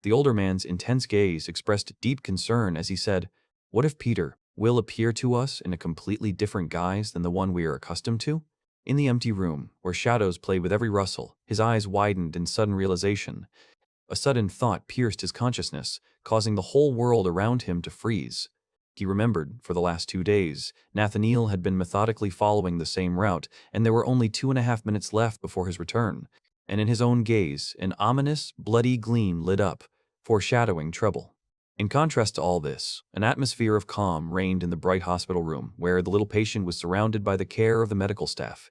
The older man's intense gaze expressed deep concern as he said, "What if Peter will appear to us in a completely different guise than the one we are accustomed to?" In the empty room, where shadows played with every rustle, his eyes widened in sudden realization. A sudden thought pierced his consciousness, causing the whole world around him to freeze. He remembered, for the last 2 days, Nathaniel had been methodically following the same route, and there were only 2.5 minutes left before his return. And in his own gaze, an ominous, bloody gleam lit up, foreshadowing trouble. In contrast to all this, an atmosphere of calm reigned in the bright hospital room, where the little patient was surrounded by the care of the medical staff.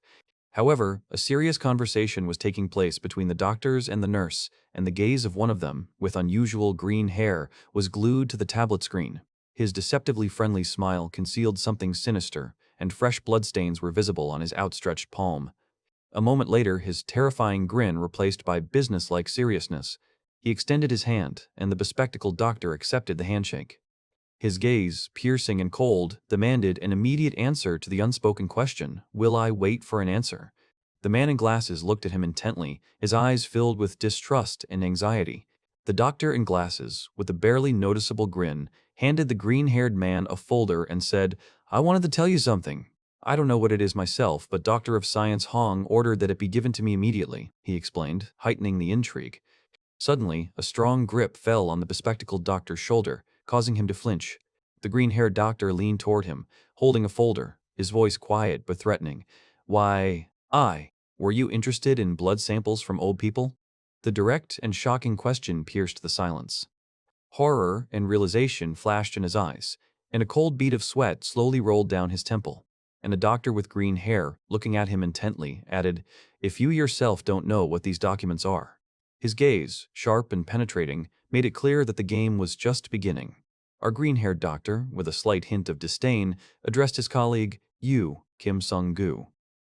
However, a serious conversation was taking place between the doctors and the nurse, and the gaze of one of them, with unusual green hair, was glued to the tablet screen. His deceptively friendly smile concealed something sinister, and fresh bloodstains were visible on his outstretched palm. A moment later, his terrifying grin replaced by businesslike seriousness. He extended his hand, and the bespectacled doctor accepted the handshake. His gaze, piercing and cold, demanded an immediate answer to the unspoken question, "Will I wait for an answer?" The man in glasses looked at him intently, his eyes filled with distrust and anxiety. The doctor in glasses, with a barely noticeable grin, handed the green-haired man a folder and said, "I wanted to tell you something. I don't know what it is myself, but Doctor of Science Hong ordered that it be given to me immediately," he explained, heightening the intrigue. Suddenly, a strong grip fell on the bespectacled doctor's shoulder, causing him to flinch. The green-haired doctor leaned toward him, holding a folder, his voice quiet but threatening. "Why, were you interested in blood samples from old people?" The direct and shocking question pierced the silence. Horror and realization flashed in his eyes, and a cold bead of sweat slowly rolled down his temple. And a doctor with green hair, looking at him intently, added, "If you yourself don't know what these documents are." His gaze, sharp and penetrating, made it clear that the game was just beginning. Our green-haired doctor, with a slight hint of disdain, addressed his colleague, "You, Kim Sung-gu."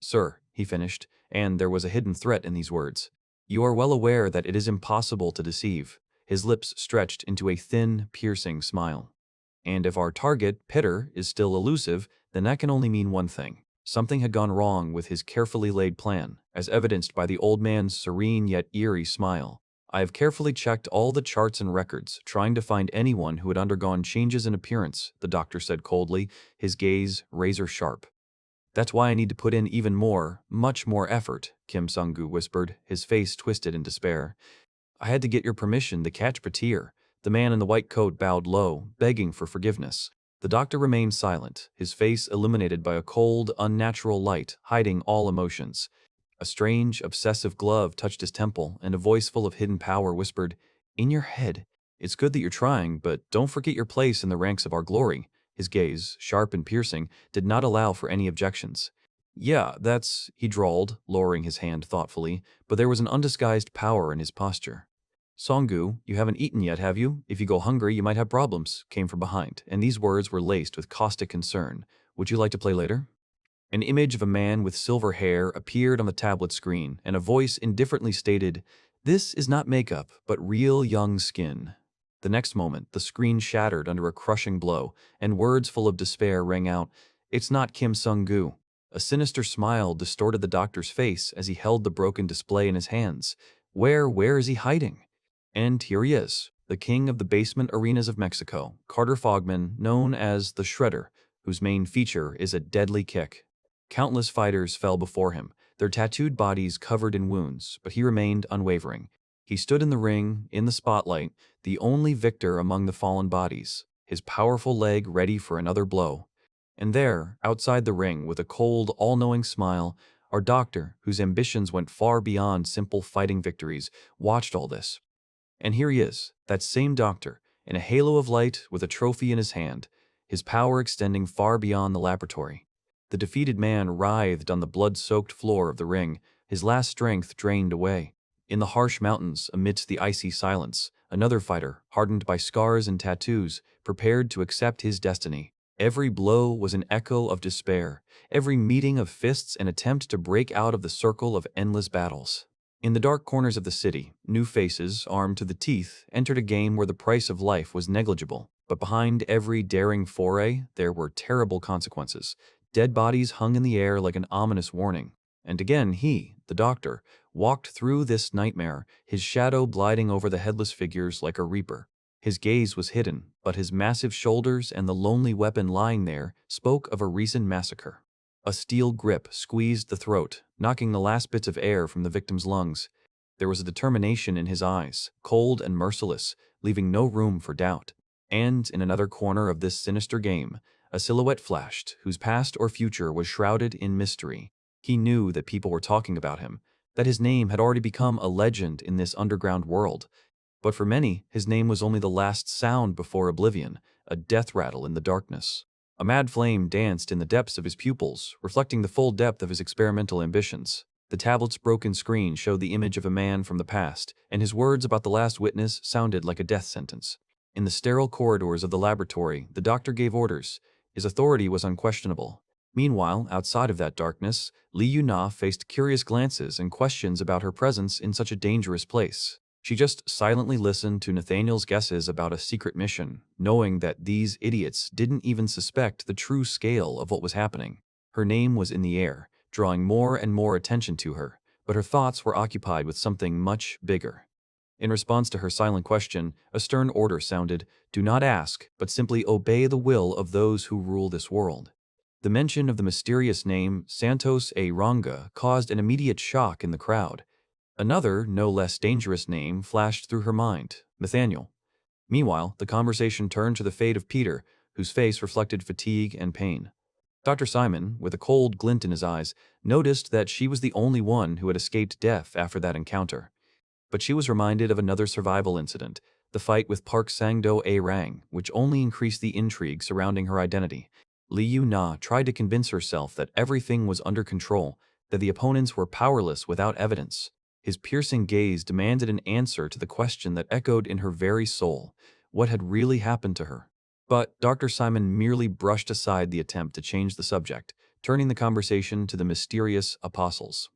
"Sir," he finished, and there was a hidden threat in these words. "You are well aware that it is impossible to deceive." His lips stretched into a thin, piercing smile. "And if our target, Peter, is still elusive, then that can only mean one thing. Something had gone wrong with his carefully laid plan, as evidenced by the old man's serene yet eerie smile. I have carefully checked all the charts and records, trying to find anyone who had undergone changes in appearance," the doctor said coldly, his gaze razor-sharp. "That's why I need to put in even more, much more effort," Kim Sung-gu whispered, his face twisted in despair. "I had to get your permission to catch Petir." The man in the white coat bowed low, begging for forgiveness. The doctor remained silent, his face illuminated by a cold, unnatural light, hiding all emotions. A strange, obsessive glove touched his temple, and a voice full of hidden power whispered, "In your head. It's good that you're trying, but don't forget your place in the ranks of our glory." His gaze, sharp and piercing, did not allow for any objections. "Yeah, that's," he drawled, lowering his hand thoughtfully, but there was an undisguised power in his posture. "Song-gu, you haven't eaten yet, have you? If you go hungry, you might have problems," came from behind, and these words were laced with caustic concern. "Would you like to play later?" An image of a man with silver hair appeared on the tablet screen, and a voice indifferently stated, "This is not makeup, but real young skin." The next moment, the screen shattered under a crushing blow, and words full of despair rang out, "It's not Kim Sung-gu." A sinister smile distorted the doctor's face as he held the broken display in his hands. Where is he hiding? And here he is, the king of the basement arenas of Mexico, Carter Fogman, known as the Shredder, whose main feature is a deadly kick. Countless fighters fell before him, their tattooed bodies covered in wounds, but he remained unwavering. He stood in the ring, in the spotlight, the only victor among the fallen bodies, his powerful leg ready for another blow. And there, outside the ring, with a cold, all-knowing smile, our doctor, whose ambitions went far beyond simple fighting victories, watched all this. And here he is, that same doctor, in a halo of light with a trophy in his hand, his power extending far beyond the laboratory. The defeated man writhed on the blood-soaked floor of the ring, his last strength drained away. In the harsh mountains, amidst the icy silence, another fighter, hardened by scars and tattoos, prepared to accept his destiny. Every blow was an echo of despair, every meeting of fists an attempt to break out of the circle of endless battles. In the dark corners of the city, new faces, armed to the teeth, entered a game where the price of life was negligible. But behind every daring foray, there were terrible consequences. Dead bodies hung in the air like an ominous warning. And again he, the doctor, walked through this nightmare, his shadow gliding over the headless figures like a reaper. His gaze was hidden, but his massive shoulders and the lonely weapon lying there spoke of a recent massacre. A steel grip squeezed the throat, knocking the last bits of air from the victim's lungs. There was a determination in his eyes, cold and merciless, leaving no room for doubt. And in another corner of this sinister game, a silhouette flashed, whose past or future was shrouded in mystery. He knew that people were talking about him, that his name had already become a legend in this underground world. But for many, his name was only the last sound before oblivion, a death rattle in the darkness. A mad flame danced in the depths of his pupils, reflecting the full depth of his experimental ambitions. The tablet's broken screen showed the image of a man from the past, and his words about the last witness sounded like a death sentence. In the sterile corridors of the laboratory, the doctor gave orders. His authority was unquestionable. Meanwhile, outside of that darkness, Li Yuna faced curious glances and questions about her presence in such a dangerous place. She just silently listened to Nathaniel's guesses about a secret mission, knowing that these idiots didn't even suspect the true scale of what was happening. Her name was in the air, drawing more and more attention to her, but her thoughts were occupied with something much bigger. In response to her silent question, a stern order sounded, "Do not ask, but simply obey the will of those who rule this world." The mention of the mysterious name Santos A. Ranga caused an immediate shock in the crowd. Another, no less dangerous name flashed through her mind, Nathaniel. Meanwhile, the conversation turned to the fate of Peter, whose face reflected fatigue and pain. Dr. Simon, with a cold glint in his eyes, noticed that she was the only one who had escaped death after that encounter. But she was reminded of another survival incident, the fight with Park Sang-do A Rang, which only increased the intrigue surrounding her identity. Li Yu-na tried to convince herself that everything was under control, that the opponents were powerless without evidence. His piercing gaze demanded an answer to the question that echoed in her very soul: what had really happened to her? But Dr. Simon merely brushed aside the attempt to change the subject, turning the conversation to the mysterious apostles.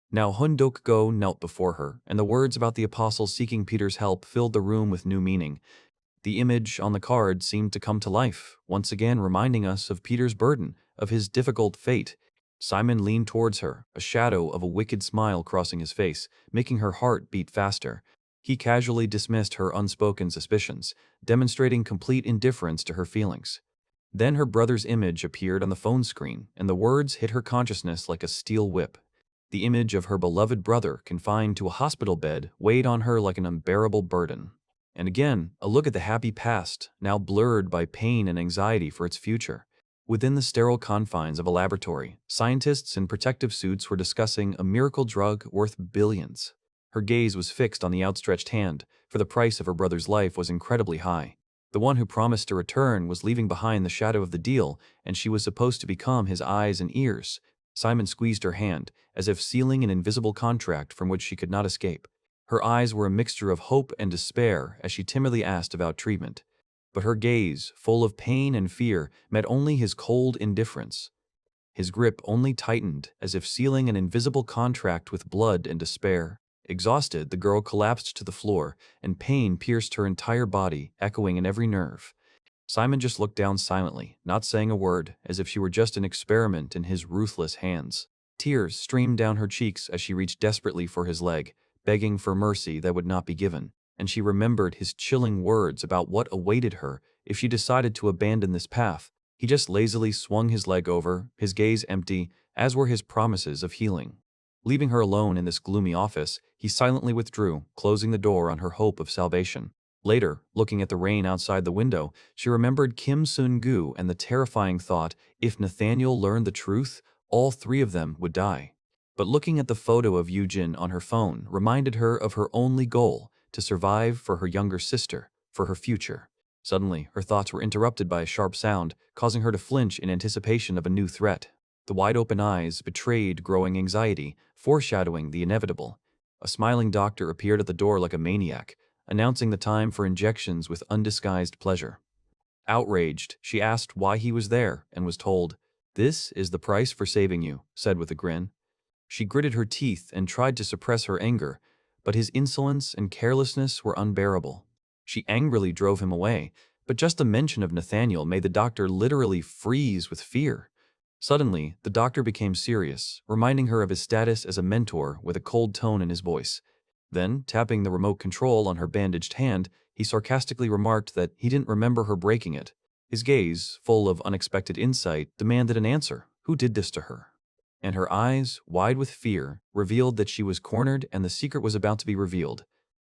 Now Hundok-go knelt before her, and the words about the apostles seeking Peter's help filled the room with new meaning. The image on the card seemed to come to life, once again reminding us of Peter's burden, of his difficult fate. Simon leaned towards her, a shadow of a wicked smile crossing his face, making her heart beat faster. He casually dismissed her unspoken suspicions, demonstrating complete indifference to her feelings. Then her brother's image appeared on the phone screen, and the words hit her consciousness like a steel whip. The image of her beloved brother, confined to a hospital bed, weighed on her like an unbearable burden. And again, a look at the happy past, now blurred by pain and anxiety for its future. Within the sterile confines of a laboratory, scientists in protective suits were discussing a miracle drug worth billions. Her gaze was fixed on the outstretched hand, for the price of her brother's life was incredibly high. The one who promised to return was leaving behind the shadow of the deal, and she was supposed to become his eyes and ears. Simon squeezed her hand, as if sealing an invisible contract from which she could not escape. Her eyes were a mixture of hope and despair as she timidly asked about treatment. But her gaze, full of pain and fear, met only his cold indifference. His grip only tightened, as if sealing an invisible contract with blood and despair. Exhausted, the girl collapsed to the floor, and pain pierced her entire body, echoing in every nerve. Simon just looked down silently, not saying a word, as if she were just an experiment in his ruthless hands. Tears streamed down her cheeks as she reached desperately for his leg, begging for mercy that would not be given. And she remembered his chilling words about what awaited her if she decided to abandon this path. He just lazily swung his leg over, his gaze empty, as were his promises of healing. Leaving her alone in this gloomy office, he silently withdrew, closing the door on her hope of salvation. Later, looking at the rain outside the window, she remembered Kim Sun-gu and the terrifying thought, if Nathaniel learned the truth, all three of them would die. But looking at the photo of Yujin on her phone reminded her of her only goal: to survive for her younger sister, for her future. Suddenly, her thoughts were interrupted by a sharp sound, causing her to flinch in anticipation of a new threat. The wide-open eyes betrayed growing anxiety, foreshadowing the inevitable. A smiling doctor appeared at the door like a maniac, announcing the time for injections with undisguised pleasure. Outraged, she asked why he was there, and was told, "This is the price for saving you," said with a grin. She gritted her teeth and tried to suppress her anger, but his insolence and carelessness were unbearable. She angrily drove him away, but just the mention of Nathaniel made the doctor literally freeze with fear. Suddenly, the doctor became serious, reminding her of his status as a mentor with a cold tone in his voice. Then, tapping the remote control on her bandaged hand, he sarcastically remarked that he didn't remember her breaking it. His gaze, full of unexpected insight, demanded an answer. Who did this to her? And her eyes, wide with fear, revealed that she was cornered and the secret was about to be revealed.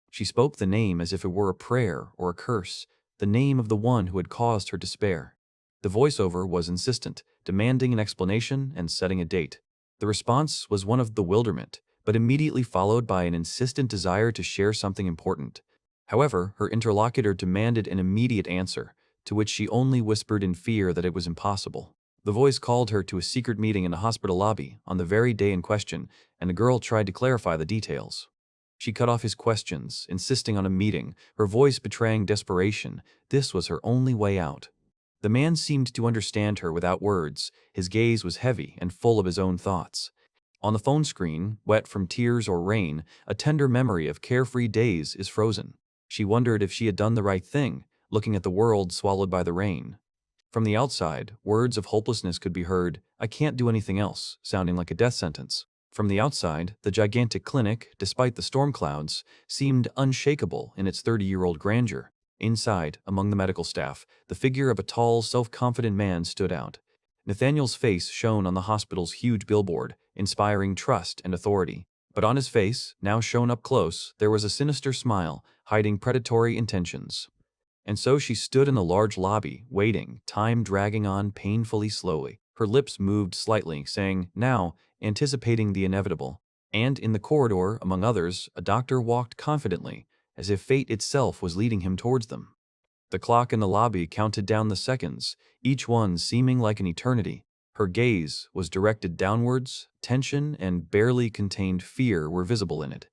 She spoke the name as if it were a prayer or a curse, the name of the one who had caused her despair. The voiceover was insistent, demanding an explanation and setting a date. The response was one of bewilderment, but immediately followed by an insistent desire to share something important. However, her interlocutor demanded an immediate answer, to which she only whispered in fear that it was impossible. The voice called her to a secret meeting in a hospital lobby on the very day in question, and the girl tried to clarify the details. She cut off his questions, insisting on a meeting, her voice betraying desperation. This was her only way out. The man seemed to understand her without words. His gaze was heavy and full of his own thoughts. On the phone screen, wet from tears or rain, a tender memory of carefree days is frozen. She wondered if she had done the right thing, looking at the world swallowed by the rain. From the outside, words of hopelessness could be heard, "I can't do anything else," sounding like a death sentence. From the outside, the gigantic clinic, despite the storm clouds, seemed unshakable in its 30-year-old grandeur. Inside, among the medical staff, the figure of a tall, self-confident man stood out. Nathaniel's face shone on the hospital's huge billboard, inspiring trust and authority. But on his face, now shown up close, there was a sinister smile, hiding predatory intentions. And so she stood in the large lobby, waiting, time dragging on painfully slowly. Her lips moved slightly, saying, "Now," anticipating the inevitable. And in the corridor, among others, a doctor walked confidently, as if fate itself was leading him towards them. The clock in the lobby counted down the seconds, each one seeming like an eternity. Her gaze was directed downwards, tension and barely contained fear were visible in it.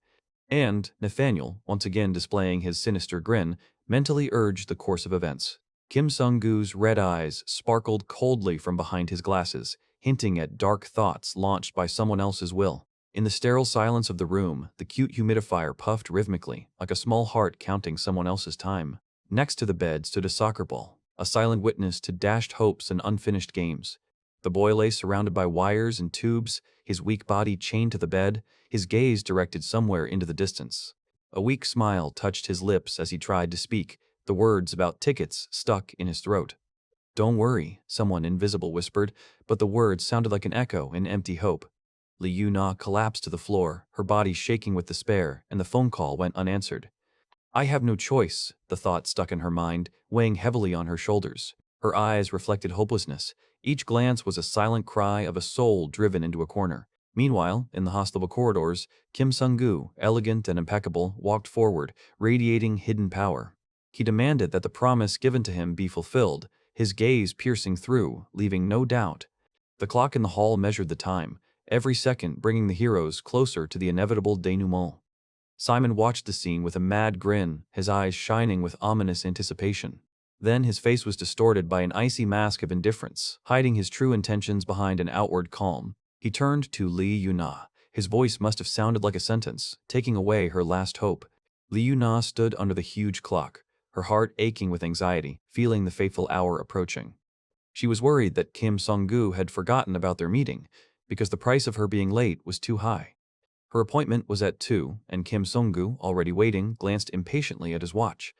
And Nathaniel, once again displaying his sinister grin, mentally urged the course of events. Kim Sung-goo's red eyes sparkled coldly from behind his glasses, hinting at dark thoughts launched by someone else's will. In the sterile silence of the room, the cute humidifier puffed rhythmically, like a small heart counting someone else's time. Next to the bed stood a soccer ball, a silent witness to dashed hopes and unfinished games. The boy lay surrounded by wires and tubes, his weak body chained to the bed, his gaze directed somewhere into the distance. A weak smile touched his lips as he tried to speak, the words about tickets stuck in his throat. "Don't worry," someone invisible whispered, but the words sounded like an echo in empty hope. Lee Yu-na collapsed to the floor, her body shaking with despair, and the phone call went unanswered. "I have no choice," the thought stuck in her mind, weighing heavily on her shoulders. Her eyes reflected hopelessness. Each glance was a silent cry of a soul driven into a corner. Meanwhile, in the hospital corridors, Kim Sung-gu, elegant and impeccable, walked forward, radiating hidden power. He demanded that the promise given to him be fulfilled, his gaze piercing through, leaving no doubt. The clock in the hall measured the time, every second bringing the heroes closer to the inevitable denouement. Simon watched the scene with a mad grin, his eyes shining with ominous anticipation. Then his face was distorted by an icy mask of indifference, hiding his true intentions behind an outward calm. He turned to Lee Yu-na. His voice must have sounded like a sentence, taking away her last hope. Lee Yu-na stood under the huge clock, her heart aching with anxiety, feeling the fateful hour approaching. She was worried that Kim Sung-gu had forgotten about their meeting, because the price of her being late was too high. Her appointment was at 2, and Kim Sung-gu, already waiting, glanced impatiently at his watch.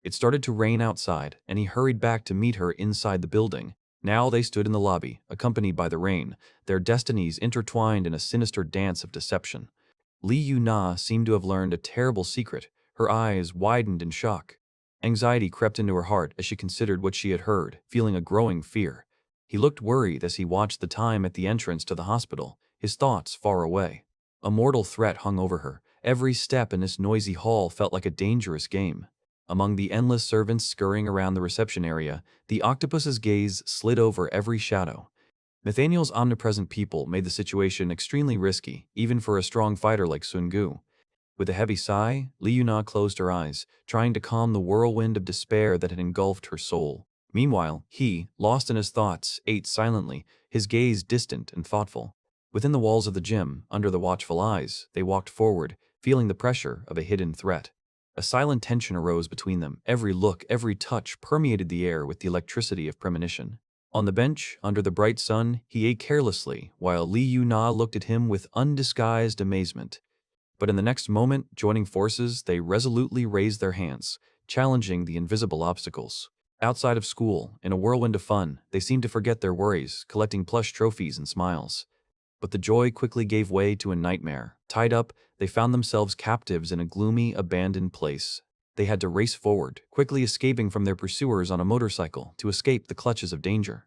It started to rain outside, and he hurried back to meet her inside the building. Now they stood in the lobby, accompanied by the rain, their destinies intertwined in a sinister dance of deception. Lee Yu-na seemed to have learned a terrible secret. Her eyes widened in shock. Anxiety crept into her heart as she considered what she had heard, feeling a growing fear. He looked worried as he watched the time at the entrance to the hospital, his thoughts far away. A mortal threat hung over her. Every step in this noisy hall felt like a dangerous game. Among the endless servants scurrying around the reception area, the octopus's gaze slid over every shadow. Nathaniel's omnipresent people made the situation extremely risky, even for a strong fighter like Sun-gu. With a heavy sigh, Lee Yu-na closed her eyes, trying to calm the whirlwind of despair that had engulfed her soul. Meanwhile, he, lost in his thoughts, ate silently, his gaze distant and thoughtful. Within the walls of the gym, under the watchful eyes, they walked forward, feeling the pressure of a hidden threat. A silent tension arose between them. Every look, every touch permeated the air with the electricity of premonition. On the bench, under the bright sun, he ate carelessly, while Li Yuna looked at him with undisguised amazement. But in the next moment, joining forces, they resolutely raised their hands, challenging the invisible obstacles. Outside of school, in a whirlwind of fun, they seemed to forget their worries, collecting plush trophies and smiles. But the joy quickly gave way to a nightmare. Tied up, they found themselves captives in a gloomy, abandoned place. They had to race forward, quickly escaping from their pursuers on a motorcycle to escape the clutches of danger.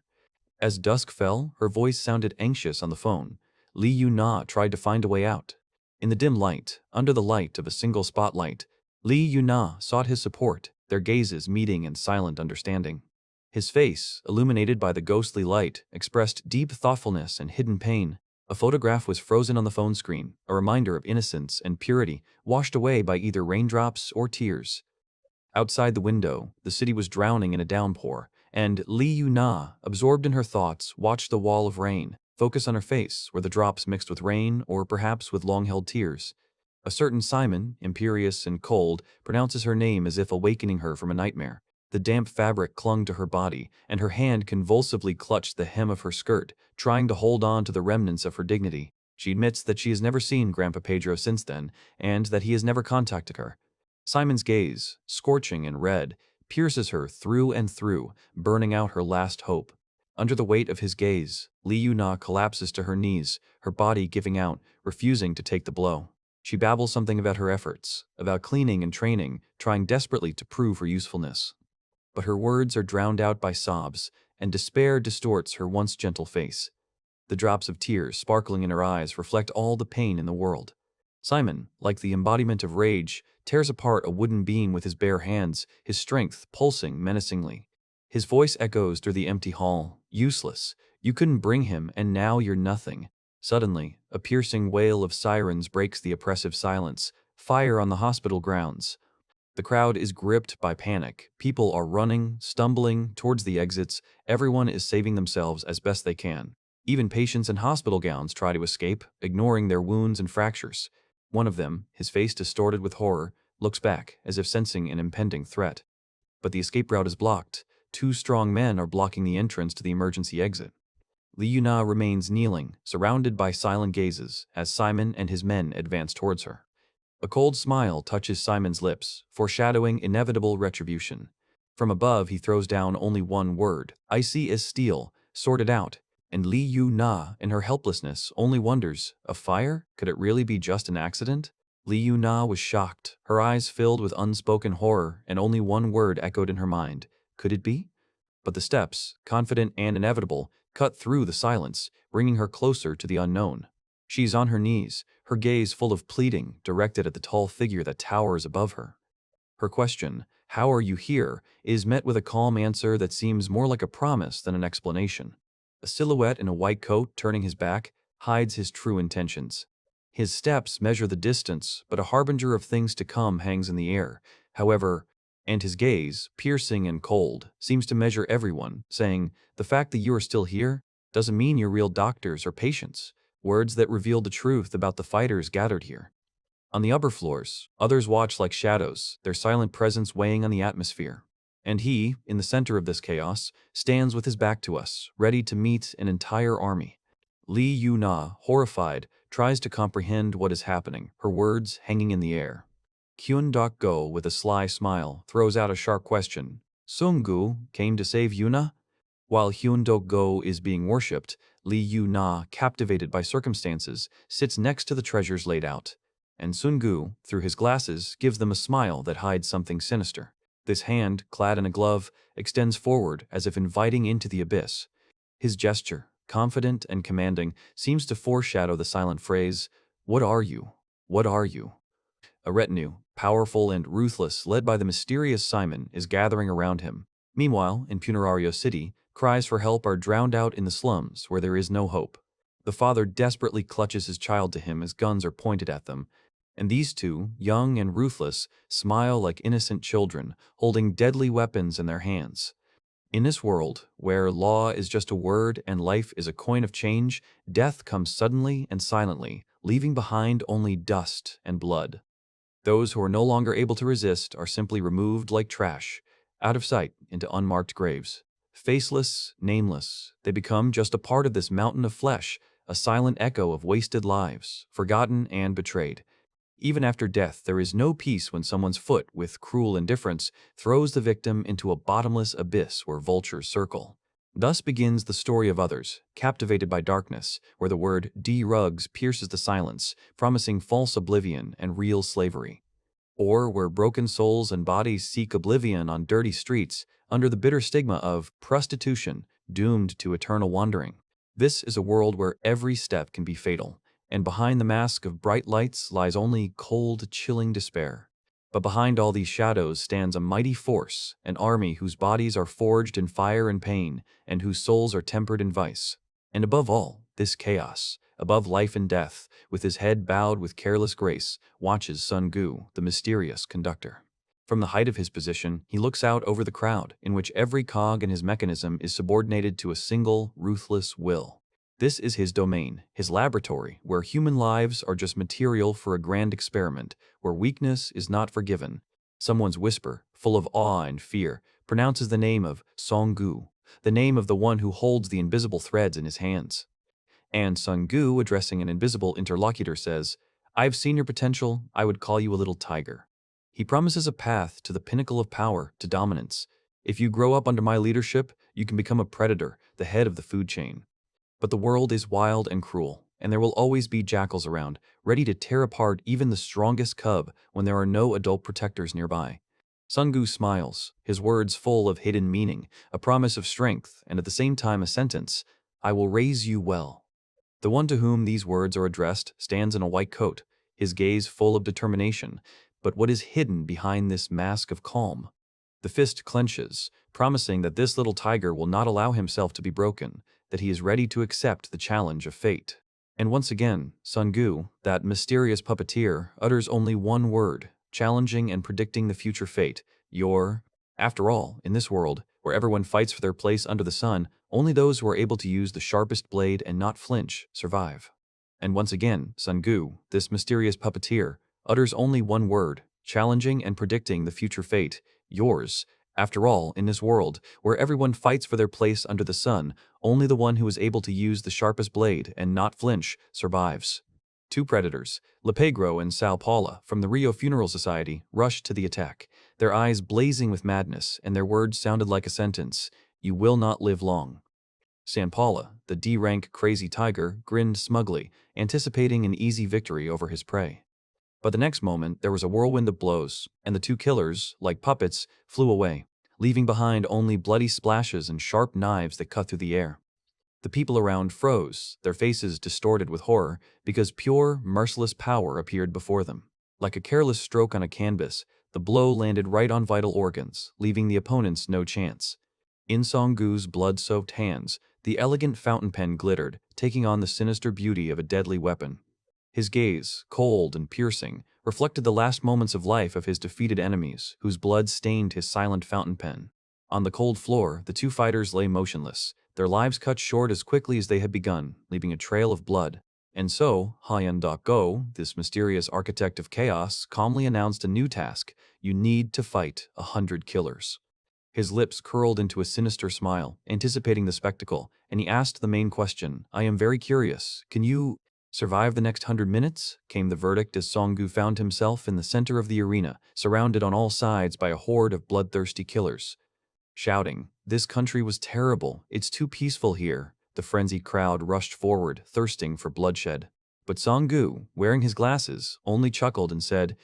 As dusk fell, her voice sounded anxious on the phone. Li Yuna tried to find a way out. In the dim light, under the light of a single spotlight, Li Yuna sought his support, their gazes meeting in silent understanding. His face, illuminated by the ghostly light, expressed deep thoughtfulness and hidden pain. A photograph was frozen on the phone screen, a reminder of innocence and purity, washed away by either raindrops or tears. Outside the window, the city was drowning in a downpour, and Li Yuna, absorbed in her thoughts, watched the wall of rain focus on her face, where the drops mixed with rain or perhaps with long-held tears. A certain Simon, imperious and cold, pronounces her name as if awakening her from a nightmare. The damp fabric clung to her body, and her hand convulsively clutched the hem of her skirt, trying to hold on to the remnants of her dignity. She admits that she has never seen Grandpa Pedro since then, and that he has never contacted her. Simon's gaze, scorching and red, pierces her through and through, burning out her last hope. Under the weight of his gaze, Li Yuna collapses to her knees, her body giving out, refusing to take the blow. She babbles something about her efforts, about cleaning and training, trying desperately to prove her usefulness. But her words are drowned out by sobs, and despair distorts her once gentle face. The drops of tears sparkling in her eyes reflect all the pain in the world. Simon, like the embodiment of rage, tears apart a wooden beam with his bare hands, his strength pulsing menacingly. His voice echoes through the empty hall. Useless. You couldn't bring him, and now you're nothing. Suddenly, a piercing wail of sirens breaks the oppressive silence. Fire on the hospital grounds. The crowd is gripped by panic. People are running, stumbling towards the exits. Everyone is saving themselves as best they can. Even patients in hospital gowns try to escape, ignoring their wounds and fractures. One of them, his face distorted with horror, looks back as if sensing an impending threat. But the escape route is blocked. Two strong men are blocking the entrance to the emergency exit. Li Yuna remains kneeling, surrounded by silent gazes, as Simon and his men advance towards her. A cold smile touches Simon's lips, foreshadowing inevitable retribution. From above, he throws down only one word, icy as steel, sorted out, and Li Yuna, in her helplessness, only wonders, a fire? Could it really be just an accident? Li Yuna was shocked, her eyes filled with unspoken horror, and only one word echoed in her mind. Could it be? But the steps, confident and inevitable, cut through the silence, bringing her closer to the unknown. She's on her knees, her gaze full of pleading, directed at the tall figure that towers above her. Her question, "How are you here?" is met with a calm answer that seems more like a promise than an explanation. A silhouette in a white coat turning his back hides his true intentions. His steps measure the distance, but a harbinger of things to come hangs in the air. However, and his gaze, piercing and cold, seems to measure everyone, saying, "The fact that you are still here doesn't mean you're real doctors or patients," words that reveal the truth about the fighters gathered here. On the upper floors, others watch like shadows, their silent presence weighing on the atmosphere. And he, in the center of this chaos, stands with his back to us, ready to meet an entire army. Li Yuna, horrified, tries to comprehend what is happening, her words hanging in the air. Kyun Dok-go, with a sly smile, throws out a sharp question. Sung-gu came to save Yuna? While Hyun Dok-go is being worshipped, Li Yuna, captivated by circumstances, sits next to the treasures laid out. And Sun-gu, through his glasses, gives them a smile that hides something sinister. This hand, clad in a glove, extends forward as if inviting into the abyss. His gesture, confident and commanding, seems to foreshadow the silent phrase, "What are you? What are you?" A retinue, powerful and ruthless, led by the mysterious Simon, is gathering around him. Meanwhile, in Punerario City, cries for help are drowned out in the slums where there is no hope. The father desperately clutches his child to him as guns are pointed at them, and these two, young and ruthless, smile like innocent children, holding deadly weapons in their hands. In this world, where law is just a word and life is a coin of change, death comes suddenly and silently, leaving behind only dust and blood. Those who are no longer able to resist are simply removed like trash, out of sight into unmarked graves. Faceless, nameless, they become just a part of this mountain of flesh, a silent echo of wasted lives, forgotten and betrayed. Even after death, there is no peace when someone's foot, with cruel indifference, throws the victim into a bottomless abyss where vultures circle. Thus begins the story of others, captivated by darkness, where the word D-Rugs pierces the silence, promising false oblivion and real slavery. Or where broken souls and bodies seek oblivion on dirty streets, under the bitter stigma of prostitution, doomed to eternal wandering. This is a world where every step can be fatal, and behind the mask of bright lights lies only cold, chilling despair. But behind all these shadows stands a mighty force, an army whose bodies are forged in fire and pain, and whose souls are tempered in vice. And above all, this chaos, above life and death, with his head bowed with careless grace, watches Sun Gu, the mysterious conductor. From the height of his position, he looks out over the crowd, in which every cog in his mechanism is subordinated to a single, ruthless will. This is his domain, his laboratory, where human lives are just material for a grand experiment, where weakness is not forgiven. Someone's whisper, full of awe and fear, pronounces the name of Song Gu, the name of the one who holds the invisible threads in his hands. And Sun Gu, addressing an invisible interlocutor, says, "I've seen your potential, I would call you a little tiger." He promises a path to the pinnacle of power, to dominance. If you grow up under my leadership, you can become a predator, the head of the food chain. But the world is wild and cruel, and there will always be jackals around, ready to tear apart even the strongest cub when there are no adult protectors nearby. Sun Gu smiles, his words full of hidden meaning, a promise of strength, and at the same time a sentence, "I will raise you well." The one to whom these words are addressed stands in a white coat, his gaze full of determination. But what is hidden behind this mask of calm? The fist clenches, promising that this little tiger will not allow himself to be broken, that he is ready to accept the challenge of fate. And once again, Sun Gu, that mysterious puppeteer, utters only one word, challenging and predicting the future fate, your. After all, in this world, where everyone fights for their place under the sun, only those who are able to use the sharpest blade and not flinch survive. And once again, Sun Gu, this mysterious puppeteer, utters only one word, challenging and predicting the future fate, yours. After all, in this world, where everyone fights for their place under the sun, only the one who is able to use the sharpest blade and not flinch survives. Two predators, Lepegro and Sao Paula, from the Rio Funeral Society, rushed to the attack, their eyes blazing with madness, and their words sounded like a sentence, "You will not live long." San Paula, the D-rank crazy tiger, grinned smugly, anticipating an easy victory over his prey. But the next moment, there was a whirlwind of blows, and the two killers, like puppets, flew away, leaving behind only bloody splashes and sharp knives that cut through the air. The people around froze, their faces distorted with horror, because pure, merciless power appeared before them. Like a careless stroke on a canvas, the blow landed right on vital organs, leaving the opponents no chance. In Song Gu's blood-soaked hands, the elegant fountain pen glittered, taking on the sinister beauty of a deadly weapon. His gaze, cold and piercing, reflected the last moments of life of his defeated enemies, whose blood stained his silent fountain pen. On the cold floor, the two fighters lay motionless, their lives cut short as quickly as they had begun, leaving a trail of blood. And so, Hyan-Go, this mysterious architect of chaos, calmly announced a new task: you need to fight 100 killers. His lips curled into a sinister smile, anticipating the spectacle, and he asked the main question, "I am very curious, can you survive the next 100 minutes?" came the verdict as Song Gu found himself in the center of the arena, surrounded on all sides by a horde of bloodthirsty killers. Shouting, "This country was terrible, it's too peaceful here," the frenzied crowd rushed forward, thirsting for bloodshed. But Song Gu, wearing his glasses, only chuckled and said,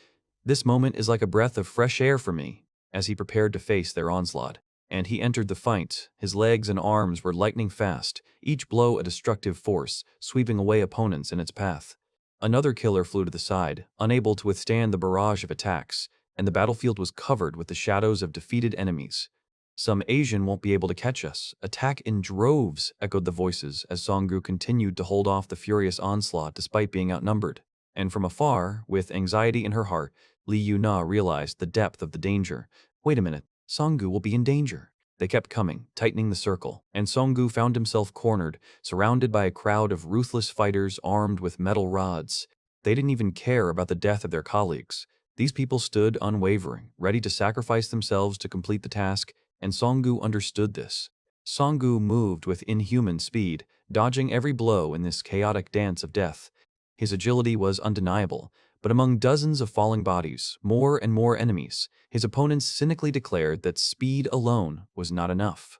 "This moment is like a breath of fresh air for me," as he prepared to face their onslaught. And he entered the fight. His legs and arms were lightning fast, each blow a destructive force, sweeping away opponents in its path. Another killer flew to the side, unable to withstand the barrage of attacks, and the battlefield was covered with the shadows of defeated enemies. "Some Asian won't be able to catch us. Attack in droves," echoed the voices as Song Gu continued to hold off the furious onslaught despite being outnumbered. And from afar, with anxiety in her heart, Li Yuna realized the depth of the danger. Wait a minute. Song Gu will be in danger. They kept coming, tightening the circle, and Song Gu found himself cornered, surrounded by a crowd of ruthless fighters armed with metal rods. They didn't even care about the death of their colleagues. These people stood unwavering, ready to sacrifice themselves to complete the task, and Song Gu understood this. Songgu moved with inhuman speed, dodging every blow in this chaotic dance of death. His agility was undeniable, but among dozens of falling bodies, more and more enemies, his opponents cynically declared that speed alone was not enough.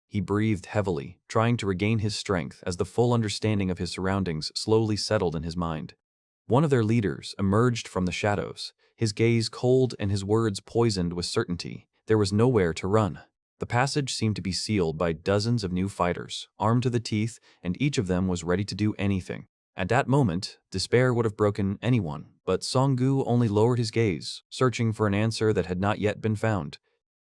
He breathed heavily, trying to regain his strength as the full understanding of his surroundings slowly settled in his mind. One of their leaders emerged from the shadows, his gaze cold and his words poisoned with certainty. There was nowhere to run. The passage seemed to be sealed by dozens of new fighters, armed to the teeth, and each of them was ready to do anything. At that moment, despair would have broken anyone, but Songgu only lowered his gaze, searching for an answer that had not yet been found.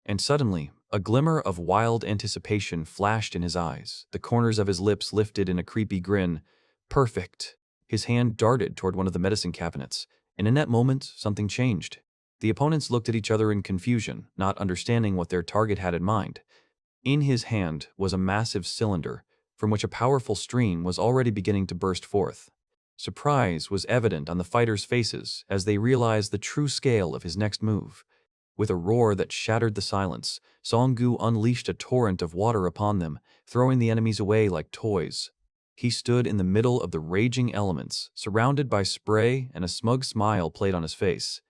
And suddenly, a glimmer of wild anticipation flashed in his eyes. The corners of his lips lifted in a creepy grin. Perfect. His hand darted toward one of the medicine cabinets, and in that moment, something changed. The opponents looked at each other in confusion, not understanding what their target had in mind. In his hand was a massive cylinder, from which a powerful stream was already beginning to burst forth. Surprise was evident on the fighters' faces as they realized the true scale of his next move. With a roar that shattered the silence, Songgu unleashed a torrent of water upon them, throwing the enemies away like toys. He stood in the middle of the raging elements, surrounded by spray, and a smug smile played on his face.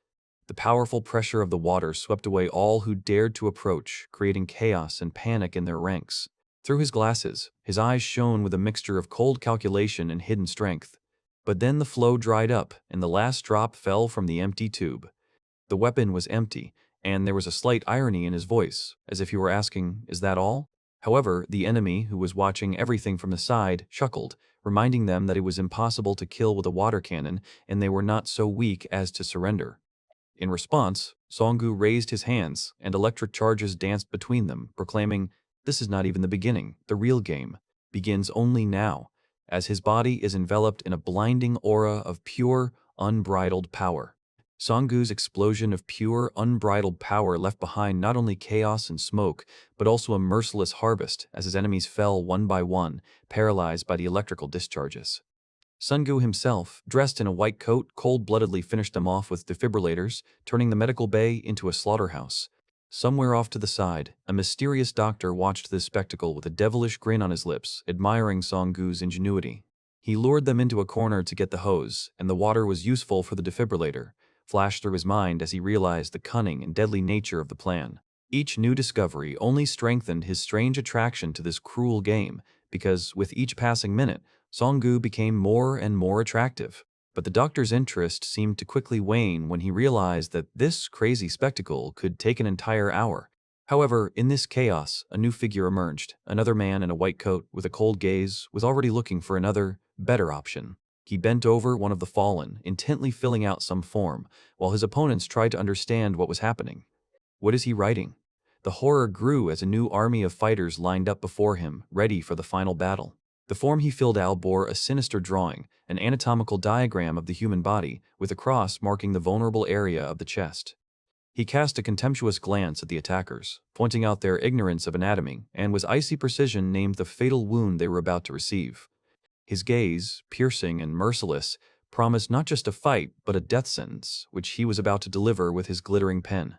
The powerful pressure of the water swept away all who dared to approach, creating chaos and panic in their ranks. Through his glasses, his eyes shone with a mixture of cold calculation and hidden strength. But then the flow dried up, and the last drop fell from the empty tube. The weapon was empty, and there was a slight irony in his voice, as if he were asking, "Is that all?" However, the enemy, who was watching everything from the side, chuckled, reminding them that it was impossible to kill with a water cannon, and they were not so weak as to surrender. In response, Songgu raised his hands, and electric charges danced between them, proclaiming, "This is not even the beginning. The real game begins only now," as his body is enveloped in a blinding aura of pure, unbridled power. Songgu's explosion of pure, unbridled power left behind not only chaos and smoke, but also a merciless harvest as his enemies fell one by one, paralyzed by the electrical discharges. Sungu himself, dressed in a white coat, cold-bloodedly finished them off with defibrillators, turning the medical bay into a slaughterhouse. Somewhere off to the side, a mysterious doctor watched this spectacle with a devilish grin on his lips, admiring Songgu's ingenuity. He lured them into a corner to get the hose, and the water was useful for the defibrillator, flashed through his mind as he realized the cunning and deadly nature of the plan. Each new discovery only strengthened his strange attraction to this cruel game, because with each passing minute, Songgu became more and more attractive. But the doctor's interest seemed to quickly wane when he realized that this crazy spectacle could take an entire hour. However, in this chaos, a new figure emerged. Another man in a white coat, with a cold gaze, was already looking for another, better option. He bent over one of the fallen, intently filling out some form, while his opponents tried to understand what was happening. What is he writing? The horror grew as a new army of fighters lined up before him, ready for the final battle. The form he filled out bore a sinister drawing, an anatomical diagram of the human body, with a cross marking the vulnerable area of the chest. He cast a contemptuous glance at the attackers, pointing out their ignorance of anatomy, and with icy precision named the fatal wound they were about to receive. His gaze, piercing and merciless, promised not just a fight, but a death sentence, which he was about to deliver with his glittering pen.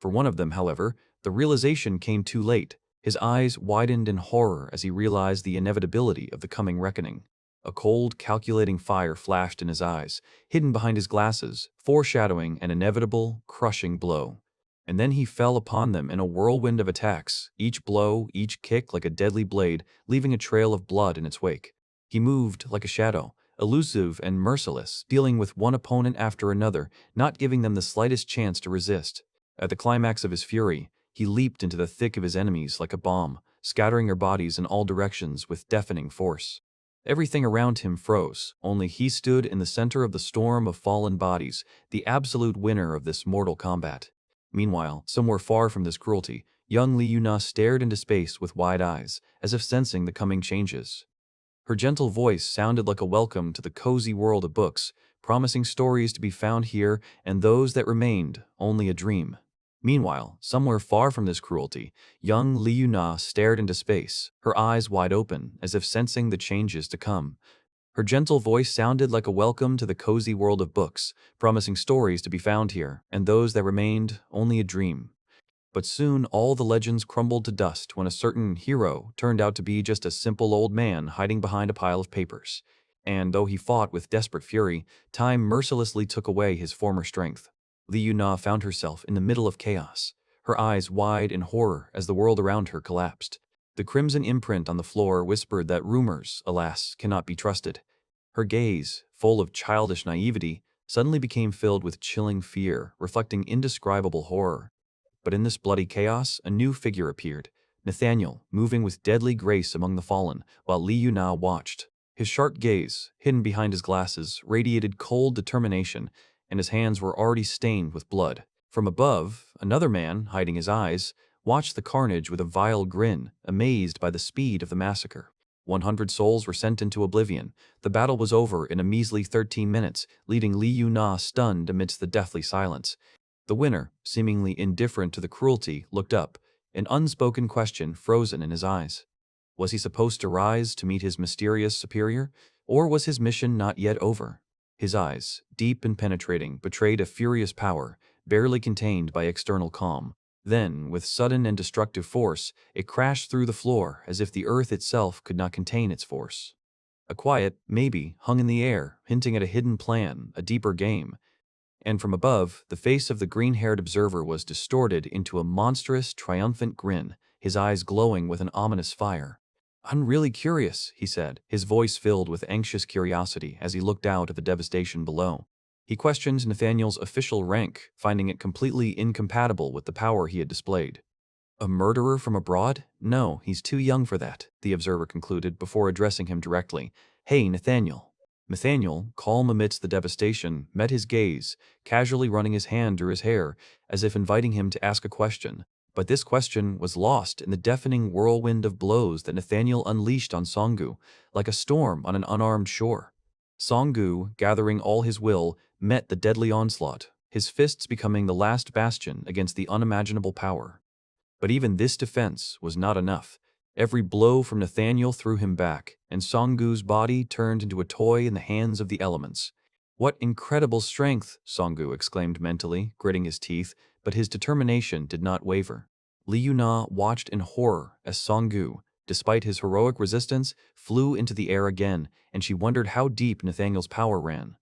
For one of them, however, the realization came too late. His eyes widened in horror as he realized the inevitability of the coming reckoning. A cold, calculating fire flashed in his eyes, hidden behind his glasses, foreshadowing an inevitable, crushing blow. And then he fell upon them in a whirlwind of attacks, each blow, each kick like a deadly blade, leaving a trail of blood in its wake. He moved like a shadow, elusive and merciless, dealing with one opponent after another, not giving them the slightest chance to resist. At the climax of his fury, he leaped into the thick of his enemies like a bomb, scattering their bodies in all directions with deafening force. Everything around him froze, only he stood in the center of the storm of fallen bodies, the absolute winner of this mortal combat. Meanwhile, somewhere far from this cruelty, young Li Yuna stared into space with wide eyes, as if sensing the coming changes. Her gentle voice sounded like a welcome to the cozy world of books, promising stories to be found here and those that remained only a dream. Meanwhile, somewhere far from this cruelty, young Li Yuna stared into space, her eyes wide open, as if sensing the changes to come. Her gentle voice sounded like a welcome to the cozy world of books, promising stories to be found here, and those that remained only a dream. But soon all the legends crumbled to dust when a certain hero turned out to be just a simple old man hiding behind a pile of papers. And though he fought with desperate fury, time mercilessly took away his former strength. Li Yuna found herself in the middle of chaos, her eyes wide in horror as the world around her collapsed. The crimson imprint on the floor whispered that rumors, alas, cannot be trusted. Her gaze, full of childish naivety, suddenly became filled with chilling fear, reflecting indescribable horror. But in this bloody chaos, a new figure appeared, Nathaniel, moving with deadly grace among the fallen, while Li Yuna watched. His sharp gaze, hidden behind his glasses, radiated cold determination, and his hands were already stained with blood. From above, another man, hiding his eyes, watched the carnage with a vile grin, amazed by the speed of the massacre. 100 souls were sent into oblivion. The battle was over in a measly 13 minutes, leaving Li Yuna stunned amidst the deathly silence. The winner, seemingly indifferent to the cruelty, looked up, an unspoken question frozen in his eyes. Was he supposed to rise to meet his mysterious superior, or was his mission not yet over? His eyes, deep and penetrating, betrayed a furious power, barely contained by external calm. Then, with sudden and destructive force, it crashed through the floor as if the earth itself could not contain its force. A quiet, maybe, hung in the air, hinting at a hidden plan, a deeper game. And from above, the face of the green-haired observer was distorted into a monstrous, triumphant grin, his eyes glowing with an ominous fire. "I'm really curious," he said, his voice filled with anxious curiosity as he looked out at the devastation below. He questioned Nathaniel's official rank, finding it completely incompatible with the power he had displayed. "A murderer from abroad? No, he's too young for that," the observer concluded before addressing him directly. "Hey, Nathaniel." Nathaniel, calm amidst the devastation, met his gaze, casually running his hand through his hair, as if inviting him to ask a question. But this question was lost in the deafening whirlwind of blows that Nathaniel unleashed on Songgu, like a storm on an unarmed shore. Songgu, gathering all his will, met the deadly onslaught, his fists becoming the last bastion against the unimaginable power. But even this defense was not enough. Every blow from Nathaniel threw him back, and Songgu's body turned into a toy in the hands of the elements. "What incredible strength!" Songgu exclaimed mentally, gritting his teeth, but his determination did not waver. Li Yuna watched in horror as Songgu, despite his heroic resistance, flew into the air again, and she wondered how deep Nathaniel's power ran.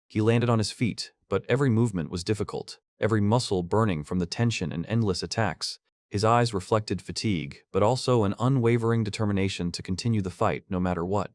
He landed on his feet, but every movement was difficult, every muscle burning from the tension and endless attacks. His eyes reflected fatigue, but also an unwavering determination to continue the fight no matter what.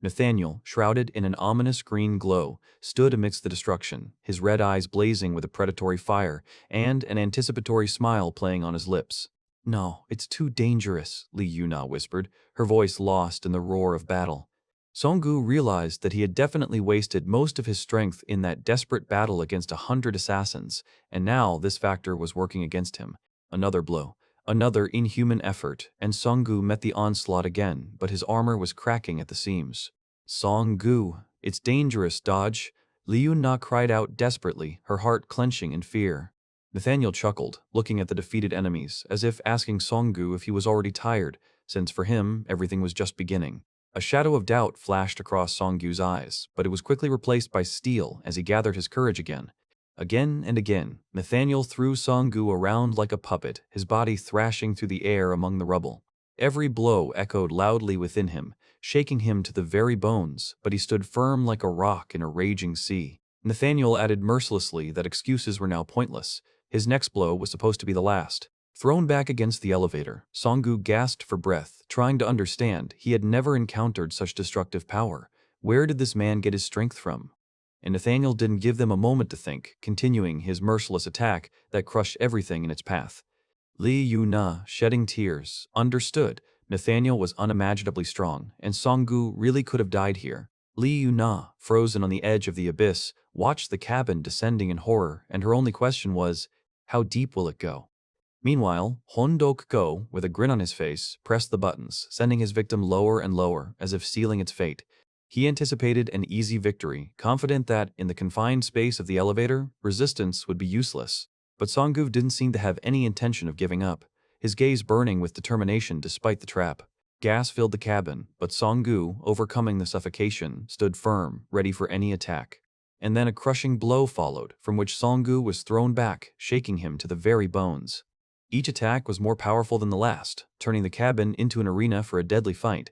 Nathaniel, shrouded in an ominous green glow, stood amidst the destruction, his red eyes blazing with a predatory fire, and an anticipatory smile playing on his lips. "No, it's too dangerous," Li Yuna whispered, her voice lost in the roar of battle. Songgu realized that he had definitely wasted most of his strength in that desperate battle against 100 assassins, and now this factor was working against him. Another blow, another inhuman effort, and Songgu met the onslaught again, but his armor was cracking at the seams. "Songgu, it's dangerous, dodge!" Li Yuna cried out desperately, her heart clenching in fear. Nathaniel chuckled, looking at the defeated enemies, as if asking Songgu if he was already tired, since for him everything was just beginning. A shadow of doubt flashed across Songgu's eyes, but it was quickly replaced by steel as he gathered his courage again. Again and again, Nathaniel threw Songgu around like a puppet, his body thrashing through the air among the rubble. Every blow echoed loudly within him, shaking him to the very bones, but he stood firm like a rock in a raging sea. Nathaniel added mercilessly that excuses were now pointless. His next blow was supposed to be the last. Thrown back against the elevator, Songgu gasped for breath, trying to understand. He had never encountered such destructive power. Where did this man get his strength from? And Nathaniel didn't give them a moment to think, continuing his merciless attack that crushed everything in its path. Li Yuna, shedding tears, understood. Nathaniel was unimaginably strong, and Songgu really could have died here. Li Yuna, frozen on the edge of the abyss, watched the cabin descending in horror, and her only question was, how deep will it go? Meanwhile, Hondok-go, with a grin on his face, pressed the buttons, sending his victim lower and lower, as if sealing its fate. He anticipated an easy victory, confident that, in the confined space of the elevator, resistance would be useless. But Songgu didn't seem to have any intention of giving up, his gaze burning with determination despite the trap. Gas filled the cabin, but Songgu, overcoming the suffocation, stood firm, ready for any attack. And then a crushing blow followed, from which Songgu was thrown back, shaking him to the very bones. Each attack was more powerful than the last, turning the cabin into an arena for a deadly fight.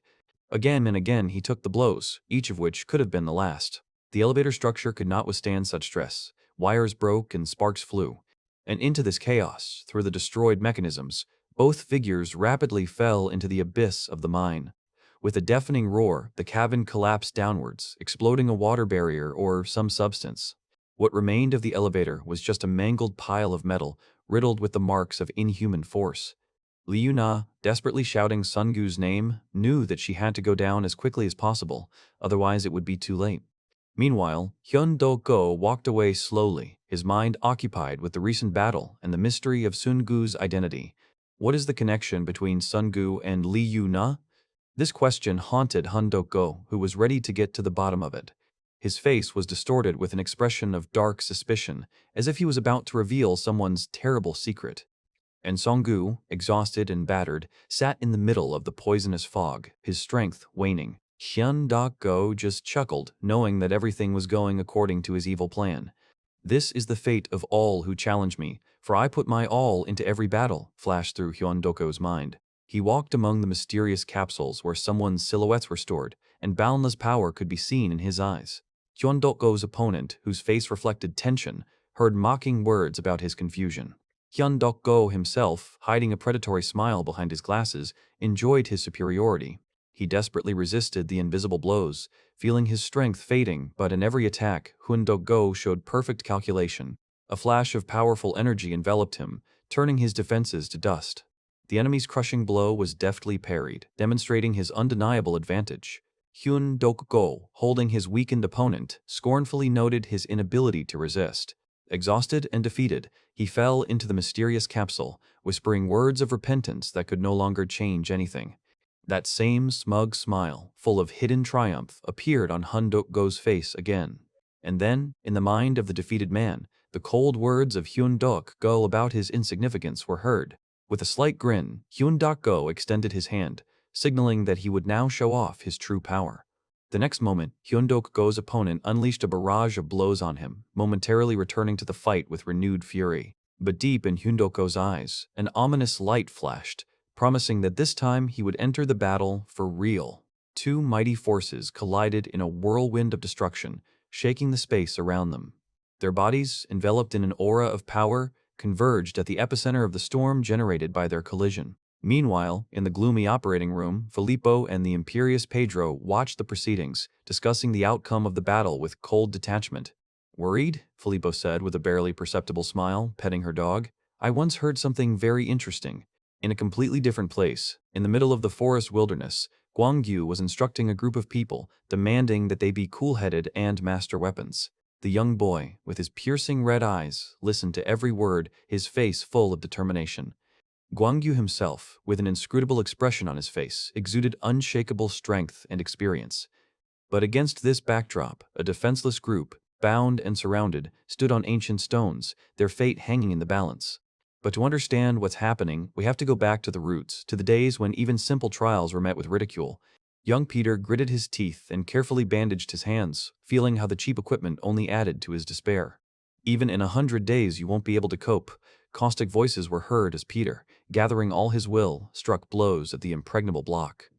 Again and again he took the blows, each of which could have been the last. The elevator structure could not withstand such stress. Wires broke and sparks flew. And into this chaos, through the destroyed mechanisms, both figures rapidly fell into the abyss of the mine. With a deafening roar, the cabin collapsed downwards, exploding a water barrier or some substance. What remained of the elevator was just a mangled pile of metal, riddled with the marks of inhuman force. Liu Na, desperately shouting Sun Gu's name, knew that she had to go down as quickly as possible, otherwise it would be too late. Meanwhile, Hyun Do-go walked away slowly, his mind occupied with the recent battle and the mystery of Sun Gu's identity. What is the connection between Sun Gu and Liu Na? This question haunted Hyun Do-go, who was ready to get to the bottom of it. His face was distorted with an expression of dark suspicion, as if he was about to reveal someone's terrible secret. And Song-gu, exhausted and battered, sat in the middle of the poisonous fog, his strength waning. Hyun Do-go just chuckled, knowing that everything was going according to his evil plan. "This is the fate of all who challenge me, for I put my all into every battle," flashed through Hyun Do-go's mind. He walked among the mysterious capsules where someone's silhouettes were stored, and boundless power could be seen in his eyes. Hyun Do-go's opponent, whose face reflected tension, heard mocking words about his confusion. Hyun Do-go himself, hiding a predatory smile behind his glasses, enjoyed his superiority. He desperately resisted the invisible blows, feeling his strength fading, but in every attack, Hyun Do-go showed perfect calculation. A flash of powerful energy enveloped him, turning his defenses to dust. The enemy's crushing blow was deftly parried, demonstrating his undeniable advantage. Hyun Do-go, holding his weakened opponent, scornfully noted his inability to resist. Exhausted and defeated, he fell into the mysterious capsule, whispering words of repentance that could no longer change anything. That same smug smile, full of hidden triumph, appeared on Hyun Do-go's face again. And then, in the mind of the defeated man, the cold words of Hyun Do-go about his insignificance were heard. With a slight grin, Hyun Do-go extended his hand, signaling that he would now show off his true power. The next moment, Hyun Do-go's opponent unleashed a barrage of blows on him, momentarily returning to the fight with renewed fury. But deep in Hyun Do-go's eyes, an ominous light flashed, promising that this time he would enter the battle for real. Two mighty forces collided in a whirlwind of destruction, shaking the space around them. Their bodies, enveloped in an aura of power, converged at the epicenter of the storm generated by their collision. Meanwhile, in the gloomy operating room, Filippo and the imperious Pedro watched the proceedings, discussing the outcome of the battle with cold detachment. "Worried?" Filippo said with a barely perceptible smile, petting her dog. "I once heard something very interesting. In a completely different place, in the middle of the forest wilderness, Guangyu was instructing a group of people, demanding that they be cool-headed and master weapons. The young boy, with his piercing red eyes, listened to every word, his face full of determination. Guangyu himself, with an inscrutable expression on his face, exuded unshakable strength and experience. But against this backdrop, a defenseless group, bound and surrounded, stood on ancient stones, their fate hanging in the balance. But to understand what's happening, we have to go back to the roots, to the days when even simple trials were met with ridicule. Young Peter gritted his teeth and carefully bandaged his hands, feeling how the cheap equipment only added to his despair. "Even in 100 days you won't be able to cope." Caustic voices were heard as Peter, gathering all his will, struck blows at the impregnable block.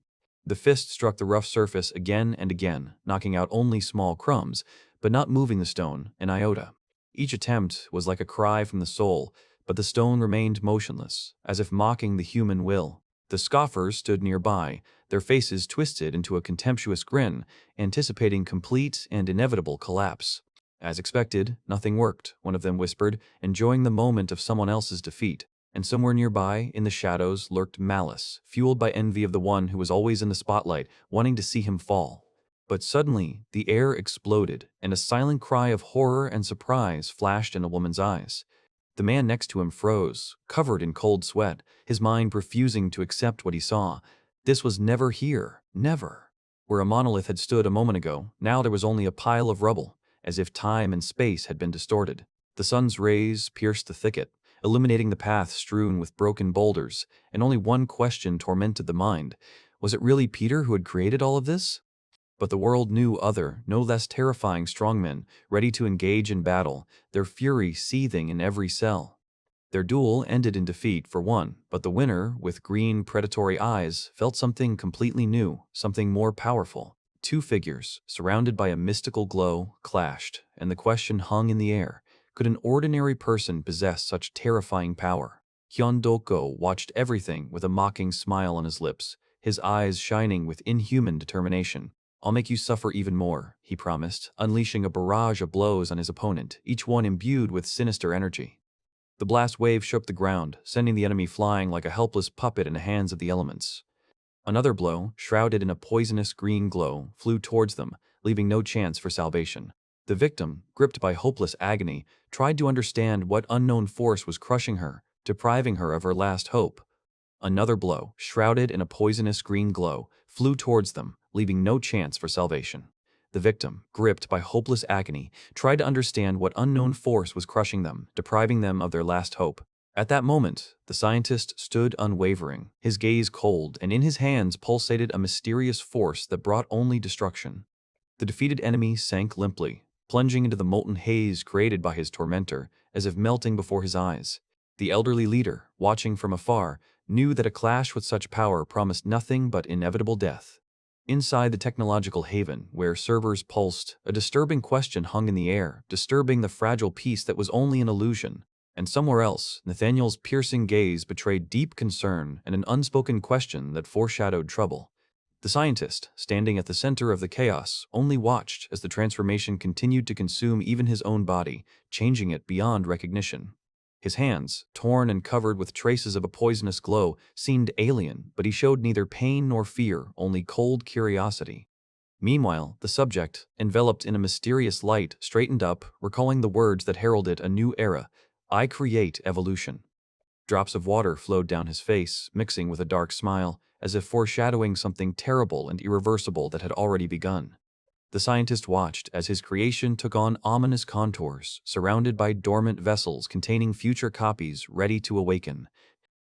The fist struck the rough surface again and again, knocking out only small crumbs, but not moving the stone an iota. Each attempt was like a cry from the soul, but the stone remained motionless, as if mocking the human will. The scoffers stood nearby, their faces twisted into a contemptuous grin, anticipating complete and inevitable collapse. "As expected, nothing worked," one of them whispered, enjoying the moment of someone else's defeat. And somewhere nearby, in the shadows, lurked malice, fueled by envy of the one who was always in the spotlight, wanting to see him fall. But suddenly, the air exploded, and a silent cry of horror and surprise flashed in a woman's eyes. The man next to him froze, covered in cold sweat, his mind refusing to accept what he saw. This was never here, never. Where a monolith had stood a moment ago, now there was only a pile of rubble, as if time and space had been distorted. The sun's rays pierced the thicket, illuminating the path strewn with broken boulders, and only one question tormented the mind. Was it really Peter who had created all of this? But the world knew other, no less terrifying strongmen, ready to engage in battle, their fury seething in every cell. Their duel ended in defeat for one, but the winner, with green predatory eyes, felt something completely new, something more powerful. Two figures, surrounded by a mystical glow, clashed, and the question hung in the air. Could an ordinary person possess such terrifying power? Hyun-doko watched everything with a mocking smile on his lips, his eyes shining with inhuman determination. "I'll make you suffer even more," he promised, unleashing a barrage of blows on his opponent, each one imbued with sinister energy. The blast wave shook the ground, sending the enemy flying like a helpless puppet in the hands of the elements. Another blow, shrouded in a poisonous green glow, flew towards them, leaving no chance for salvation. The victim, gripped by hopeless agony, tried to understand what unknown force was crushing her, depriving her of her last hope. Another blow, shrouded in a poisonous green glow, flew towards them, leaving no chance for salvation. The victim, gripped by hopeless agony, tried to understand what unknown force was crushing them, depriving them of their last hope. At that moment, the scientist stood unwavering, his gaze cold, and in his hands pulsated a mysterious force that brought only destruction. The defeated enemy sank limply, plunging into the molten haze created by his tormentor, as if melting before his eyes. The elderly leader, watching from afar, knew that a clash with such power promised nothing but inevitable death. Inside the technological haven, where servers pulsed, a disturbing question hung in the air, disturbing the fragile peace that was only an illusion. And somewhere else, Nathaniel's piercing gaze betrayed deep concern and an unspoken question that foreshadowed trouble. The scientist, standing at the center of the chaos, only watched as the transformation continued to consume even his own body, changing it beyond recognition. His hands, torn and covered with traces of a poisonous glow, seemed alien, but he showed neither pain nor fear, only cold curiosity. Meanwhile, the subject, enveloped in a mysterious light, straightened up, recalling the words that heralded a new era: "I create evolution." Drops of water flowed down his face, mixing with a dark smile, as if foreshadowing something terrible and irreversible that had already begun. The scientist watched as his creation took on ominous contours, surrounded by dormant vessels containing future copies ready to awaken.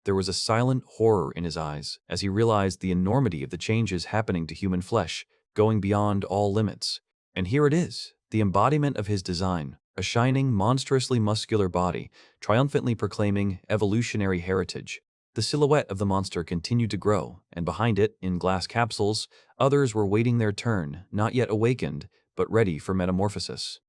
There was a silent horror in his eyes as he realized the enormity of the changes happening to human flesh, going beyond all limits. And here it is, the embodiment of his design, a shining, monstrously muscular body, triumphantly proclaiming evolutionary heritage. The silhouette of the monster continued to grow, and behind it, in glass capsules, others were waiting their turn, not yet awakened, but ready for metamorphosis.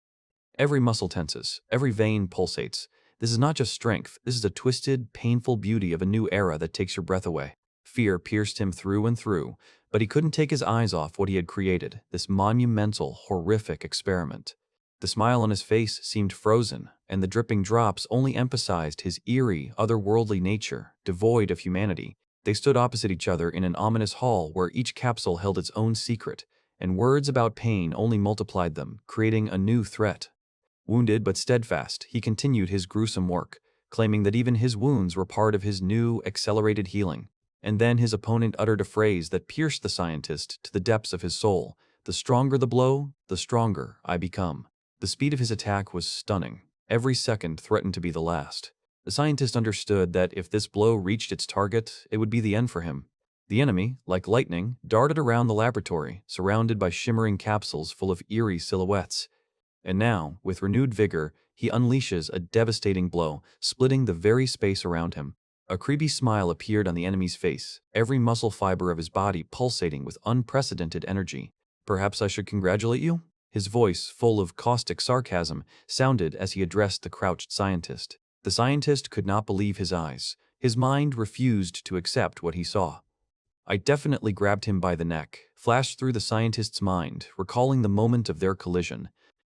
Every muscle tenses, every vein pulsates. This is not just strength, this is a twisted, painful beauty of a new era that takes your breath away. Fear pierced him through and through, but he couldn't take his eyes off what he had created, this monumental, horrific experiment. The smile on his face seemed frozen, and the dripping drops only emphasized his eerie, otherworldly nature, devoid of humanity. They stood opposite each other in an ominous hall where each capsule held its own secret, and words about pain only multiplied them, creating a new threat. Wounded but steadfast, he continued his gruesome work, claiming that even his wounds were part of his new, accelerated healing. And then his opponent uttered a phrase that pierced the scientist to the depths of his soul: "The stronger the blow, the stronger I become." The speed of his attack was stunning. Every second threatened to be the last. The scientist understood that if this blow reached its target, it would be the end for him. The enemy, like lightning, darted around the laboratory, surrounded by shimmering capsules full of eerie silhouettes. And now, with renewed vigor, he unleashes a devastating blow, splitting the very space around him. A creepy smile appeared on the enemy's face, every muscle fiber of his body pulsating with unprecedented energy. "Perhaps I should congratulate you?" His voice, full of caustic sarcasm, sounded as he addressed the crouched scientist. The scientist could not believe his eyes. His mind refused to accept what he saw. "I definitely grabbed him by the neck," flashed through the scientist's mind, recalling the moment of their collision.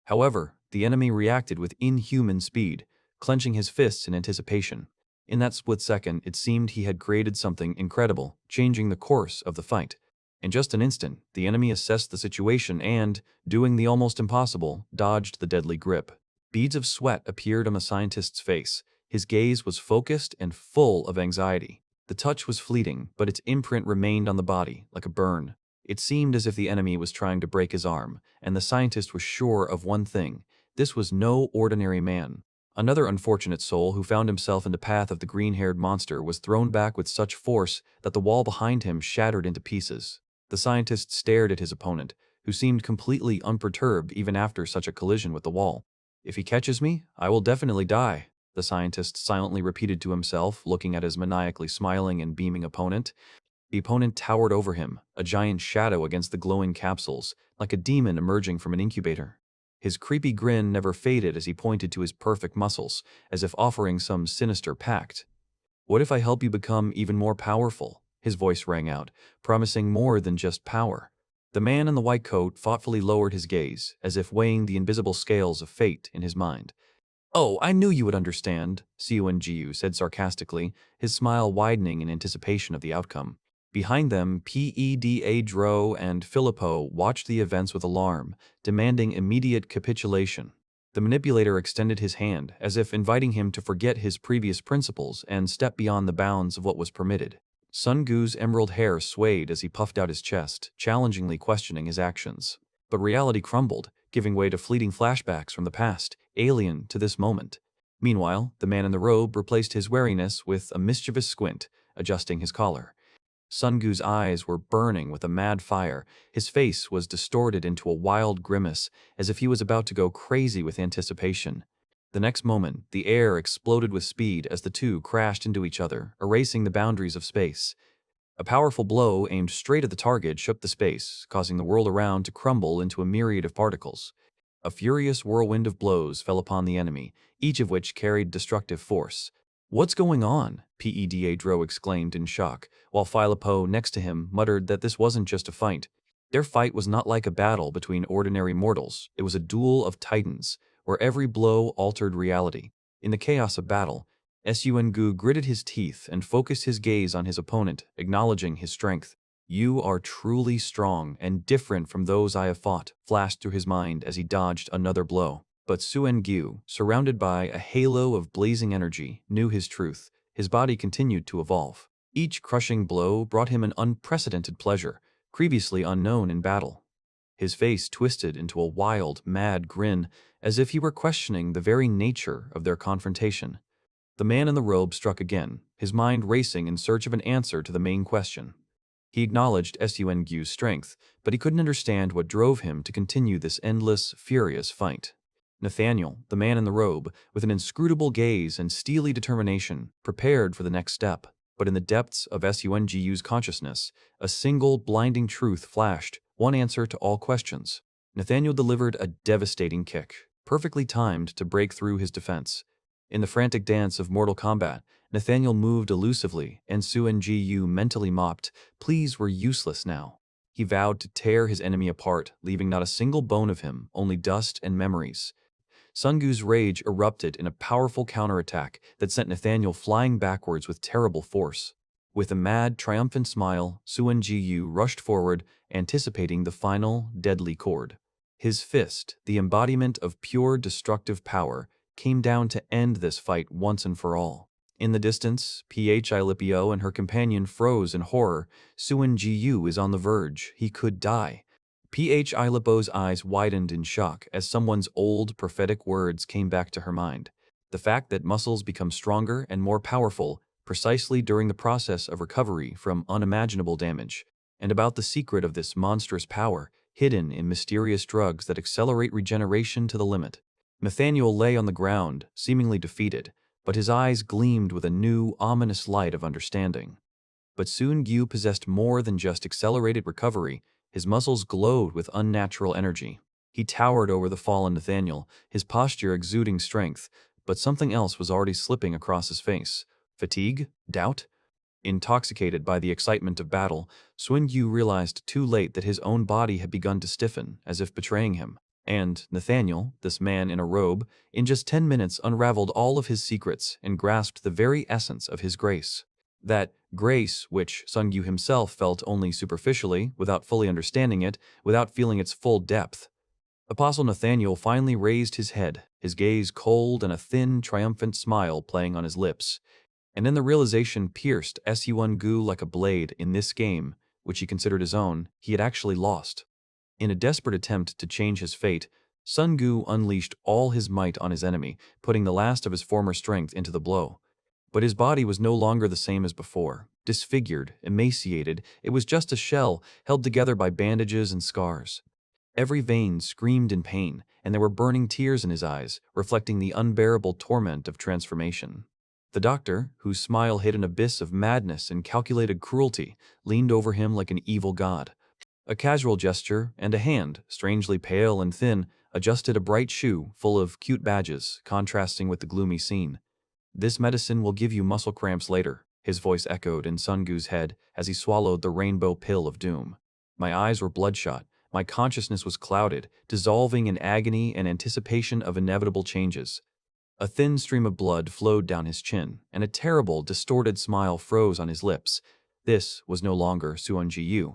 However, the enemy reacted with inhuman speed, clenching his fists in anticipation. In that split second, it seemed he had created something incredible, changing the course of the fight. In just an instant, the enemy assessed the situation and, doing the almost impossible, dodged the deadly grip. Beads of sweat appeared on the scientist's face. His gaze was focused and full of anxiety. The touch was fleeting, but its imprint remained on the body, like a burn. It seemed as if the enemy was trying to break his arm, and the scientist was sure of one thing: this was no ordinary man. Another unfortunate soul who found himself in the path of the green-haired monster was thrown back with such force that the wall behind him shattered into pieces. The scientist stared at his opponent, who seemed completely unperturbed even after such a collision with the wall. "If he catches me, I will definitely die," the scientist silently repeated to himself, looking at his maniacally smiling and beaming opponent. The opponent towered over him, a giant shadow against the glowing capsules, like a demon emerging from an incubator. His creepy grin never faded as he pointed to his perfect muscles, as if offering some sinister pact. "What if I help you become even more powerful?" His voice rang out, promising more than just power. The man in the white coat thoughtfully lowered his gaze, as if weighing the invisible scales of fate in his mind. "Oh, I knew you would understand," Seung-Jiu said sarcastically, his smile widening in anticipation of the outcome. Behind them, Peda Dro and Filippo watched the events with alarm, demanding immediate capitulation. The manipulator extended his hand, as if inviting him to forget his previous principles and step beyond the bounds of what was permitted. Sun Gu's emerald hair swayed as he puffed out his chest, challengingly questioning his actions. But reality crumbled, giving way to fleeting flashbacks from the past, alien to this moment. Meanwhile, the man in the robe replaced his wariness with a mischievous squint, adjusting his collar. Sun Gu's eyes were burning with a mad fire. His face was distorted into a wild grimace, as if he was about to go crazy with anticipation. The next moment, the air exploded with speed as the two crashed into each other, erasing the boundaries of space. A powerful blow aimed straight at the target shook the space, causing the world around to crumble into a myriad of particles. A furious whirlwind of blows fell upon the enemy, each of which carried destructive force. "What's going on?" Peda Dro exclaimed in shock, while Filippo next to him muttered that this wasn't just a fight. Their fight was not like a battle between ordinary mortals, it was a duel of titans, where every blow altered reality. In the chaos of battle, Seung gritted his teeth and focused his gaze on his opponent, acknowledging his strength. "You are truly strong and different from those I have fought," flashed through his mind as he dodged another blow. But Seung, surrounded by a halo of blazing energy, knew his truth. His body continued to evolve. Each crushing blow brought him an unprecedented pleasure, previously unknown in battle. His face twisted into a wild, mad grin, as if he were questioning the very nature of their confrontation. The man in the robe struck again, his mind racing in search of an answer to the main question. He acknowledged Seung's strength, but he couldn't understand what drove him to continue this endless, furious fight. Nathaniel, the man in the robe, with an inscrutable gaze and steely determination, prepared for the next step. But in the depths of Seung's consciousness, a single blinding truth flashed, one answer to all questions. Nathaniel delivered a devastating kick, perfectly timed to break through his defense. In the frantic dance of Mortal Kombat, Nathaniel moved elusively, and Seung mentally mopped, "Please, we're useless now." He vowed to tear his enemy apart, leaving not a single bone of him, only dust and memories. Sun Gu's rage erupted in a powerful counterattack that sent Nathaniel flying backwards with terrible force. With a mad, triumphant smile, Seung rushed forward, anticipating the final, deadly chord. His fist, the embodiment of pure destructive power, came down to end this fight once and for all. In the distance, Philippo and her companion froze in horror. Seung is on the verge. He could die. Philippo's eyes widened in shock as someone's old prophetic words came back to her mind. The fact that muscles become stronger and more powerful precisely during the process of recovery from unimaginable damage, and about the secret of this monstrous power hidden in mysterious drugs that accelerate regeneration to the limit. Nathaniel lay on the ground, seemingly defeated, but his eyes gleamed with a new, ominous light of understanding. But Seung possessed more than just accelerated recovery. His muscles glowed with unnatural energy. He towered over the fallen Nathaniel, his posture exuding strength, but something else was already slipping across his face. Fatigue? Doubt? Intoxicated by the excitement of battle, Seung realized too late that his own body had begun to stiffen, as if betraying him. And Nathaniel, this man in a robe, in just 10 minutes unraveled all of his secrets and grasped the very essence of his grace. That grace which Seung himself felt only superficially, without fully understanding it, without feeling its full depth. Apostle Nathaniel finally raised his head, his gaze cold and a thin, triumphant smile playing on his lips. And then the realization pierced Seung like a blade. In this game, which he considered his own, he had actually lost. In a desperate attempt to change his fate, Sun Gu unleashed all his might on his enemy, putting the last of his former strength into the blow. But his body was no longer the same as before. Disfigured, emaciated, it was just a shell, held together by bandages and scars. Every vein screamed in pain, and there were burning tears in his eyes, reflecting the unbearable torment of transformation. The doctor, whose smile hid an abyss of madness and calculated cruelty, leaned over him like an evil god. A casual gesture, and a hand, strangely pale and thin, adjusted a bright shoe full of cute badges, contrasting with the gloomy scene. "This medicine will give you muscle cramps later," his voice echoed in Sun-Gu's head as he swallowed the rainbow pill of doom. My eyes were bloodshot, my consciousness was clouded, dissolving in agony and anticipation of inevitable changes. A thin stream of blood flowed down his chin, and a terrible, distorted smile froze on his lips. This was no longer Suan-Ji.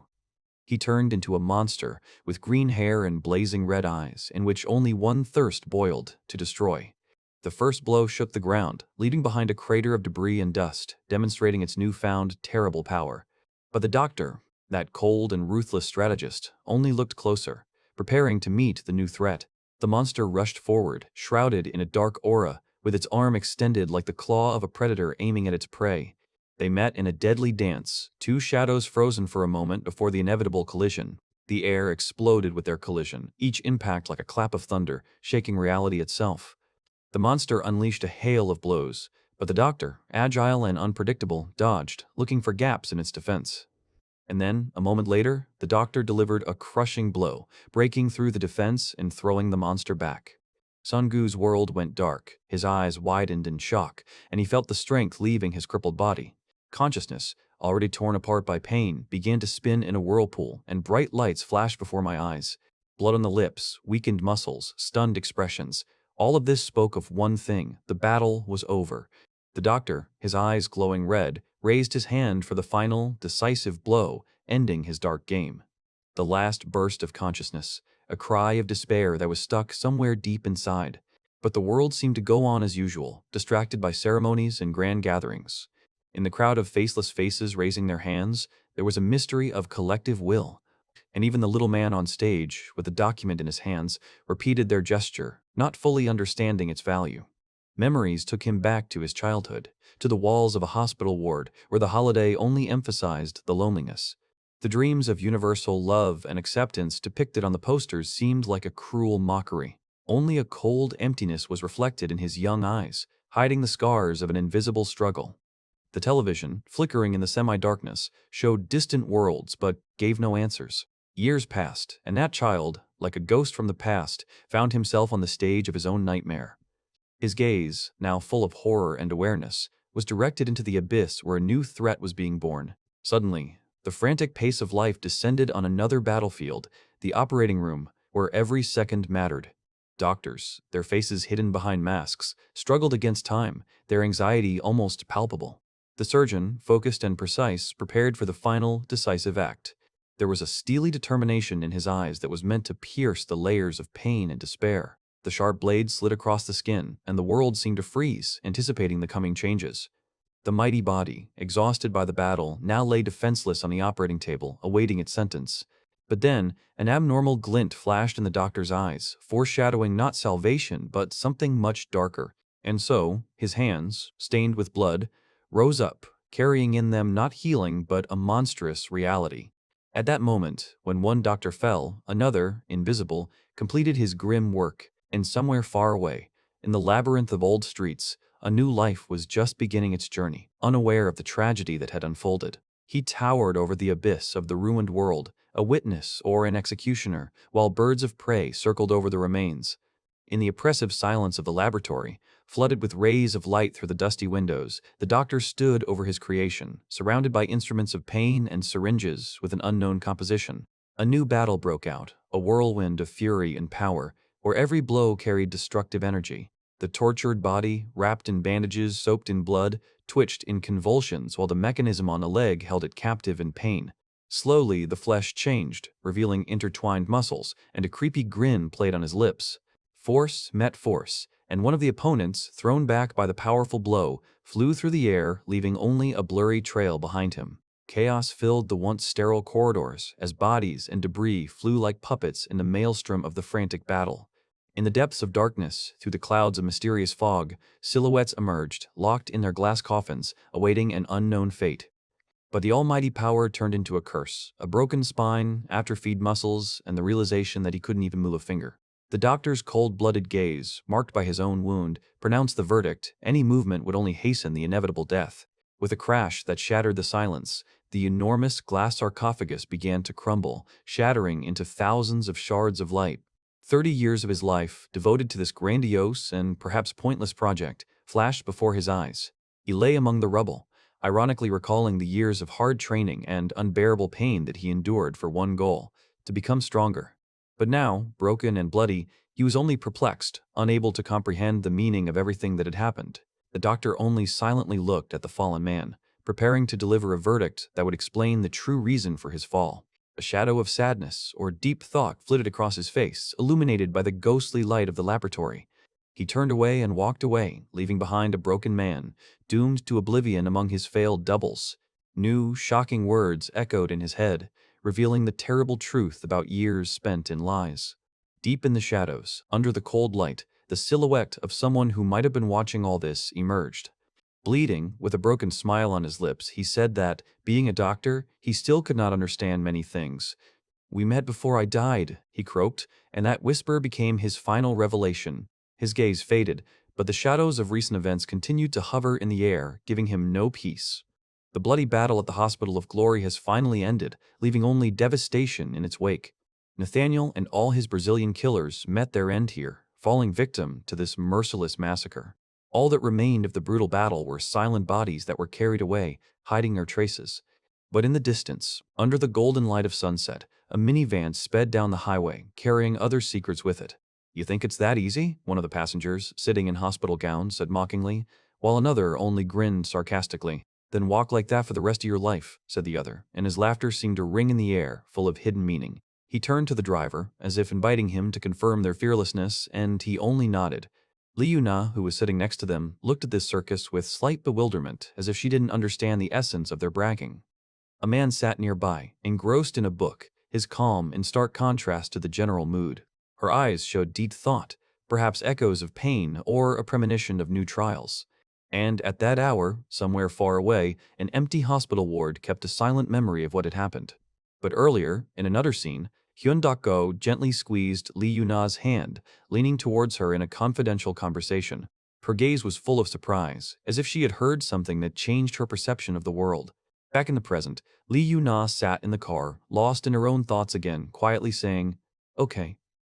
He turned into a monster with green hair and blazing red eyes, in which only one thirst boiled: to destroy. The first blow shook the ground, leaving behind a crater of debris and dust, demonstrating its newfound, terrible power. But the doctor, that cold and ruthless strategist, only looked closer, preparing to meet the new threat. The monster rushed forward, shrouded in a dark aura, with its arm extended like the claw of a predator aiming at its prey. They met in a deadly dance, two shadows frozen for a moment before the inevitable collision. The air exploded with their collision, each impact like a clap of thunder, shaking reality itself. The monster unleashed a hail of blows, but the doctor, agile and unpredictable, dodged, looking for gaps in its defense. And then, a moment later, the doctor delivered a crushing blow, breaking through the defense and throwing the monster back. Sun-Gu's world went dark, his eyes widened in shock, and he felt the strength leaving his crippled body. Consciousness, already torn apart by pain, began to spin in a whirlpool, and bright lights flashed before my eyes. Blood on the lips, weakened muscles, stunned expressions. All of this spoke of one thing: the battle was over. The doctor, his eyes glowing red, raised his hand for the final, decisive blow, ending his dark game. The last burst of consciousness, a cry of despair that was stuck somewhere deep inside. But the world seemed to go on as usual, distracted by ceremonies and grand gatherings. In the crowd of faceless faces raising their hands, there was a mystery of collective will. And even the little man on stage, with the document in his hands, repeated their gesture, not fully understanding its value. Memories took him back to his childhood, to the walls of a hospital ward where the holiday only emphasized the loneliness. The dreams of universal love and acceptance depicted on the posters seemed like a cruel mockery. Only a cold emptiness was reflected in his young eyes, hiding the scars of an invisible struggle. The television, flickering in the semi-darkness, showed distant worlds but gave no answers. Years passed, and that child, like a ghost from the past, found himself on the stage of his own nightmare. His gaze, now full of horror and awareness, was directed into the abyss where a new threat was being born. Suddenly, the frantic pace of life descended on another battlefield, the operating room, where every second mattered. Doctors, their faces hidden behind masks, struggled against time, their anxiety almost palpable. The surgeon, focused and precise, prepared for the final, decisive act. There was a steely determination in his eyes that was meant to pierce the layers of pain and despair. The sharp blade slid across the skin, and the world seemed to freeze, anticipating the coming changes. The mighty body, exhausted by the battle, now lay defenseless on the operating table, awaiting its sentence. But then, an abnormal glint flashed in the doctor's eyes, foreshadowing not salvation, but something much darker. And so, his hands, stained with blood, rose up, carrying in them not healing but a monstrous reality. At that moment, when one doctor fell, another, invisible, completed his grim work, and somewhere far away, in the labyrinth of old streets, a new life was just beginning its journey, unaware of the tragedy that had unfolded. He towered over the abyss of the ruined world, a witness or an executioner, while birds of prey circled over the remains. In the oppressive silence of the laboratory, flooded with rays of light through the dusty windows, the doctor stood over his creation, surrounded by instruments of pain and syringes with an unknown composition. A new battle broke out, a whirlwind of fury and power, where every blow carried destructive energy. The tortured body, wrapped in bandages soaked in blood, twitched in convulsions while the mechanism on a leg held it captive in pain. Slowly, the flesh changed, revealing intertwined muscles, and a creepy grin played on his lips. Force met force, and one of the opponents, thrown back by the powerful blow, flew through the air, leaving only a blurry trail behind him. Chaos filled the once sterile corridors as bodies and debris flew like puppets in the maelstrom of the frantic battle. In the depths of darkness, through the clouds of mysterious fog, silhouettes emerged, locked in their glass coffins, awaiting an unknown fate. But the almighty power turned into a curse, a broken spine, atrophied muscles, and the realization that he couldn't even move a finger. The doctor's cold-blooded gaze, marked by his own wound, pronounced the verdict: any movement would only hasten the inevitable death. With a crash that shattered the silence, the enormous glass sarcophagus began to crumble, shattering into thousands of shards of light. 30 years of his life, devoted to this grandiose and perhaps pointless project, flashed before his eyes. He lay among the rubble, ironically recalling the years of hard training and unbearable pain that he endured for one goal: to become stronger. But now, broken and bloody, he was only perplexed, unable to comprehend the meaning of everything that had happened. The doctor only silently looked at the fallen man, preparing to deliver a verdict that would explain the true reason for his fall. A shadow of sadness or deep thought flitted across his face, illuminated by the ghostly light of the laboratory. He turned away and walked away, leaving behind a broken man, doomed to oblivion among his failed doubles. New, shocking words echoed in his head, revealing the terrible truth about years spent in lies. Deep in the shadows, under the cold light, the silhouette of someone who might have been watching all this emerged. Bleeding, with a broken smile on his lips, he said that, being a doctor, he still could not understand many things. "We met before I died," he croaked, and that whisper became his final revelation. His gaze faded, but the shadows of recent events continued to hover in the air, giving him no peace. The bloody battle at the Hospital of Glory has finally ended, leaving only devastation in its wake. Nathaniel and all his Brazilian killers met their end here, falling victim to this merciless massacre. All that remained of the brutal battle were silent bodies that were carried away, hiding their traces. But in the distance, under the golden light of sunset, a minivan sped down the highway, carrying other secrets with it. "You think it's that easy?" one of the passengers, sitting in hospital gowns, said mockingly, while another only grinned sarcastically. "Then walk like that for the rest of your life," said the other, and his laughter seemed to ring in the air, full of hidden meaning. He turned to the driver, as if inviting him to confirm their fearlessness, and he only nodded. Li Yuna, who was sitting next to them, looked at this circus with slight bewilderment, as if she didn't understand the essence of their bragging. A man sat nearby, engrossed in a book, his calm in stark contrast to the general mood. Her eyes showed deep thought, perhaps echoes of pain or a premonition of new trials. And at that hour, somewhere far away, an empty hospital ward kept a silent memory of what had happened. But earlier, in another scene, Hyun Dok-go gently squeezed Lee Yuna's hand, leaning towards her in a confidential conversation. Her gaze was full of surprise, as if she had heard something that changed her perception of the world. Back in the present, Lee Yuna sat in the car, lost in her own thoughts again, quietly saying, "Okay."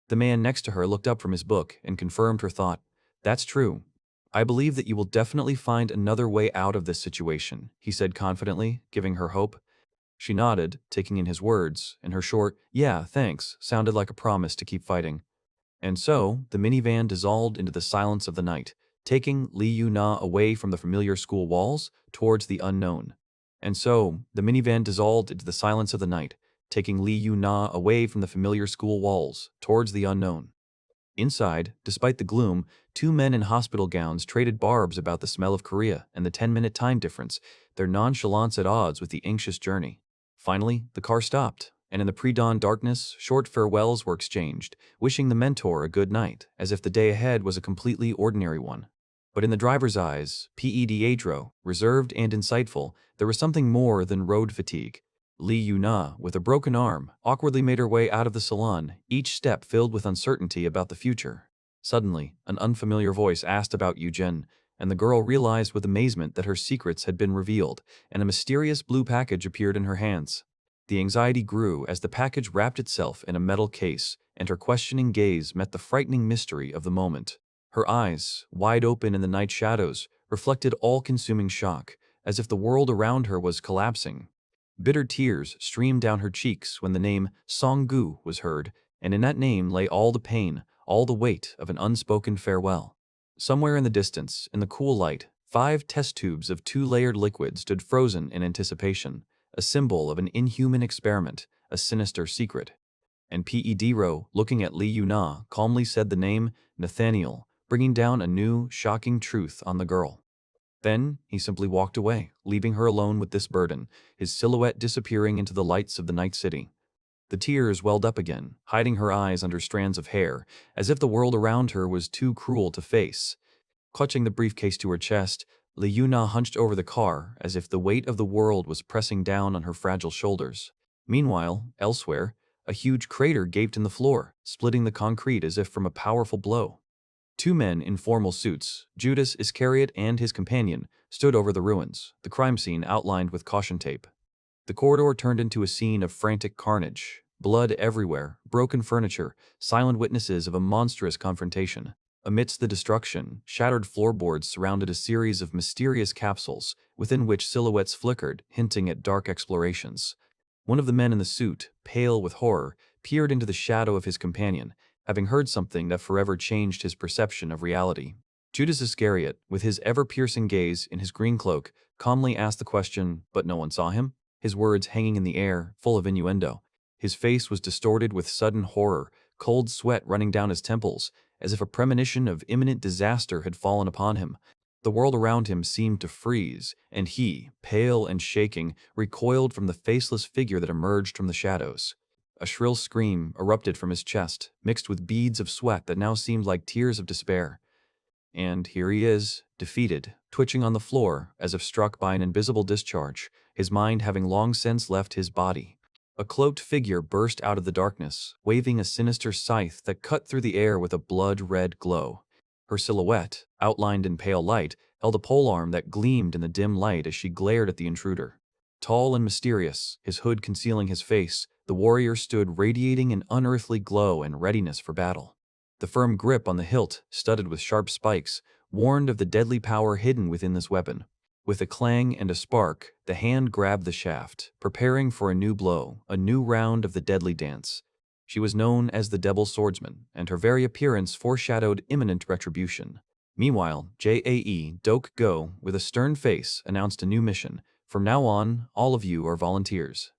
The man next to her looked up from his book and confirmed her thought. "That's true. I believe that you will definitely find another way out of this situation," he said confidently, giving her hope. She nodded, taking in his words, and her short, "Yeah, thanks," sounded like a promise to keep fighting. And so, the minivan dissolved into the silence of the night, taking Li Yuna away from the familiar school walls towards the unknown. And so, the minivan dissolved into the silence of the night, taking Li Yuna away from the familiar school walls towards the unknown. Inside, despite the gloom, two men in hospital gowns traded barbs about the smell of Korea and the 10-minute time difference, their nonchalance at odds with the anxious journey. Finally, the car stopped, and in the pre-dawn darkness, short farewells were exchanged, wishing the mentor a good night, as if the day ahead was a completely ordinary one. But in the driver's eyes, Pedro, reserved and insightful, there was something more than road fatigue. Li Yuna, with a broken arm, awkwardly made her way out of the salon, each step filled with uncertainty about the future. Suddenly, an unfamiliar voice asked about Eugen, and the girl realized with amazement that her secrets had been revealed, and a mysterious blue package appeared in her hands. The anxiety grew as the package wrapped itself in a metal case, and her questioning gaze met the frightening mystery of the moment. Her eyes, wide open in the night shadows, reflected all-consuming shock, as if the world around her was collapsing. Bitter tears streamed down her cheeks when the name Song-gu was heard, and in that name lay all the pain, all the weight of an unspoken farewell. Somewhere in the distance, in the cool light, 5 test tubes of 2-layered liquid stood frozen in anticipation, a symbol of an inhuman experiment, a sinister secret. And Pedro, looking at Li Yuna, calmly said the name Nathaniel, bringing down a new, shocking truth on the girl. Then he simply walked away, leaving her alone with this burden, his silhouette disappearing into the lights of the night city. The tears welled up again, hiding her eyes under strands of hair, as if the world around her was too cruel to face. Clutching the briefcase to her chest, Liu Na hunched over the car as if the weight of the world was pressing down on her fragile shoulders. Meanwhile, elsewhere, a huge crater gaped in the floor, splitting the concrete as if from a powerful blow. Two men in formal suits, Judas Iscariot and his companion, stood over the ruins, the crime scene outlined with caution tape. The corridor turned into a scene of frantic carnage. Blood everywhere, broken furniture, silent witnesses of a monstrous confrontation. Amidst the destruction, shattered floorboards surrounded a series of mysterious capsules, within which silhouettes flickered, hinting at dark explorations. One of the men in the suit, pale with horror, peered into the shadow of his companion, having heard something that forever changed his perception of reality. Judas Iscariot, with his ever-piercing gaze in his green cloak, calmly asked the question, but no one saw him, his words hanging in the air, full of innuendo. His face was distorted with sudden horror, cold sweat running down his temples, as if a premonition of imminent disaster had fallen upon him. The world around him seemed to freeze, and he, pale and shaking, recoiled from the faceless figure that emerged from the shadows. A shrill scream erupted from his chest, mixed with beads of sweat that now seemed like tears of despair. And here he is, defeated, twitching on the floor as if struck by an invisible discharge, his mind having long since left his body. A cloaked figure burst out of the darkness, waving a sinister scythe that cut through the air with a blood-red glow. Her silhouette, outlined in pale light, held a polearm that gleamed in the dim light as she glared at the intruder. Tall and mysterious, his hood concealing his face, the warrior stood radiating an unearthly glow and readiness for battle. The firm grip on the hilt, studded with sharp spikes, warned of the deadly power hidden within this weapon. With a clang and a spark, the hand grabbed the shaft, preparing for a new blow, a new round of the deadly dance. She was known as the Devil Swordsman, and her very appearance foreshadowed imminent retribution. Meanwhile, JAE Dok Go, with a stern face, announced a new mission. From now on, all of you are volunteers.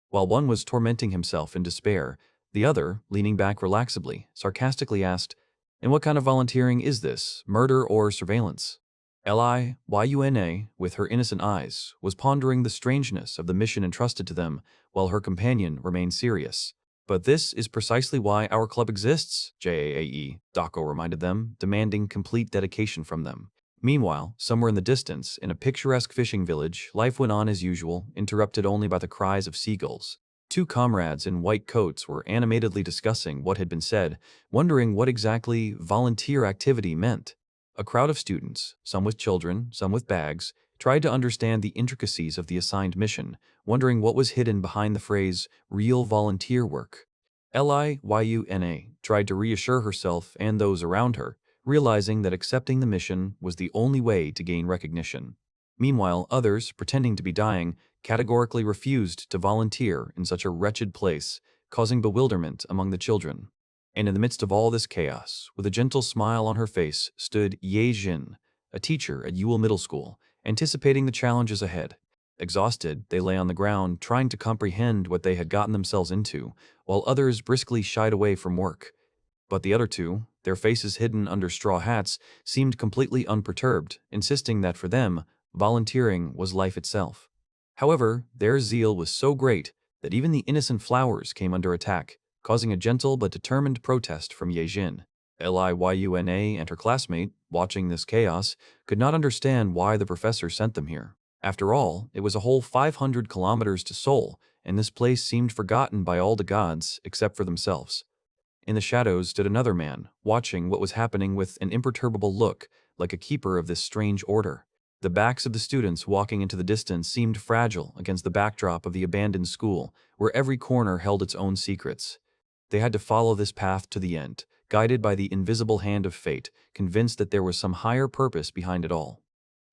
While one was tormenting himself in despair, the other, leaning back relaxedly, sarcastically asked, "And what kind of volunteering is this, murder or surveillance?" Liyuna, with her innocent eyes, was pondering the strangeness of the mission entrusted to them, while her companion remained serious. "But this is precisely why our club exists," JAE Dako reminded them, demanding complete dedication from them. Meanwhile, somewhere in the distance, in a picturesque fishing village, life went on as usual, interrupted only by the cries of seagulls. Two comrades in white coats were animatedly discussing what had been said, wondering what exactly volunteer activity meant. A crowd of students, some with children, some with bags, tried to understand the intricacies of the assigned mission, wondering what was hidden behind the phrase, real volunteer work. Liyuna tried to reassure herself and those around her, realizing that accepting the mission was the only way to gain recognition. Meanwhile, others, pretending to be dying, categorically refused to volunteer in such a wretched place, causing bewilderment among the children. And in the midst of all this chaos, with a gentle smile on her face, stood Ye Jin, a teacher at Ewell Middle School, anticipating the challenges ahead. Exhausted, they lay on the ground, trying to comprehend what they had gotten themselves into, while others briskly shied away from work. But the other two, their faces hidden under straw hats, seemed completely unperturbed, insisting that for them, volunteering was life itself. However, their zeal was so great that even the innocent flowers came under attack, causing a gentle but determined protest from Yejin. Liyuna and her classmate, watching this chaos, could not understand why the professor sent them here. After all, it was a whole 500 kilometers to Seoul, and this place seemed forgotten by all the gods except for themselves. In the shadows stood another man, watching what was happening with an imperturbable look, like a keeper of this strange order. The backs of the students walking into the distance seemed fragile against the backdrop of the abandoned school, where every corner held its own secrets. They had to follow this path to the end, guided by the invisible hand of fate, convinced that there was some higher purpose behind it all.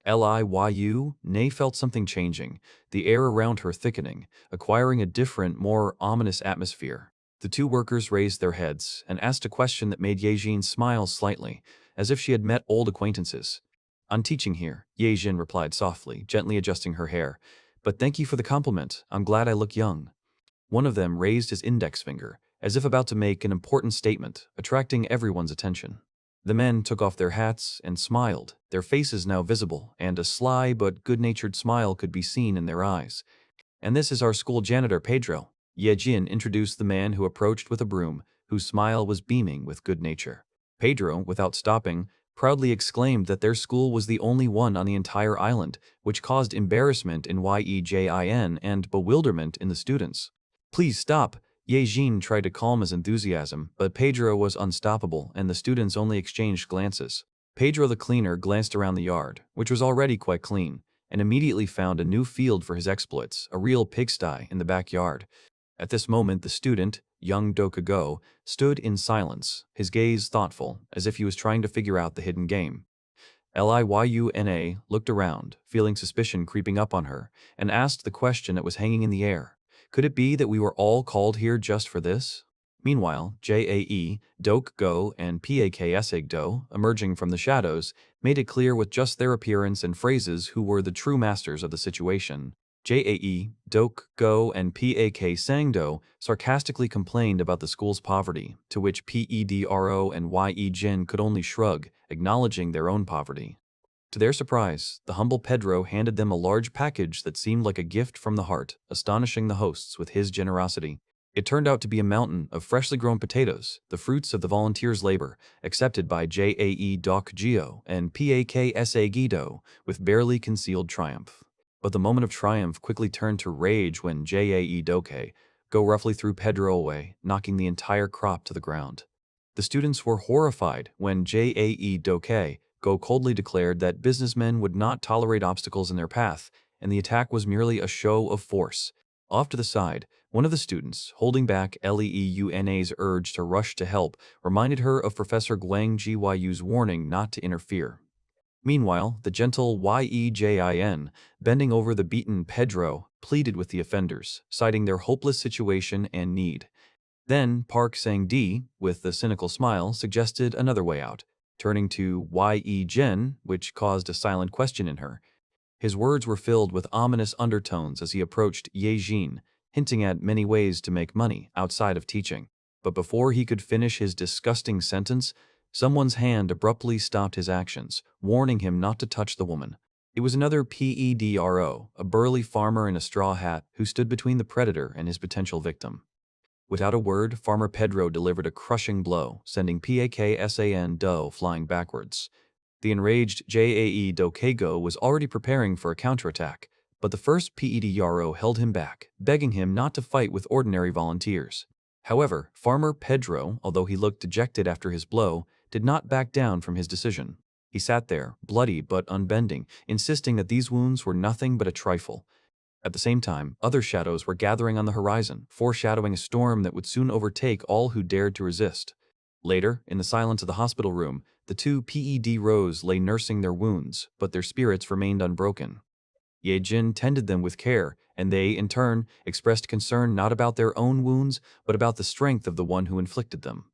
Liyuna felt something changing, the air around her thickening, acquiring a different, more ominous atmosphere. The two workers raised their heads and asked a question that made Yejin smile slightly, as if she had met old acquaintances. "I'm teaching here," Yejin replied softly, gently adjusting her hair. "But thank you for the compliment. I'm glad I look young." One of them raised his index finger, as if about to make an important statement, attracting everyone's attention. The men took off their hats and smiled, their faces now visible, and a sly but good-natured smile could be seen in their eyes. "And this is our school janitor, Pedro." Yejin introduced the man who approached with a broom, whose smile was beaming with good nature. Pedro, without stopping, proudly exclaimed that their school was the only one on the entire island, which caused embarrassment in Yejin and bewilderment in the students. Please stop. Yejin tried to calm his enthusiasm, but Pedro was unstoppable and the students only exchanged glances. Pedro the cleaner glanced around the yard, which was already quite clean, and immediately found a new field for his exploits, a real pigsty in the backyard. At this moment the student, young Dokugo, stood in silence, his gaze thoughtful, as if he was trying to figure out the hidden game. Liyuna looked around, feeling suspicion creeping up on her, and asked the question that was hanging in the air. Could it be that we were all called here just for this? Meanwhile, JAE, Dokugo, and PAKSEGDO, emerging from the shadows, made it clear with just their appearance and phrases who were the true masters of the situation. JAE, Dokugo, and PAK Sangdo sarcastically complained about the school's poverty, to which PEDRO and YE Jin could only shrug, acknowledging their own poverty. To their surprise, the humble Pedro handed them a large package that seemed like a gift from the heart, astonishing the hosts with his generosity. It turned out to be a mountain of freshly grown potatoes, the fruits of the volunteers' labor, accepted by JAE Dokgyo and PAKSA Gido with barely concealed triumph. But the moment of triumph quickly turned to rage when JAE Doke go roughly threw Pedro away, knocking the entire crop to the ground. The students were horrified when JAE Doke go coldly declared that businessmen would not tolerate obstacles in their path, and the attack was merely a show of force. Off to the side, one of the students, holding back Leuna's urge to rush to help, reminded her of Professor Guang Gyu's warning not to interfere. Meanwhile, the gentle Yejin, bending over the beaten Pedro, pleaded with the offenders, citing their hopeless situation and need. Then Park Sang-di, with a cynical smile, suggested another way out, turning to Ye Jin, which caused a silent question in her. His words were filled with ominous undertones as he approached Ye Jin, hinting at many ways to make money outside of teaching. But before he could finish his disgusting sentence, someone's hand abruptly stopped his actions, warning him not to touch the woman. It was another PEDRO, a burly farmer in a straw hat who stood between the predator and his potential victim. Without a word, Farmer Pedro delivered a crushing blow, sending PAKSAN flying backwards. The enraged JAE Dokego was already preparing for a counterattack, but the first PEDRO held him back, begging him not to fight with ordinary volunteers. However, Farmer Pedro, although he looked dejected after his blow, did not back down from his decision. He sat there, bloody but unbending, insisting that these wounds were nothing but a trifle. At the same time, other shadows were gathering on the horizon, foreshadowing a storm that would soon overtake all who dared to resist. Later, in the silence of the hospital room, the two PEDROs lay nursing their wounds, but their spirits remained unbroken. Yejin tended them with care, and they, in turn, expressed concern not about their own wounds, but about the strength of the one who inflicted them.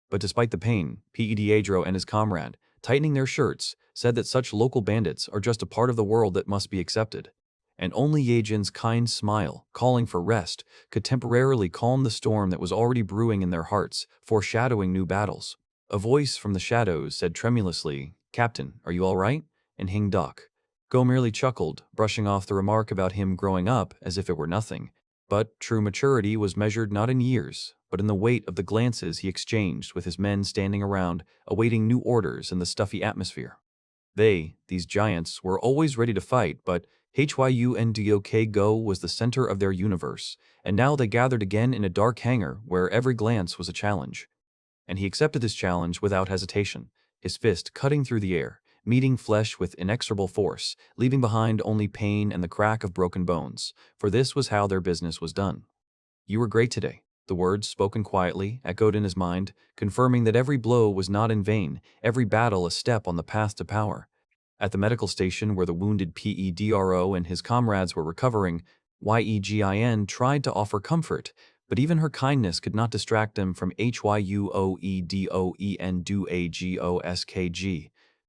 But despite the pain, Pedro and his comrade, tightening their shirts, said that such local bandits are just a part of the world that must be accepted. And only Yejin's kind smile, calling for rest, could temporarily calm the storm that was already brewing in their hearts, foreshadowing new battles. A voice from the shadows said tremulously, "Captain, are you all right?" And Hing Duk Go merely chuckled, brushing off the remark about him growing up as if it were nothing. But true maturity was measured not in years, but in the weight of the glances he exchanged with his men standing around, awaiting new orders in the stuffy atmosphere. They, these giants, were always ready to fight, but Hyundok Go was the center of their universe, and now they gathered again in a dark hangar where every glance was a challenge. And he accepted this challenge without hesitation, his fist cutting through the air, meeting flesh with inexorable force, leaving behind only pain and the crack of broken bones, for this was how their business was done. "You were great today." The words, spoken quietly, echoed in his mind, confirming that every blow was not in vain, every battle a step on the path to power. At the medical station where the wounded PEDRO and his comrades were recovering, Yegin tried to offer comfort, but even her kindness could not distract them from Hyuoedoen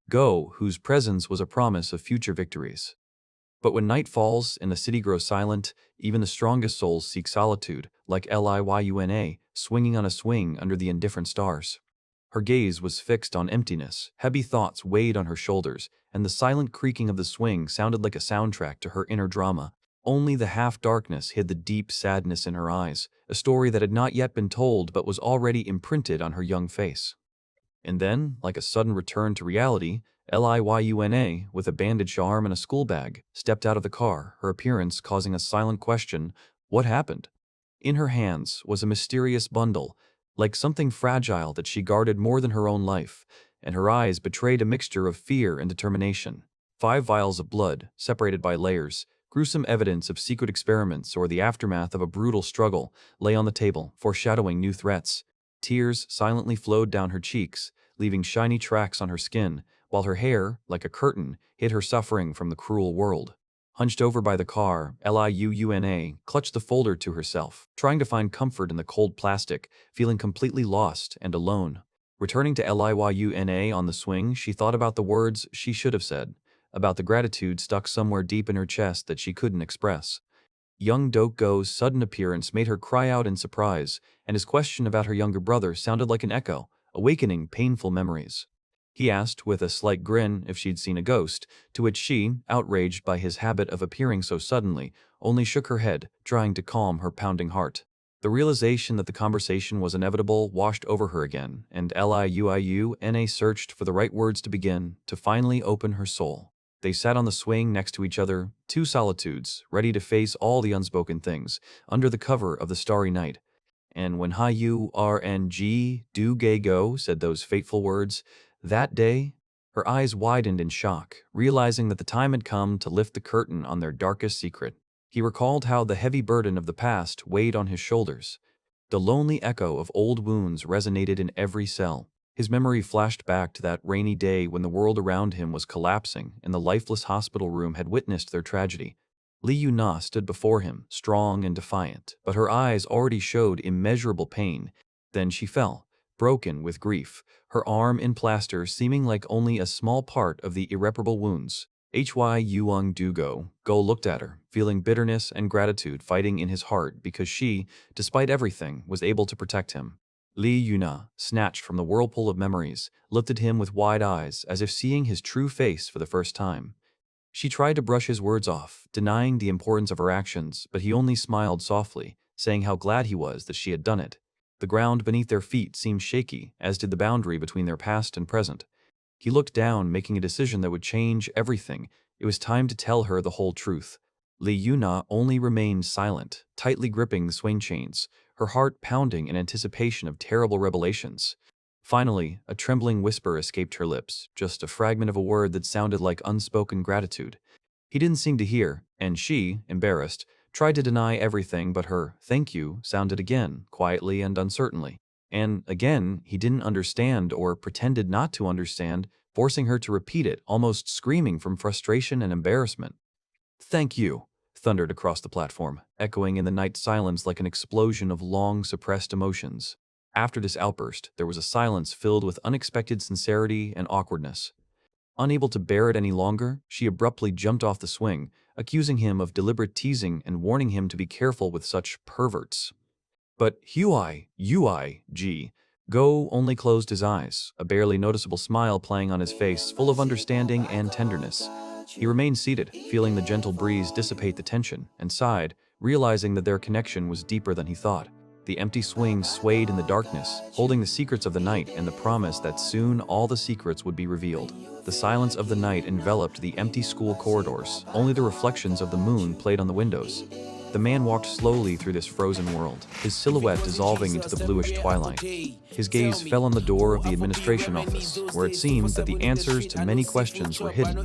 Go, whose presence was a promise of future victories. But when night falls and the city grows silent, even the strongest souls seek solitude, like Liyuna, swinging on a swing under the indifferent stars. Her gaze was fixed on emptiness, heavy thoughts weighed on her shoulders, and the silent creaking of the swing sounded like a soundtrack to her inner drama. Only the half-darkness hid the deep sadness in her eyes, a story that had not yet been told but was already imprinted on her young face. And then, like a sudden return to reality, Liyuna, with a bandaged arm and a school bag, stepped out of the car, her appearance causing a silent question, what happened? In her hands was a mysterious bundle, like something fragile that she guarded more than her own life, and her eyes betrayed a mixture of fear and determination. 5 vials of blood, separated by layers, gruesome evidence of secret experiments or the aftermath of a brutal struggle, lay on the table, foreshadowing new threats. Tears silently flowed down her cheeks, leaving shiny tracks on her skin, while her hair, like a curtain, hid her suffering from the cruel world. Hunched over by the car, Liuna clutched the folder to herself, trying to find comfort in the cold plastic, feeling completely lost and alone. Returning to Liuna on the swing, she thought about the words she should have said, about the gratitude stuck somewhere deep in her chest that she couldn't express. Young Doko's sudden appearance made her cry out in surprise, and his question about her younger brother sounded like an echo, awakening painful memories. He asked, with a slight grin, if she'd seen a ghost, to which she, outraged by his habit of appearing so suddenly, only shook her head, trying to calm her pounding heart. The realization that the conversation was inevitable washed over her again, and Liuna searched for the right words to begin, to finally open her soul. They sat on the swing next to each other, 2 solitudes, ready to face all the unspoken things, under the cover of the starry night. And when Hyurng do gay go said those fateful words, that day, her eyes widened in shock, realizing that the time had come to lift the curtain on their darkest secret. He recalled how the heavy burden of the past weighed on his shoulders. The lonely echo of old wounds resonated in every cell. His memory flashed back to that rainy day when the world around him was collapsing and the lifeless hospital room had witnessed their tragedy. Liuna stood before him, strong and defiant, but her eyes already showed immeasurable pain. Then she fell, broken with grief, her arm in plaster seeming like only a small part of the irreparable wounds. Hyung Go looked at her, feeling bitterness and gratitude fighting in his heart because she, despite everything, was able to protect him. Liuna, snatched from the whirlpool of memories, looked at him with wide eyes as if seeing his true face for the first time. She tried to brush his words off, denying the importance of her actions, but he only smiled softly, saying how glad he was that she had done it. The ground beneath their feet seemed shaky, as did the boundary between their past and present. He looked down, making a decision that would change everything. It was time to tell her the whole truth. Liuna only remained silent, tightly gripping the swing chains, her heart pounding in anticipation of terrible revelations. Finally, a trembling whisper escaped her lips, just a fragment of a word that sounded like unspoken gratitude. He didn't seem to hear, and she, embarrassed, tried to deny everything but her "thank you" sounded again, quietly and uncertainly. And again, he didn't understand or pretended not to understand, forcing her to repeat it, almost screaming from frustration and embarrassment. "Thank you," thundered across the platform, echoing in the night silence like an explosion of long-suppressed emotions. After this outburst, there was a silence filled with unexpected sincerity and awkwardness. Unable to bear it any longer, she abruptly jumped off the swing, accusing him of deliberate teasing and warning him to be careful with such perverts. But Go only closed his eyes, a barely noticeable smile playing on his face, full of understanding and tenderness. He remained seated, feeling the gentle breeze dissipate the tension, and sighed, realizing that their connection was deeper than he thought. The empty swing swayed in the darkness, holding the secrets of the night and the promise that soon all the secrets would be revealed. The silence of the night enveloped the empty school corridors, only the reflections of the moon played on the windows. The man walked slowly through this frozen world, his silhouette dissolving into the bluish twilight. His gaze fell on the door of the administration office, where it seemed that the answers to many questions were hidden.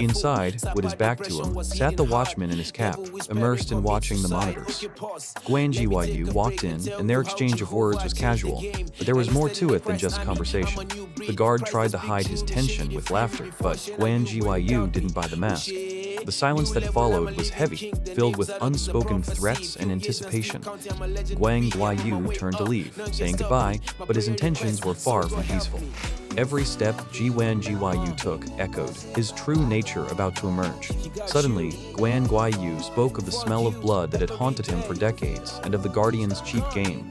Inside, with his back to him, sat the watchman in his cap, immersed in watching the monitors. Guan walked in, and their exchange of words was casual, but there was more to it than just conversation. The guard tried to hide his tension with laughter, but Guan didn't buy the mask. The silence that followed was heavy, filled with unspoken threats and anticipation. Guang Guayu turned to leave, saying goodbye, but his intentions were far from peaceful. Every step Jiwan Jiyu took echoed, his true nature about to emerge. Suddenly, Guan Guayu spoke of the smell of blood that had haunted him for decades and of the Guardian's cheap game.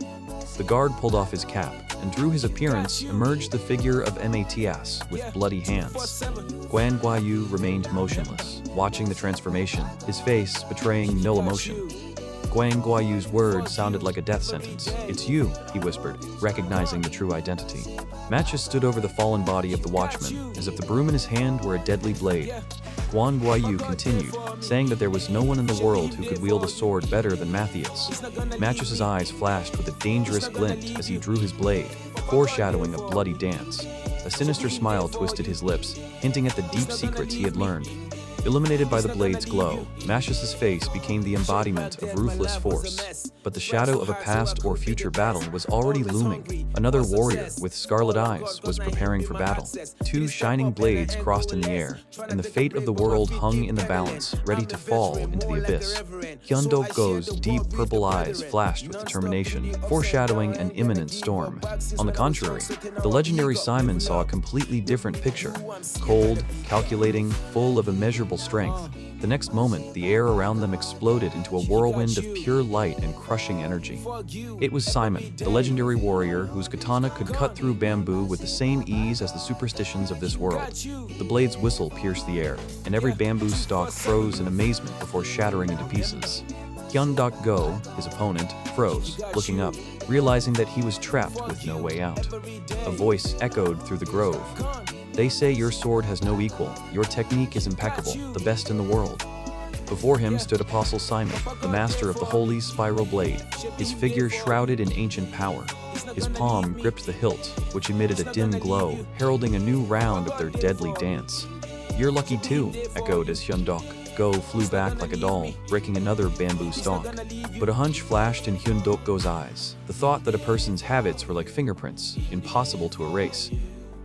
The guard pulled off his cap, and through his appearance emerged the figure of Mats with bloody hands. Guan Guayu remained motionless, watching the transformation, his face betraying no emotion. Guang Guayu's words sounded like a death sentence. "It's you," he whispered, recognizing the true identity. Matches stood over the fallen body of the watchman, as if the broom in his hand were a deadly blade. Guan Guayu continued, saying that there was no one in the world who could wield a sword better than Matthias. Matches's eyes flashed with a dangerous glint as he drew his blade, foreshadowing a bloody dance. A sinister smile twisted his lips, hinting at the deep secrets he had learned. Illuminated by the blade's glow, Matthias's face became the embodiment of ruthless force. But the shadow of a past or future battle was already looming. Another warrior with scarlet eyes was preparing for battle. Two shining blades crossed in the air, and the fate of the world hung in the balance, ready to fall into the abyss. Hyundok-go's deep purple eyes flashed with determination, foreshadowing an imminent storm. On the contrary, the legendary Simon saw a completely different picture. Cold, calculating, full of immeasurable strength. The next moment, the air around them exploded into a whirlwind of pure light and crushing energy. It was Simon, the legendary warrior whose katana could cut through bamboo with the same ease as the superstitions of this world. The blade's whistle pierced the air, and every bamboo stalk froze in amazement before shattering into pieces. Hyundok-go, his opponent, froze, looking up, realizing that he was trapped with no way out. A voice echoed through the grove. "They say your sword has no equal, your technique is impeccable, the best in the world." Before him stood Apostle Simon, the master of the holy spiral blade, his figure shrouded in ancient power. His palm gripped the hilt, which emitted a dim glow, heralding a new round of their deadly dance. "You're lucky too," echoed as Hyundok-go flew back like a doll, breaking another bamboo stalk. But a hunch flashed in Hyundok-go's eyes, the thought that a person's habits were like fingerprints, impossible to erase.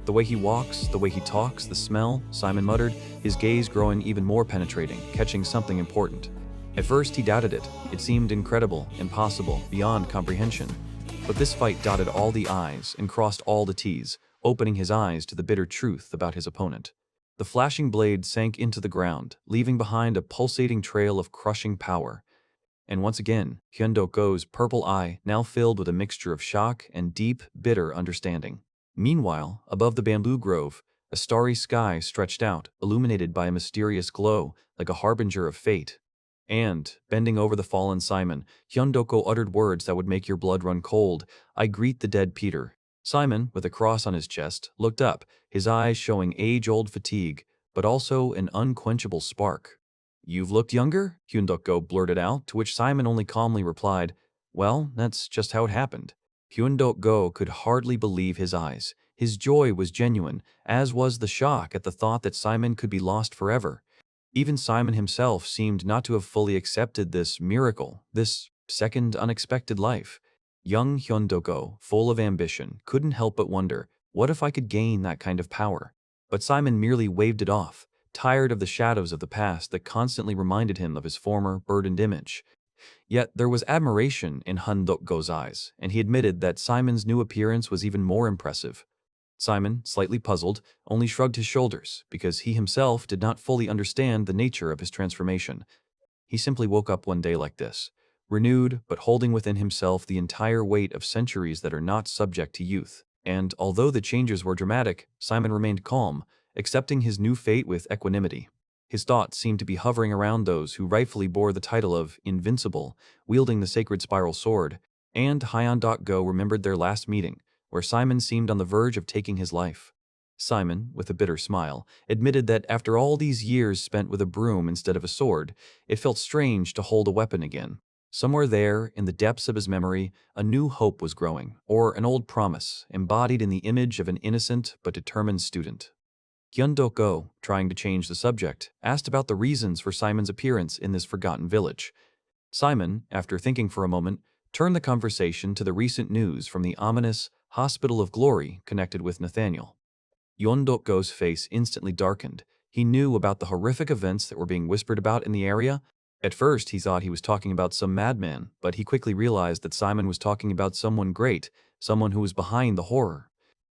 "The way he walks, the way he talks, the smell," Simon muttered, his gaze growing even more penetrating, catching something important. At first he doubted it. It seemed incredible, impossible, beyond comprehension. But this fight dotted all the I's and crossed all the T's, opening his eyes to the bitter truth about his opponent. The flashing blade sank into the ground, leaving behind a pulsating trail of crushing power. And once again, Hyundok-go's purple eye now filled with a mixture of shock and deep, bitter understanding. Meanwhile, above the bamboo grove, a starry sky stretched out, illuminated by a mysterious glow, like a harbinger of fate. And, bending over the fallen Simon, Hyundok-go uttered words that would make your blood run cold. "I greet the dead Peter." Simon, with a cross on his chest, looked up, his eyes showing age-old fatigue, but also an unquenchable spark. "You've looked younger?" Hyundok-go blurted out, to which Simon only calmly replied, "Well, that's just how it happened." Hyundok-go could hardly believe his eyes. His joy was genuine, as was the shock at the thought that Simon could be lost forever. Even Simon himself seemed not to have fully accepted this miracle, this second unexpected life. Young Hyundok-go, full of ambition, couldn't help but wonder, what if I could gain that kind of power? But Simon merely waved it off, tired of the shadows of the past that constantly reminded him of his former burdened image. Yet there was admiration in Hyundok-go's eyes, and he admitted that Simon's new appearance was even more impressive. Simon, slightly puzzled, only shrugged his shoulders, because he himself did not fully understand the nature of his transformation. He simply woke up one day like this, renewed but holding within himself the entire weight of centuries that are not subject to youth. And although the changes were dramatic, Simon remained calm, accepting his new fate with equanimity. His thoughts seemed to be hovering around those who rightfully bore the title of Invincible, wielding the sacred spiral sword, and Hyundok-go remembered their last meeting, where Simon seemed on the verge of taking his life. Simon, with a bitter smile, admitted that after all these years spent with a broom instead of a sword, it felt strange to hold a weapon again. Somewhere there, in the depths of his memory, a new hope was growing, or an old promise, embodied in the image of an innocent but determined student. Hyundok-go, trying to change the subject, asked about the reasons for Simon's appearance in this forgotten village. Simon, after thinking for a moment, turned the conversation to the recent news from the ominous Hospital of Glory connected with Nathaniel. Hyundok-go's face instantly darkened. He knew about the horrific events that were being whispered about in the area. At first, he thought he was talking about some madman, but he quickly realized that Simon was talking about someone great, someone who was behind the horror.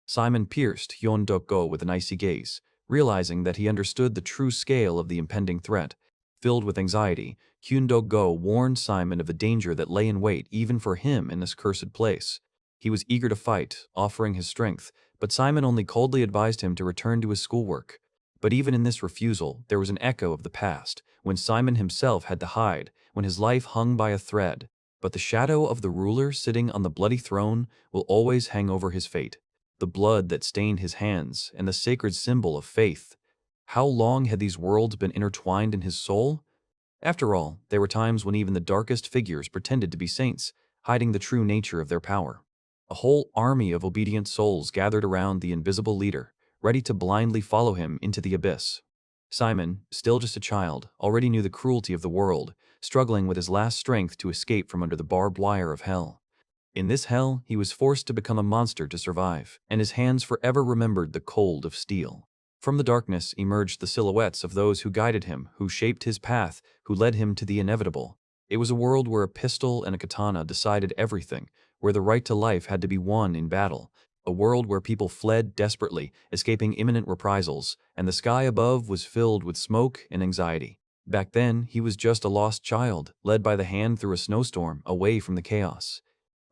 Simon pierced Hyundok-go with an icy gaze, realizing that he understood the true scale of the impending threat. Filled with anxiety, Hyundok-go warned Simon of the danger that lay in wait even for him in this cursed place. He was eager to fight, offering his strength, but Simon only coldly advised him to return to his schoolwork. But even in this refusal, there was an echo of the past, when Simon himself had to hide, when his life hung by a thread. But the shadow of the ruler sitting on the bloody throne will always hang over his fate. The blood that stained his hands and the sacred symbol of faith. How long had these worlds been intertwined in his soul? After all, there were times when even the darkest figures pretended to be saints, hiding the true nature of their power. A whole army of obedient souls gathered around the invisible leader, ready to blindly follow him into the abyss. Simon, still just a child, already knew the cruelty of the world, struggling with his last strength to escape from under the barbed wire of hell. In this hell, he was forced to become a monster to survive, and his hands forever remembered the cold of steel. From the darkness emerged the silhouettes of those who guided him, who shaped his path, who led him to the inevitable. It was a world where a pistol and a katana decided everything, where the right to life had to be won in battle. A world where people fled desperately, escaping imminent reprisals, and the sky above was filled with smoke and anxiety. Back then, he was just a lost child, led by the hand through a snowstorm, away from the chaos.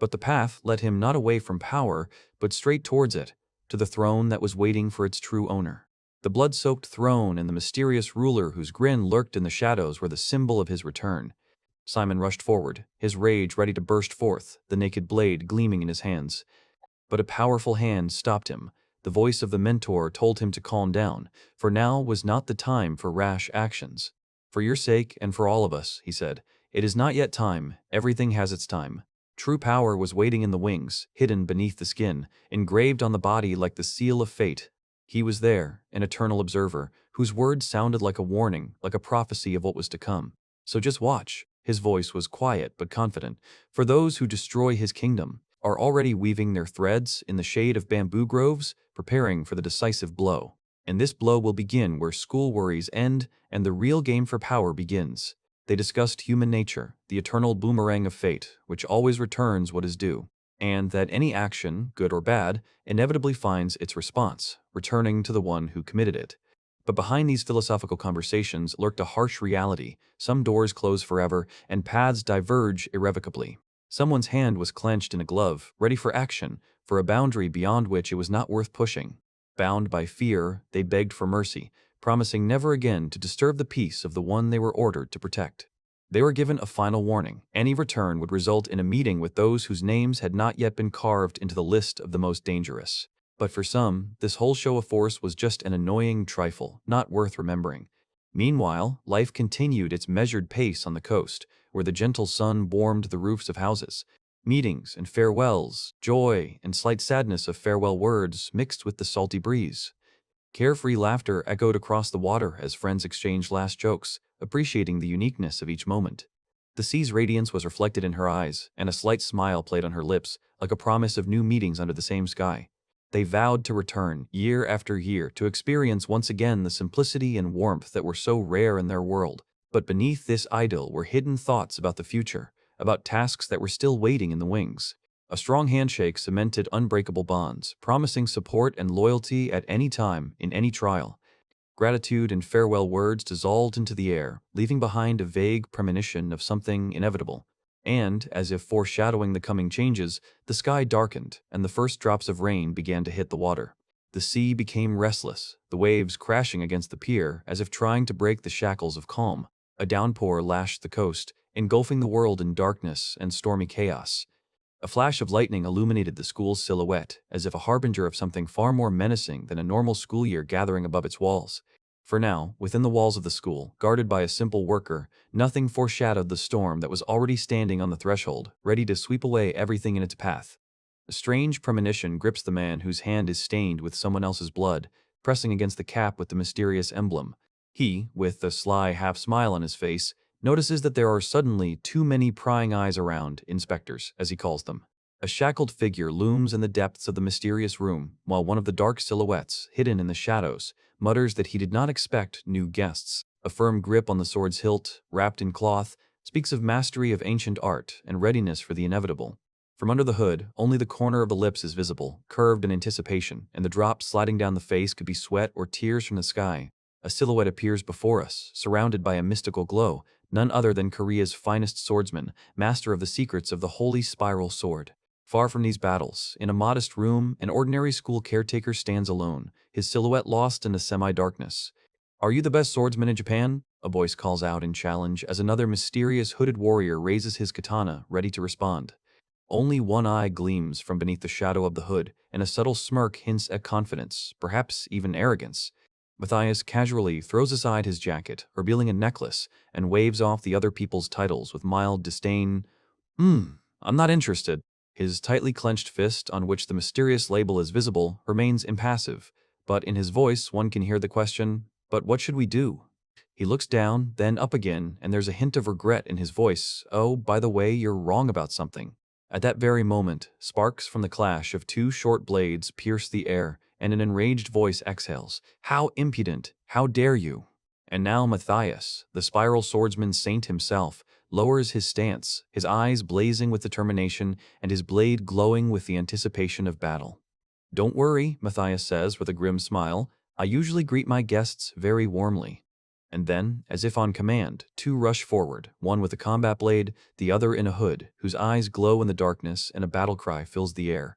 But the path led him not away from power, but straight towards it, to the throne that was waiting for its true owner. The blood-soaked throne and the mysterious ruler whose grin lurked in the shadows were the symbol of his return. Simon rushed forward, his rage ready to burst forth, the naked blade gleaming in his hands. But a powerful hand stopped him. The voice of the mentor told him to calm down, for now was not the time for rash actions. "For your sake and for all of us," he said, "it is not yet time. Everything has its time." True power was waiting in the wings, hidden beneath the skin, engraved on the body like the seal of fate. He was there, an eternal observer, whose words sounded like a warning, like a prophecy of what was to come. "So just watch." His voice was quiet but confident. "For those who destroy his kingdom are already weaving their threads in the shade of bamboo groves, preparing for the decisive blow. And this blow will begin where school worries end and the real game for power begins." They discussed human nature, the eternal boomerang of fate, which always returns what is due, and that any action, good or bad, inevitably finds its response, returning to the one who committed it. But behind these philosophical conversations lurked a harsh reality. Some doors close forever, and paths diverge irrevocably. Someone's hand was clenched in a glove, ready for action, for a boundary beyond which it was not worth pushing. Bound by fear, they begged for mercy, promising never again to disturb the peace of the one they were ordered to protect. They were given a final warning. Any return would result in a meeting with those whose names had not yet been carved into the list of the most dangerous. But for some, this whole show of force was just an annoying trifle, not worth remembering. Meanwhile, life continued its measured pace on the coast, where the gentle sun warmed the roofs of houses. Meetings and farewells, joy and slight sadness of farewell words mixed with the salty breeze. Carefree laughter echoed across the water as friends exchanged last jokes, appreciating the uniqueness of each moment. The sea's radiance was reflected in her eyes, and a slight smile played on her lips, like a promise of new meetings under the same sky. They vowed to return, year after year, to experience once again the simplicity and warmth that were so rare in their world. But beneath this idyll were hidden thoughts about the future, about tasks that were still waiting in the wings. A strong handshake cemented unbreakable bonds, promising support and loyalty at any time, in any trial. Gratitude and farewell words dissolved into the air, leaving behind a vague premonition of something inevitable. And, as if foreshadowing the coming changes, the sky darkened, and the first drops of rain began to hit the water. The sea became restless, the waves crashing against the pier as if trying to break the shackles of calm. A downpour lashed the coast, engulfing the world in darkness and stormy chaos. A flash of lightning illuminated the school's silhouette, as if a harbinger of something far more menacing than a normal school year gathering above its walls. For now, within the walls of the school, guarded by a simple worker, nothing foreshadowed the storm that was already standing on the threshold, ready to sweep away everything in its path. A strange premonition grips the man whose hand is stained with someone else's blood, pressing against the cap with the mysterious emblem. He, with a sly half-smile on his face, notices that there are suddenly too many prying eyes around, inspectors, as he calls them. A shackled figure looms in the depths of the mysterious room, while one of the dark silhouettes, hidden in the shadows, mutters that he did not expect new guests. A firm grip on the sword's hilt, wrapped in cloth, speaks of mastery of ancient art and readiness for the inevitable. From under the hood, only the corner of the lips is visible, curved in anticipation, and the drops sliding down the face could be sweat or tears from the sky. A silhouette appears before us, surrounded by a mystical glow, none other than Korea's finest swordsman, master of the secrets of the holy spiral sword. Far from these battles, in a modest room, an ordinary school caretaker stands alone, his silhouette lost in the semi-darkness. Are you the best swordsman in Japan? A voice calls out in challenge as another mysterious hooded warrior raises his katana, ready to respond. Only one eye gleams from beneath the shadow of the hood, and a subtle smirk hints at confidence, perhaps even arrogance. Matthias casually throws aside his jacket, revealing a necklace, and waves off the other people's titles with mild disdain. I'm not interested. His tightly clenched fist, on which the mysterious label is visible, remains impassive, but in his voice one can hear the question, "But what should we do?" He looks down, then up again, and there's a hint of regret in his voice. "Oh, by the way, you're wrong about something." At that very moment, sparks from the clash of two short blades pierce the air, and an enraged voice exhales, "How impudent! How dare you!" And now Matthias, the spiral swordsman saint himself, lowers his stance, his eyes blazing with determination and his blade glowing with the anticipation of battle. "Don't worry," Matthias says with a grim smile. "I usually greet my guests very warmly." And then, as if on command, two rush forward, one with a combat blade, the other in a hood, whose eyes glow in the darkness, and a battle cry fills the air.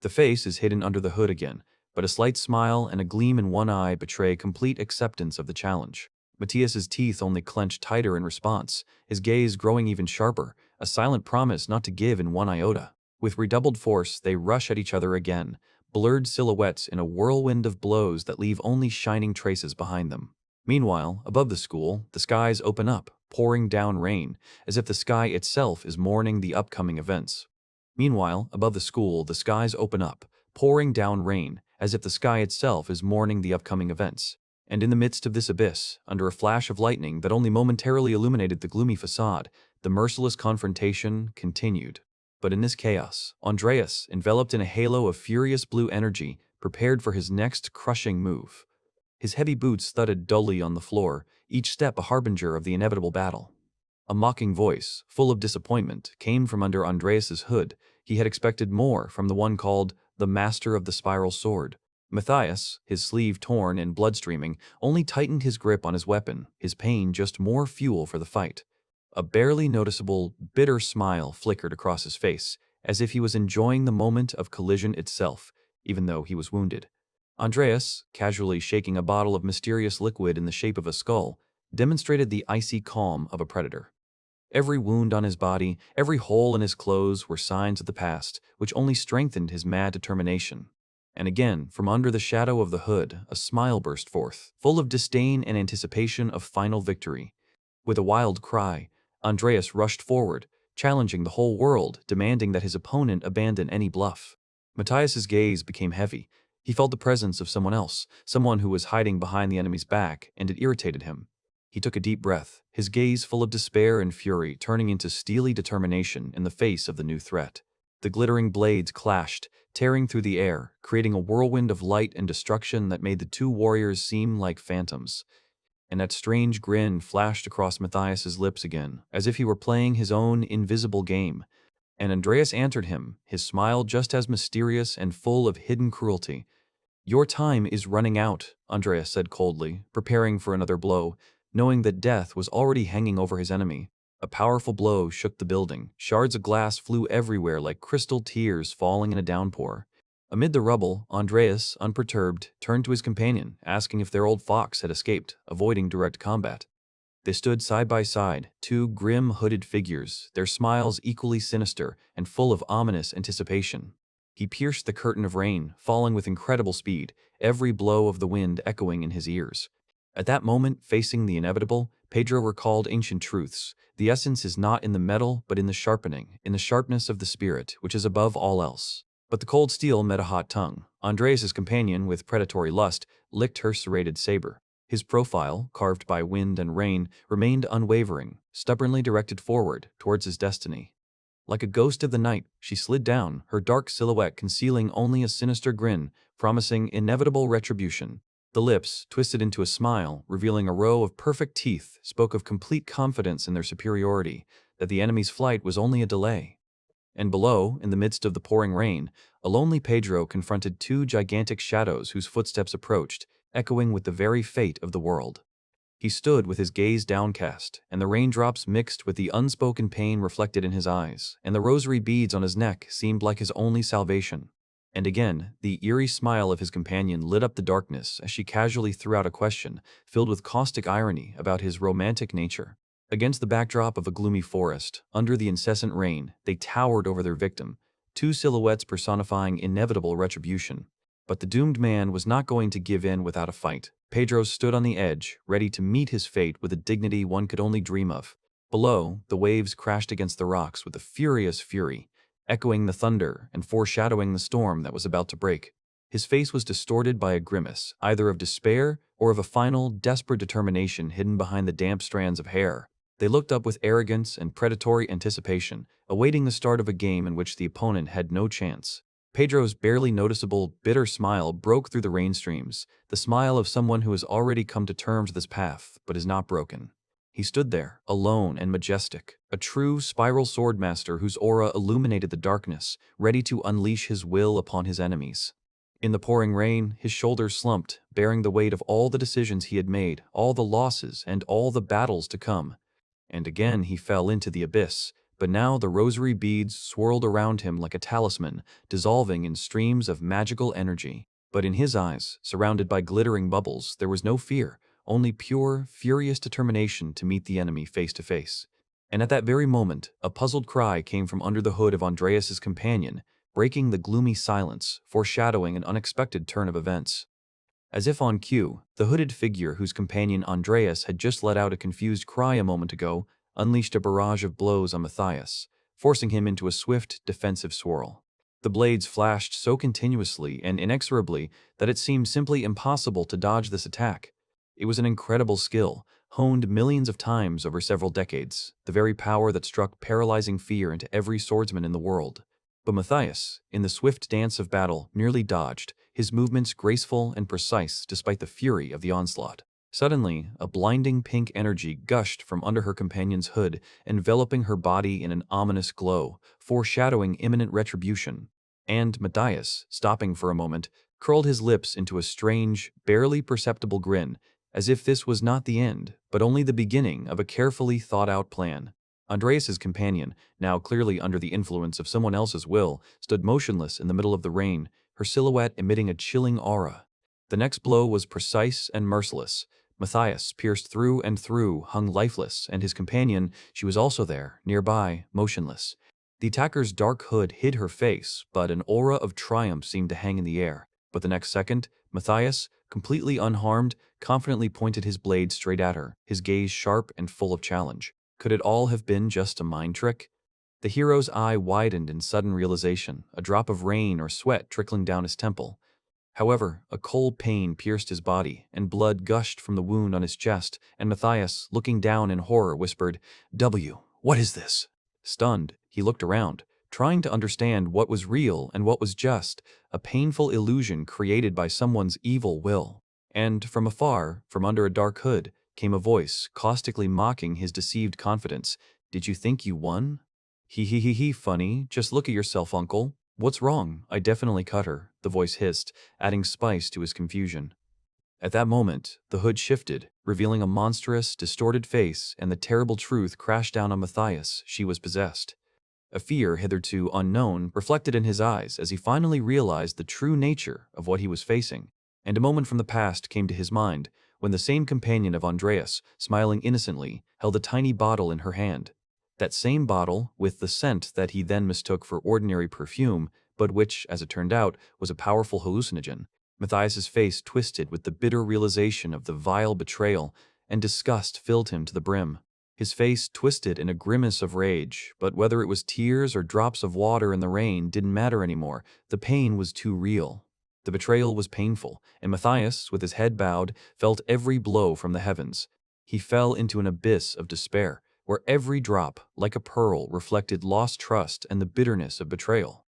The face is hidden under the hood again, but a slight smile and a gleam in one eye betray complete acceptance of the challenge. Matthias's teeth only clench tighter in response, his gaze growing even sharper, a silent promise not to give in one iota. With redoubled force, they rush at each other again, blurred silhouettes in a whirlwind of blows that leave only shining traces behind them. Meanwhile, above the school, the skies open up, pouring down rain, as if the sky itself is mourning the upcoming events. Meanwhile, above the school, the skies open up, pouring down rain, as if the sky itself is mourning the upcoming events. And in the midst of this abyss, under a flash of lightning that only momentarily illuminated the gloomy facade, the merciless confrontation continued. But in this chaos, Andreas, enveloped in a halo of furious blue energy, prepared for his next crushing move. His heavy boots thudded dully on the floor, each step a harbinger of the inevitable battle. A mocking voice, full of disappointment, came from under Andreas's hood. He had expected more from the one called the Master of the Spiral Sword. Matthias, his sleeve torn and blood streaming, only tightened his grip on his weapon, his pain just more fuel for the fight. A barely noticeable, bitter smile flickered across his face, as if he was enjoying the moment of collision itself, even though he was wounded. Andreas, casually shaking a bottle of mysterious liquid in the shape of a skull, demonstrated the icy calm of a predator. Every wound on his body, every hole in his clothes were signs of the past, which only strengthened his mad determination. And again, from under the shadow of the hood, a smile burst forth, full of disdain and anticipation of final victory. With a wild cry, Andreas rushed forward, challenging the whole world, demanding that his opponent abandon any bluff. Matthias's gaze became heavy. He felt the presence of someone else, someone who was hiding behind the enemy's back, and it irritated him. He took a deep breath, his gaze full of despair and fury, turning into steely determination in the face of the new threat. The glittering blades clashed, tearing through the air, creating a whirlwind of light and destruction that made the two warriors seem like phantoms. And that strange grin flashed across Matthias's lips again, as if he were playing his own invisible game. And Andreas answered him, his smile just as mysterious and full of hidden cruelty. "Your time is running out," Andreas said coldly, preparing for another blow, knowing that death was already hanging over his enemy. A powerful blow shook the building. Shards of glass flew everywhere like crystal tears falling in a downpour. Amid the rubble, Andreas, unperturbed, turned to his companion, asking if their old fox had escaped, avoiding direct combat. They stood side by side, two grim, hooded figures, their smiles equally sinister and full of ominous anticipation. He pierced the curtain of rain, falling with incredible speed, every blow of the wind echoing in his ears. At that moment, facing the inevitable, Pedro recalled ancient truths. The essence is not in the metal, but in the sharpening, in the sharpness of the spirit, which is above all else. But the cold steel met a hot tongue. Andreas's companion, with predatory lust, licked her serrated saber. His profile, carved by wind and rain, remained unwavering, stubbornly directed forward, towards his destiny. Like a ghost of the night, she slid down, her dark silhouette concealing only a sinister grin, promising inevitable retribution. The lips, twisted into a smile, revealing a row of perfect teeth, spoke of complete confidence in their superiority, that the enemy's flight was only a delay. And below, in the midst of the pouring rain, a lonely Pedro confronted two gigantic shadows whose footsteps approached, echoing with the very fate of the world. He stood with his gaze downcast, and the raindrops mixed with the unspoken pain reflected in his eyes, and the rosary beads on his neck seemed like his only salvation. And again, the eerie smile of his companion lit up the darkness as she casually threw out a question filled with caustic irony about his romantic nature. Against the backdrop of a gloomy forest, under the incessant rain, they towered over their victim, two silhouettes personifying inevitable retribution. But the doomed man was not going to give in without a fight. Pedro stood on the edge, ready to meet his fate with a dignity one could only dream of. Below, the waves crashed against the rocks with a furious fury, echoing the thunder and foreshadowing the storm that was about to break. His face was distorted by a grimace, either of despair or of a final, desperate determination hidden behind the damp strands of hair. They looked up with arrogance and predatory anticipation, awaiting the start of a game in which the opponent had no chance. Pedro's barely noticeable, bitter smile broke through the rain streams, the smile of someone who has already come to terms with his path but is not broken. He stood there, alone and majestic, a true spiral swordmaster whose aura illuminated the darkness, ready to unleash his will upon his enemies. In the pouring rain, his shoulders slumped, bearing the weight of all the decisions he had made, all the losses, and all the battles to come. And again he fell into the abyss, but now the rosary beads swirled around him like a talisman, dissolving in streams of magical energy. But in his eyes, surrounded by glittering bubbles, there was no fear, only pure, furious determination to meet the enemy face to face. And at that very moment, a puzzled cry came from under the hood of Andreas's companion, breaking the gloomy silence, foreshadowing an unexpected turn of events. As if on cue, the hooded figure whose companion Andreas had just let out a confused cry a moment ago unleashed a barrage of blows on Matthias, forcing him into a swift, defensive swirl. The blades flashed so continuously and inexorably that it seemed simply impossible to dodge this attack. It was an incredible skill, honed millions of times over several decades, the very power that struck paralyzing fear into every swordsman in the world. But Matthias, in the swift dance of battle, merely dodged, his movements graceful and precise despite the fury of the onslaught. Suddenly, a blinding pink energy gushed from under her companion's hood, enveloping her body in an ominous glow, foreshadowing imminent retribution. And Matthias, stopping for a moment, curled his lips into a strange, barely perceptible grin, as if this was not the end, but only the beginning of a carefully thought-out plan. Andreas's companion, now clearly under the influence of someone else's will, stood motionless in the middle of the rain, her silhouette emitting a chilling aura. The next blow was precise and merciless. Matthias, pierced through and through, hung lifeless, and his companion, she was also there, nearby, motionless. The attacker's dark hood hid her face, but an aura of triumph seemed to hang in the air. But the next second, Matthias, completely unharmed, confidently pointed his blade straight at her, his gaze sharp and full of challenge. Could it all have been just a mind trick? The hero's eye widened in sudden realization, a drop of rain or sweat trickling down his temple. However, a cold pain pierced his body, and blood gushed from the wound on his chest, and Matthias, looking down in horror, whispered, "W, what is this?" Stunned, he looked around, trying to understand what was real and what was just, a painful illusion created by someone's evil will. And from afar, from under a dark hood, came a voice, caustically mocking his deceived confidence. "Did you think you won?" He, funny, just look at yourself, uncle. What's wrong? I definitely cut her," the voice hissed, adding spice to his confusion. At that moment, the hood shifted, revealing a monstrous, distorted face, and the terrible truth crashed down on Matthias. She was possessed. A fear hitherto unknown reflected in his eyes as he finally realized the true nature of what he was facing. And a moment from the past came to his mind, when the same companion of Andreas, smiling innocently, held a tiny bottle in her hand. That same bottle, with the scent that he then mistook for ordinary perfume, but which, as it turned out, was a powerful hallucinogen. Matthias's face twisted with the bitter realization of the vile betrayal, and disgust filled him to the brim. His face twisted in a grimace of rage, but whether it was tears or drops of water in the rain didn't matter anymore. The pain was too real. The betrayal was painful, and Matthias, with his head bowed, felt every blow from the heavens. He fell into an abyss of despair, where every drop, like a pearl, reflected lost trust and the bitterness of betrayal.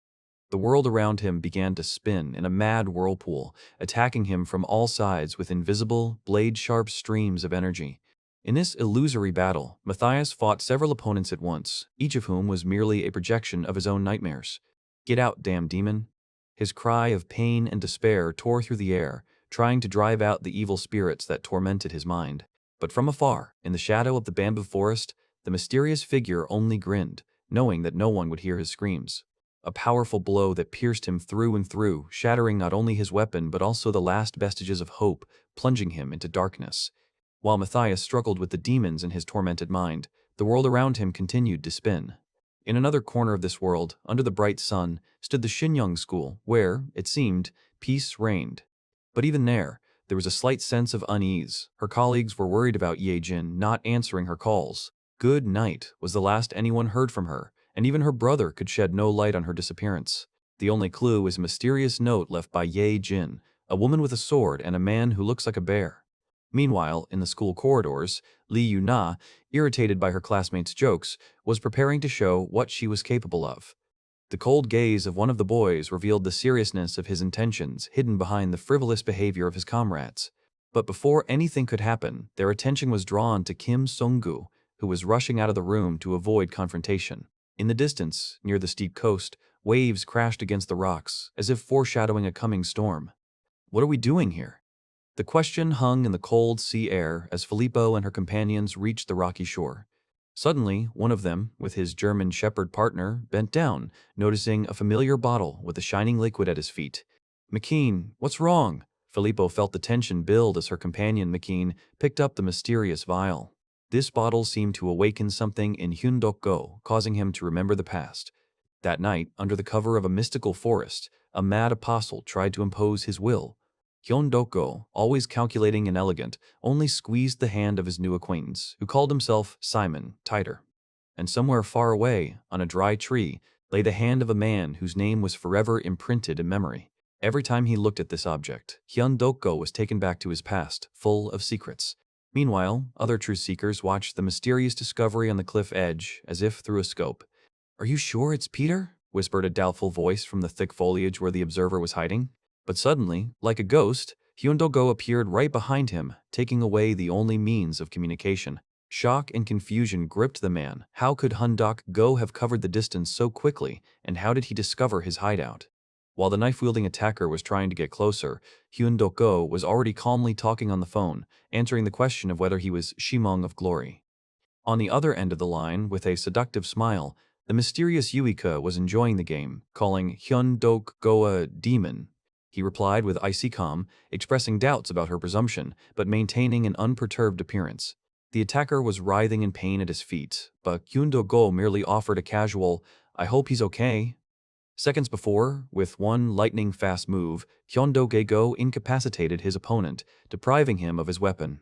The world around him began to spin in a mad whirlpool, attacking him from all sides with invisible, blade-sharp streams of energy. In this illusory battle, Matthias fought several opponents at once, each of whom was merely a projection of his own nightmares. "Get out, damn demon!" His cry of pain and despair tore through the air, trying to drive out the evil spirits that tormented his mind. But from afar, in the shadow of the bamboo forest, the mysterious figure only grinned, knowing that no one would hear his screams. a powerful blow that pierced him through and through, shattering not only his weapon but also the last vestiges of hope, plunging him into darkness. While Matthias struggled with the demons in his tormented mind, the world around him continued to spin. In another corner of this world, under the bright sun, stood the Shinyang school, where, it seemed, peace reigned. But even there was a slight sense of unease. Her colleagues were worried about Ye Jin not answering her calls. "Good night" was the last anyone heard from her, and even her brother could shed no light on her disappearance. The only clue is a mysterious note left by Ye Jin, a woman with a sword and a man who looks like a bear. Meanwhile, in the school corridors, Li Yuna, irritated by her classmates' jokes, was preparing to show what she was capable of. The cold gaze of one of the boys revealed the seriousness of his intentions hidden behind the frivolous behavior of his comrades. But before anything could happen, their attention was drawn to Kim Sung-gu, who was rushing out of the room to avoid confrontation. In the distance, near the steep coast, waves crashed against the rocks, as if foreshadowing a coming storm. "What are we doing here?" The question hung in the cold sea air as Filippo and her companions reached the rocky shore. Suddenly, one of them, with his German shepherd partner, bent down, noticing a familiar bottle with a shining liquid at his feet. "McKean, what's wrong?" Filippo felt the tension build as her companion McKean picked up the mysterious vial. This bottle seemed to awaken something in Hyun-dok-go, causing him to remember the past. That night, under the cover of a mystical forest, a mad apostle tried to impose his will. Hyun-dok-go, always calculating and elegant, only squeezed the hand of his new acquaintance, who called himself Simon, tighter. And somewhere far away, on a dry tree, lay the hand of a man whose name was forever imprinted in memory. Every time he looked at this object, Hyun-dok-go was taken back to his past, full of secrets. Meanwhile, other truth seekers watched the mysterious discovery on the cliff edge, as if through a scope. "Are you sure it's Peter?" whispered a doubtful voice from the thick foliage where the observer was hiding. But suddenly, like a ghost, Hyun-dok-go appeared right behind him, taking away the only means of communication. Shock and confusion gripped the man. How could Hyun-dok-go have covered the distance so quickly, and how did he discover his hideout? While the knife-wielding attacker was trying to get closer, Hyun-dok-go was already calmly talking on the phone, answering the question of whether he was Shimong of Glory. On the other end of the line, with a seductive smile, the mysterious Yuika was enjoying the game, calling Hyun-dok-go a demon. He replied with icy calm, expressing doubts about her presumption, but maintaining an unperturbed appearance. The attacker was writhing in pain at his feet, but Hyun-dok-go merely offered a casual, "I hope he's okay." Seconds before, with one lightning-fast move, Hyun-dok-go incapacitated his opponent, depriving him of his weapon.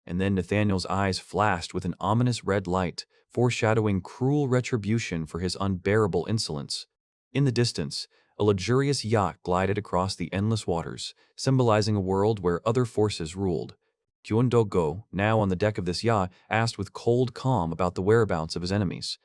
And then Nathaniel's eyes flashed with an ominous red light, foreshadowing cruel retribution for his unbearable insolence. In the distance, a luxurious yacht glided across the endless waters, symbolizing a world where other forces ruled. Hyun-dok-go, now on the deck of this yacht, asked with cold calm about the whereabouts of his enemies.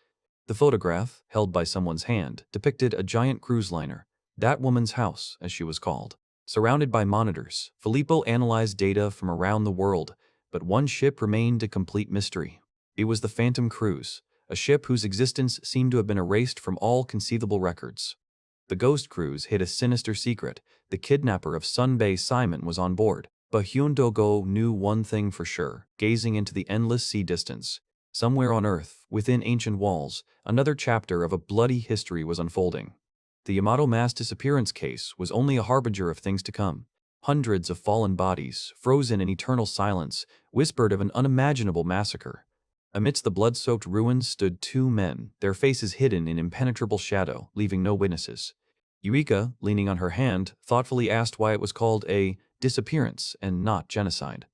The photograph, held by someone's hand, depicted a giant cruise liner, that woman's house, as she was called. Surrounded by monitors, Filippo analyzed data from around the world, but one ship remained a complete mystery. It was the Phantom Cruise, a ship whose existence seemed to have been erased from all conceivable records. The Ghost Cruise hid a sinister secret. The kidnapper of Sunbae Simon was on board, but Hyun-dok-go knew one thing for sure, gazing into the endless sea distance. Somewhere on Earth, within ancient walls, another chapter of a bloody history was unfolding. The Yamato mass disappearance case was only a harbinger of things to come. Hundreds of fallen bodies, frozen in eternal silence, whispered of an unimaginable massacre. Amidst the blood-soaked ruins stood two men, their faces hidden in impenetrable shadow, leaving no witnesses. Yuika, leaning on her hand, thoughtfully asked why it was called a disappearance and not genocide.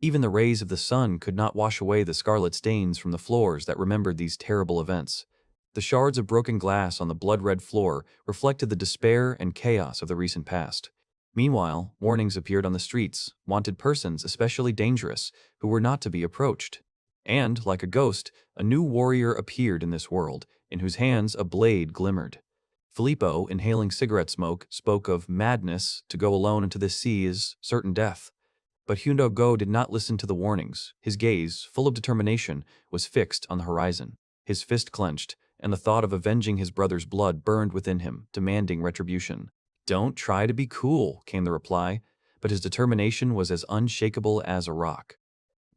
Even the rays of the sun could not wash away the scarlet stains from the floors that remembered these terrible events. The shards of broken glass on the blood-red floor reflected the despair and chaos of the recent past. Meanwhile, warnings appeared on the streets, wanted persons especially dangerous, who were not to be approached. And, like a ghost, a new warrior appeared in this world, in whose hands a blade glimmered. Filippo, inhaling cigarette smoke, spoke of madness. To go alone into the sea is certain death. But Hyun-dok-go did not listen to the warnings. His gaze, full of determination, was fixed on the horizon. His fist clenched, and the thought of avenging his brother's blood burned within him, demanding retribution. "Don't try to be cool," came the reply, but his determination was as unshakable as a rock.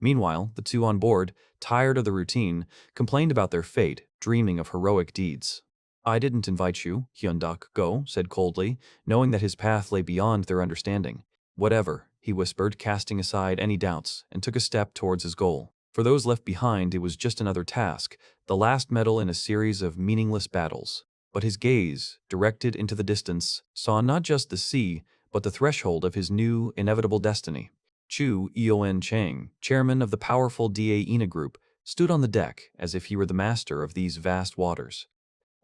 Meanwhile, the two on board, tired of the routine, complained about their fate, dreaming of heroic deeds. I didn't invite you, Hyunduk Go said coldly, knowing that his path lay beyond their understanding. Whatever, he whispered, casting aside any doubts, and took a step towards his goal. For those left behind, it was just another task, the last medal in a series of meaningless battles. But his gaze, directed into the distance, saw not just the sea, but the threshold of his new, inevitable destiny. Chu Eoen Chang, chairman of the powerful Da Group, stood on the deck as if he were the master of these vast waters.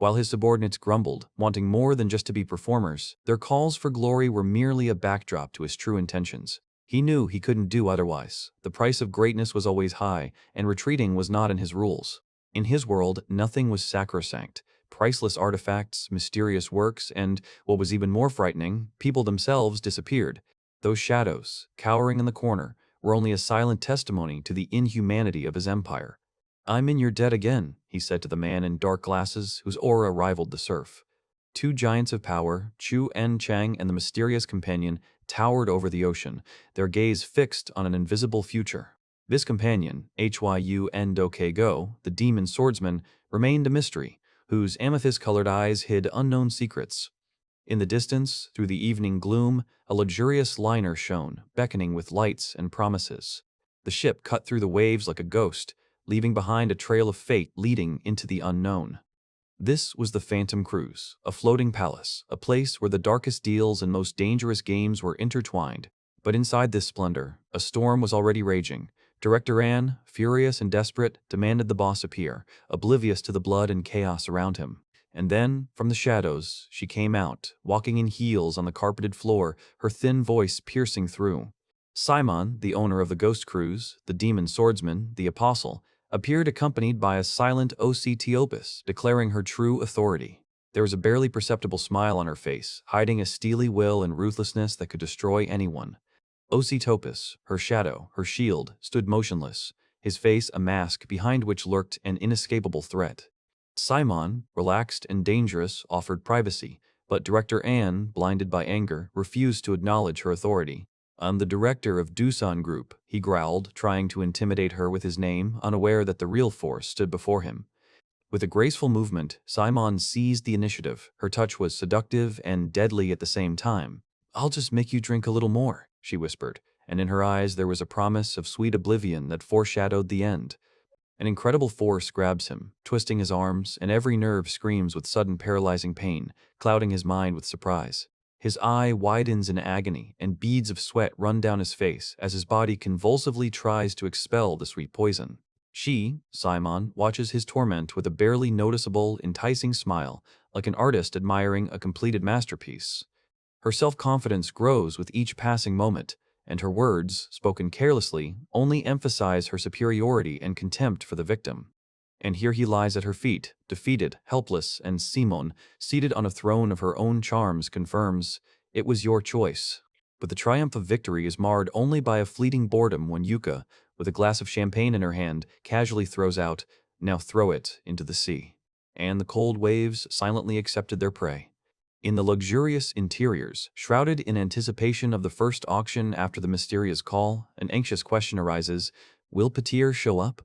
While his subordinates grumbled, wanting more than just to be performers, their calls for glory were merely a backdrop to his true intentions. He knew he couldn't do otherwise. The price of greatness was always high, and retreating was not in his rules. In his world, nothing was sacrosanct. Priceless artifacts, mysterious works, and, what was even more frightening, people themselves disappeared. Those shadows, cowering in the corner, were only a silent testimony to the inhumanity of his empire. I'm in your debt again, he said to the man in dark glasses whose aura rivaled the surf. Two giants of power, Chu En Chang and the mysterious companion, towered over the ocean, their gaze fixed on an invisible future. This companion, Hyu Ndoke Go, the demon swordsman, remained a mystery, whose amethyst-colored eyes hid unknown secrets. In the distance, through the evening gloom, a luxurious liner shone, beckoning with lights and promises. The ship cut through the waves like a ghost, leaving behind a trail of fate leading into the unknown. This was the Phantom Cruise, a floating palace, a place where the darkest deals and most dangerous games were intertwined. But inside this splendor, a storm was already raging. Director Ann, furious and desperate, demanded the boss appear, oblivious to the blood and chaos around him. And then, from the shadows, she came out, walking in heels on the carpeted floor, her thin voice piercing through. Simon, the owner of the Ghost Cruise, the demon swordsman, the apostle, appeared accompanied by a silent Oceteopus, declaring her true authority. There was a barely perceptible smile on her face, hiding a steely will and ruthlessness that could destroy anyone. Oceteopus, her shadow, her shield, stood motionless, his face a mask behind which lurked an inescapable threat. Simon, relaxed and dangerous, offered privacy, but Director Ann, blinded by anger, refused to acknowledge her authority. I'm the director of Doosan Group, he growled, trying to intimidate her with his name, unaware that the real force stood before him. With a graceful movement, Simon seized the initiative. Her touch was seductive and deadly at the same time. I'll just make you drink a little more, she whispered, and in her eyes there was a promise of sweet oblivion that foreshadowed the end. An incredible force grabs him, twisting his arms, and every nerve screams with sudden paralyzing pain, clouding his mind with surprise. His eye widens in agony, and beads of sweat run down his face as his body convulsively tries to expel the sweet poison. She, Simon, watches his torment with a barely noticeable, enticing smile, like an artist admiring a completed masterpiece. Her self-confidence grows with each passing moment, and her words, spoken carelessly, only emphasize her superiority and contempt for the victim. And here he lies at her feet, defeated, helpless, and Simon, seated on a throne of her own charms, confirms, it was your choice. But the triumph of victory is marred only by a fleeting boredom when Yuka, with a glass of champagne in her hand, casually throws out, now throw it into the sea. And the cold waves silently accepted their prey. In the luxurious interiors, shrouded in anticipation of the first auction after the mysterious call, an anxious question arises, will Petir show up?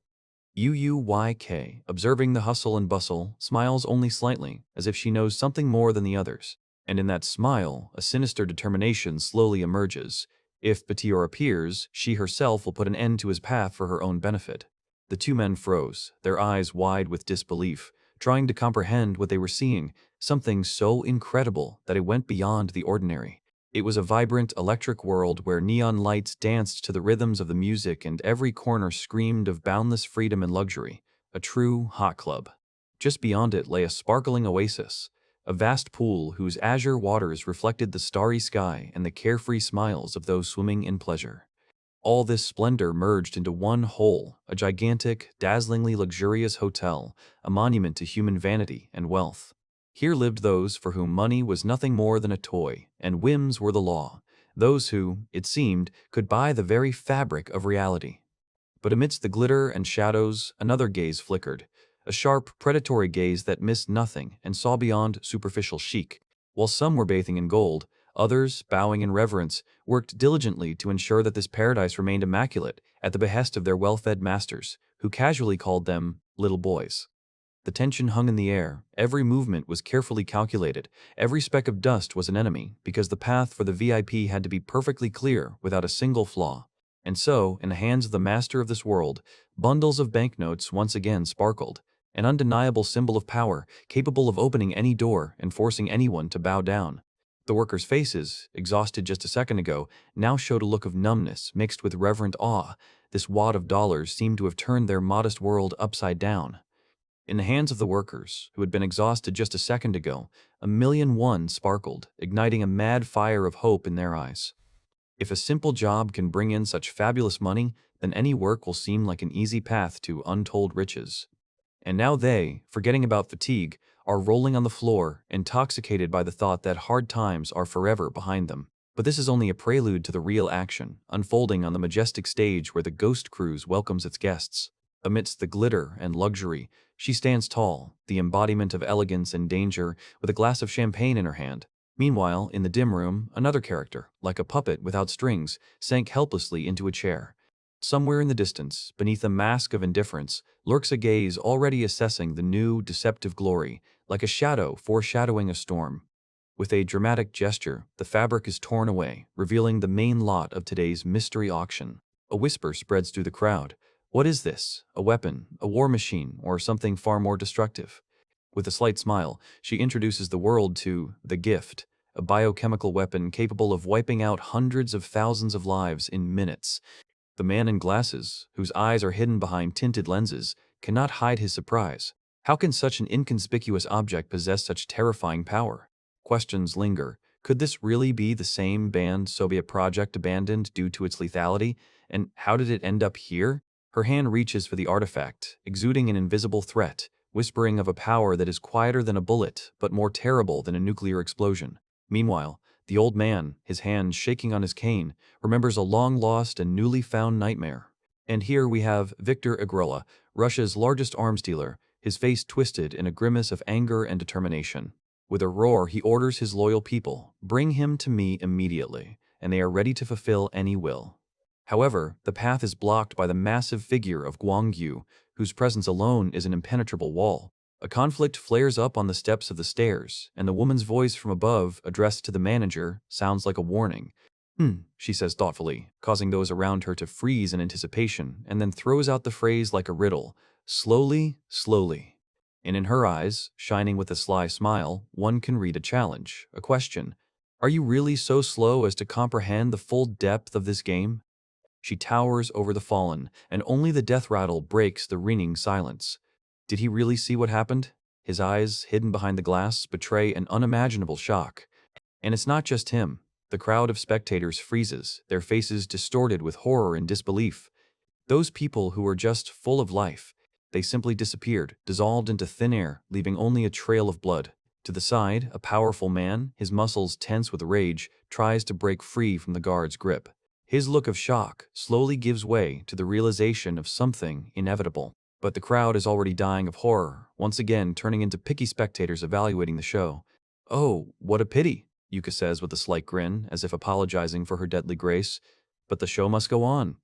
Uyk, observing the hustle and bustle, smiles only slightly, as if she knows something more than the others. And in that smile, a sinister determination slowly emerges. If Petir appears, she herself will put an end to his path for her own benefit. The two men froze, their eyes wide with disbelief, trying to comprehend what they were seeing, something so incredible that it went beyond the ordinary. It was a vibrant, electric world where neon lights danced to the rhythms of the music and every corner screamed of boundless freedom and luxury, a true hot club. Just beyond it lay a sparkling oasis, a vast pool whose azure waters reflected the starry sky and the carefree smiles of those swimming in pleasure. All this splendor merged into one whole, a gigantic, dazzlingly luxurious hotel, a monument to human vanity and wealth. Here lived those for whom money was nothing more than a toy, and whims were the law, those who, it seemed, could buy the very fabric of reality. But amidst the glitter and shadows, another gaze flickered, a sharp, predatory gaze that missed nothing and saw beyond superficial chic. While some were bathing in gold, others, bowing in reverence, worked diligently to ensure that this paradise remained immaculate at the behest of their well-fed masters, who casually called them little boys. The tension hung in the air. Every movement was carefully calculated. Every speck of dust was an enemy, because the path for the VIP had to be perfectly clear without a single flaw. And so, in the hands of the master of this world, bundles of banknotes once again sparkled, an undeniable symbol of power, capable of opening any door and forcing anyone to bow down. The workers' faces, exhausted just a second ago, now showed a look of numbness mixed with reverent awe. This wad of dollars seemed to have turned their modest world upside down. In the hands of the workers, who had been exhausted just a second ago, 1,000,001 sparkled, igniting a mad fire of hope in their eyes. If a simple job can bring in such fabulous money, then any work will seem like an easy path to untold riches. And now they, forgetting about fatigue, are rolling on the floor, intoxicated by the thought that hard times are forever behind them. But this is only a prelude to the real action, unfolding on the majestic stage where the Ghost Cruise welcomes its guests. Amidst the glitter and luxury, she stands tall, the embodiment of elegance and danger, with a glass of champagne in her hand. Meanwhile, in the dim room, another character, like a puppet without strings, sank helplessly into a chair. Somewhere in the distance, beneath a mask of indifference, lurks a gaze already assessing the new, deceptive glory, like a shadow foreshadowing a storm. With a dramatic gesture, the fabric is torn away, revealing the main lot of today's mystery auction. A whisper spreads through the crowd. What is this? A weapon, a war machine, or something far more destructive? With a slight smile, she introduces the world to the Gift, a biochemical weapon capable of wiping out hundreds of thousands of lives in minutes. The man in glasses, whose eyes are hidden behind tinted lenses, cannot hide his surprise. How can such an inconspicuous object possess such terrifying power? Questions linger. Could this really be the same banned Soviet project abandoned due to its lethality? And how did it end up here? Her hand reaches for the artifact, exuding an invisible threat, whispering of a power that is quieter than a bullet, but more terrible than a nuclear explosion. Meanwhile, the old man, his hand shaking on his cane, remembers a long-lost and newly found nightmare. And here we have Viktor Agrola, Russia's largest arms dealer, his face twisted in a grimace of anger and determination. With a roar, he orders his loyal people, "Bring him to me immediately," and they are ready to fulfill any will. However, the path is blocked by the massive figure of Guangyu, whose presence alone is an impenetrable wall. A conflict flares up on the steps of the stairs, and the woman's voice from above, addressed to the manager, sounds like a warning. She says thoughtfully, causing those around her to freeze in anticipation, and then throws out the phrase like a riddle, "Slowly, slowly." And in her eyes, shining with a sly smile, one can read a challenge, a question. Are you really so slow as to comprehend the full depth of this game? She towers over the fallen, and only the death rattle breaks the ringing silence. Did he really see what happened? His eyes, hidden behind the glass, betray an unimaginable shock. And it's not just him. The crowd of spectators freezes, their faces distorted with horror and disbelief. Those people who were just full of life, they simply disappeared, dissolved into thin air, leaving only a trail of blood. To the side, a powerful man, his muscles tense with rage, tries to break free from the guard's grip. His look of shock slowly gives way to the realization of something inevitable. But the crowd is already dying of horror, once again turning into picky spectators evaluating the show. "Oh, what a pity," Yuka says with a slight grin, as if apologizing for her deadly grace. "But the show must go on."